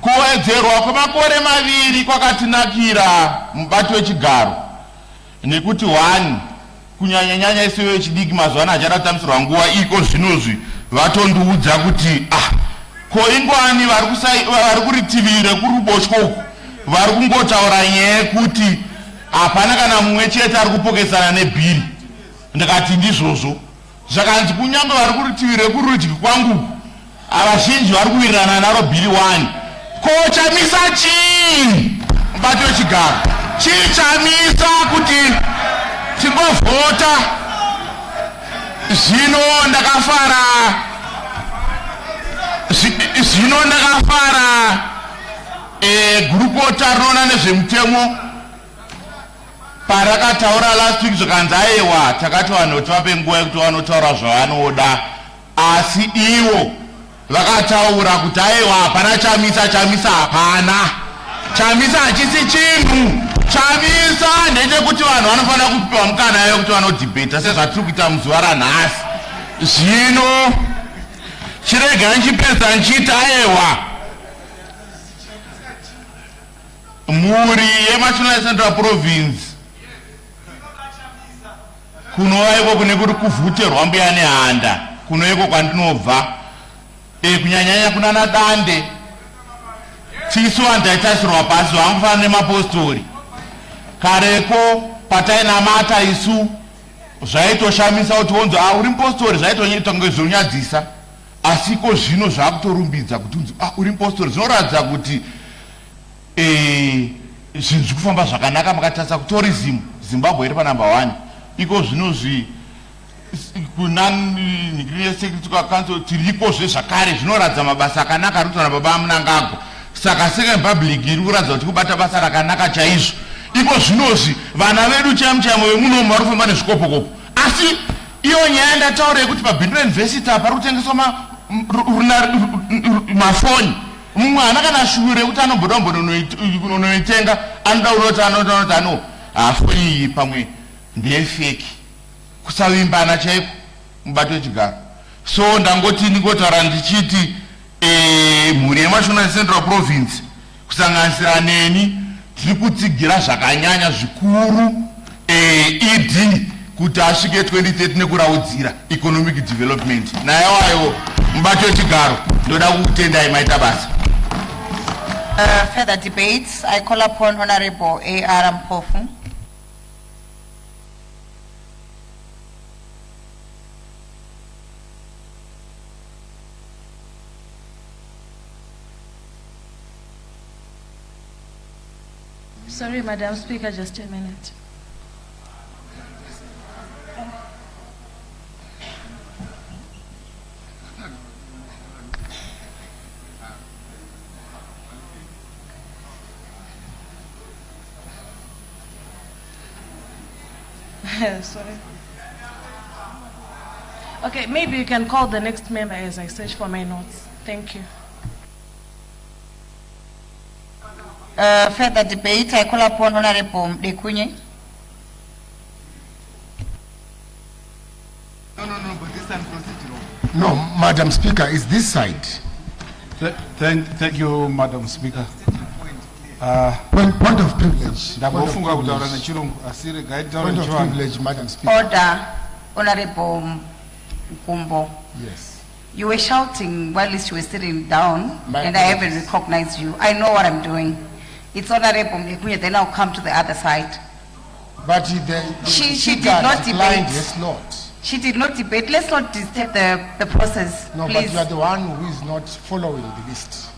Kuwedzerwa kwemakore maviri kwakatinakira mubati wechigaro, nekuti 1 kunyanya isu vechidiki mazuva ano achada kutamisirwa nguva iko zvinozvi vatondiudza kuti ko ingwani vari kuritivi rekuruboshwe uku vari kungotaura nyaya yekuti hapana kana mumwe chete ari kupokesana nebhiri. Ndikati ndizvozvo. Zvakanzi kunyange vari kuritivi rekurudyi kwangu vazhinji vari kuwirirana naro bhiri 1. Ko chamisa chii mubati wechigaro? Chii chamisa kuti tingovhota? Zvino ndakafara gurukota rinoona nezvemutemo parakataura last week zvakanzi aiwa takati vanhu tivape nguva yekuti vanotaura zvavanoda, asi ivo vakataura kuti aiwa hapana chamisa hapana. Chamisa hachisi chinhu. Chamisa ndechekuti vanhu vanofanira kupiwa mukana yekuti vanodhibheta sezvatiri kuita muzuva ranhasi. Zvino chirega nchipedza nchiti aiwa mhuri yemational central province kunova iko kune kuti kuvhuterwa mbuya nehanda kuno iko kwandinobva, kunyanyanya kuna nadande tisu vanhu taitasirwa pasi vangufanira nemapostori. Kareko patainamata isu zvaitoshamisa kuti wonzi uri mupostori, zvaitoita ngezvonyadzisa. Asi ko zvino zvakutorumbidza kuti unzi uri mupostori, zvinoratidza kuti zvinhu zviri kufamba zvakanaka. Makatarisa tourism Zimbabwe iri panumber 1. Iko zvinozvi kuna security council tirikozve zvakare, zvinoratidza mabasa akanaka ari kuitwa nababa Munangagwa. Saka second public iri kuratidza kuti kubata basa rakanaka chaizvo. Iko zvinozvi vana vedu chaimuchaimo vemunomu vari kufamba nezvikopokopo. Asi iyo nyaya ndataura yekuti pabhindu university apa pari kutengeswa mafoni, mumwe ana kana shure yekuti anomboda kunoitenga anoda kunoti ano foni iyi pamwe ndeyefeki, kusavimbana chaiko mubati wechigaro. So ndingotaura ndichiti mhuri yemational central province kusanganisira neni tiri kutsigira zvakanyanya zvikuru ED kuti asvike 2030 nekuraudzira economic development. Nayewayo mubati wechigaro ndoda kukutendai maita basa. Further debates, I call upon Honorable A.R. Mpofu. Sorry, Madam Speaker, just a minute. Sorry. Okay, maybe you can call the next member as I search for my notes. Thank you. Further debate, I call upon Honorable Dekunye. No, but this time procedural. No, Madam Speaker, it's this side. Thank you, Madam Speaker. Point of privilege. Ndabofunga kutaura nechirungu asi regai taure Point of privilege, Madam Speaker. Order, Honorable Kumbo. Yes. You were shouting while you were sitting down, and I haven't recognized you. I know what I'm doing. It's Honorable Dekunye, then I'll come to the other side. But she did not debate. Yes, not. She did not debate. Let's not disturb the process, No, please. but you are the one who is not following the list.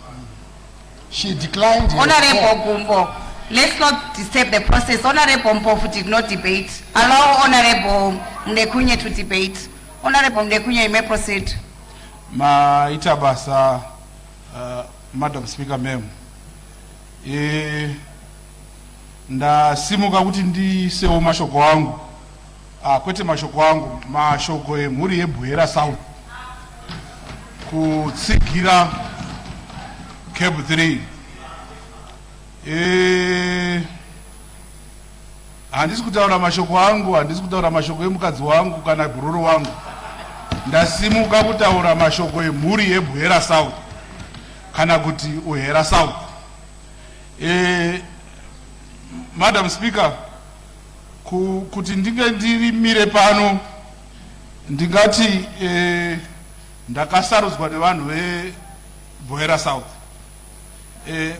She declined. Honorable Gumbo, let's not disturb the process. Honorable Mpofu did not debate. Allow Honorable Mdekunye to debate. Honorable Mdekunye, you may proceed. Maita basa, Madam Speaker, ma'am. Ndasimuka kuti ndisewo mashoko wangu. Kwete mashoko wangu, mashoko emhuri yeBwera South. Kutsigira Cab 3. Handisi kutaura mashoko angu, handisi kutaura mashoko emukadzi wangu kana bhururu wangu. Ndasimuka kutaura mashoko emhuri yeBwera South kana kuti uHera South. Madam Speaker, kuti ndinge ndirimire pano ndingati ndakasarudzwa nevanhu veBwera South.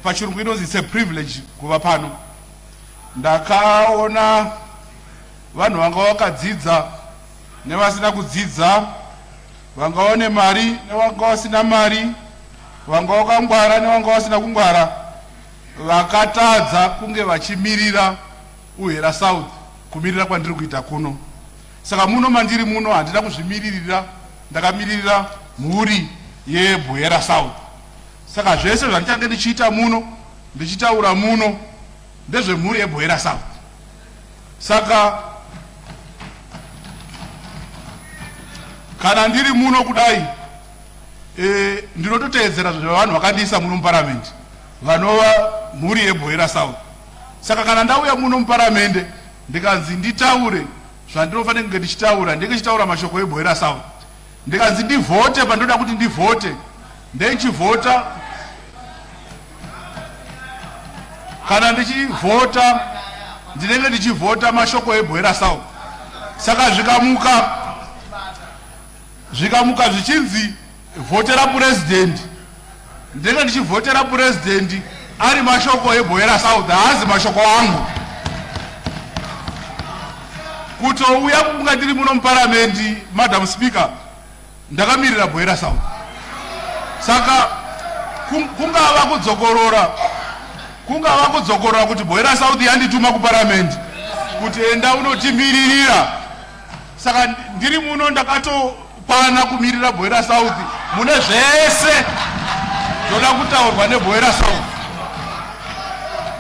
Pachirungu inonzi it's a privilege kuva pano. Ndakaona vanhu vanga vakadzidza nevasina kudzidza, vanga vane mari nevanga vasina mari, vanga vakangwara nevanga vasina kungwara, vakatadza kunge vachimirira uHera South kumirira kwandiri kuita kuno. Saka muno mandiri muno handina kuzvimiririra, ndakamirira mhuri yeBwera South. Saka zvese zvandichange ndichiita muno, ndichitaura muno, ndezvemhuri yeBwera South. Saka kana ndiri muno kudai, ndinototeedzera zvavanhu vakandiisa muno muparamendi, vanova mhuri yeBwera South. Saka kana ndauya muno muparamendi ndikanzi nditaure zvandinofanira kunge ndichitaura, ndinge ndichitaura mashoko eBwera South. Ndikanzi ndivhote pandoda kuti ndivhote, ndenchivhota. Kana ndichivhota, ndinenge ndichivhota mashoko eBwera South. Saka zvikamuka zvichinzi vhotera president, ndinenge ndichivhotera president ari mashoko eBwera South, haazi mashoko angu. Kutouya kunga ndiri muno muparamendi, Madam Speaker, ndakamirira Bwera South. Saka kungava kudzokorora kuti Bwera South yandituma kuparamendi kuti enda unotimiririra. Saka ndiri muno ndakatokwana kumirira Bwera South mune zvese zvoda kutaurwa neBwera South.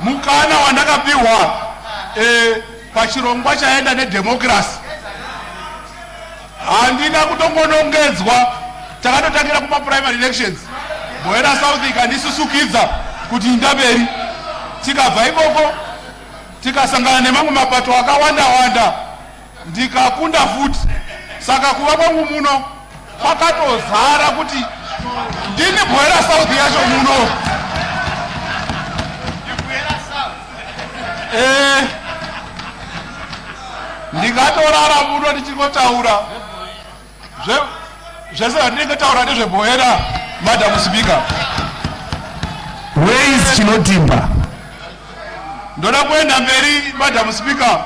Mukana wandakapiwa pachirongwa chaenda nedemocracy, handina kutongonongedzwa. Takatotangira kuma primary elections, Bwera South ikandisusukidza kuti ndamberi. Tikabva ikoko tikasangana nemamwe mapato akawanda, ndikakunda futi. Saka kuva kwangu muno kwakatozara kuti ndini Bwera South yacho muno. Ndikatorara muno ndichikotaura zvese zvandinenge taura nezveBwera, Madam Speaker. Where is Chinotimba? Ndoda kuenda mberi, Madam Speaker,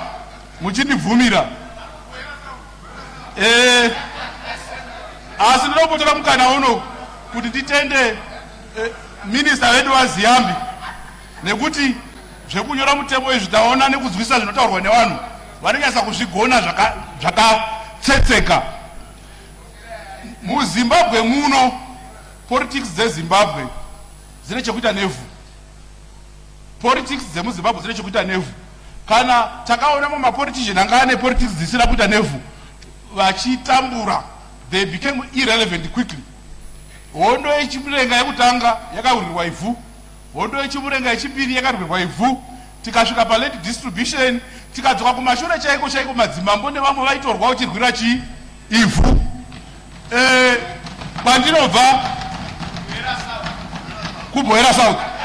muchinivhumira. Asi ndinopotora mukana uno kuti nditende minister wedu waZiambi, nekuti zvekunyora mutemo izvi taona nekuzwisa zvinotaurwa nevanhu vanonyasa kuzvigona zvakatsetseka. MuZimbabwe muno politics dzeZimbabwe dzine chekuita nevhu. Politics dzemuZimbabwe dzine chekuita nevhu. Kana takaona mapolitician anga ane politics dzisina kuita nevhu vachitambura, they became irrelevant quickly. Hondo yechimurenga yekutanga yakawirirwa ivhu, hondo yechimurenga yechipiri yakawirirwa ivhu, tikasvika palate distribution tikadzoka kumashure chaiko chaiko madzimambo nevamwe vaitorwa uchirwira chi ivhu. Kwandinobva kubhoera South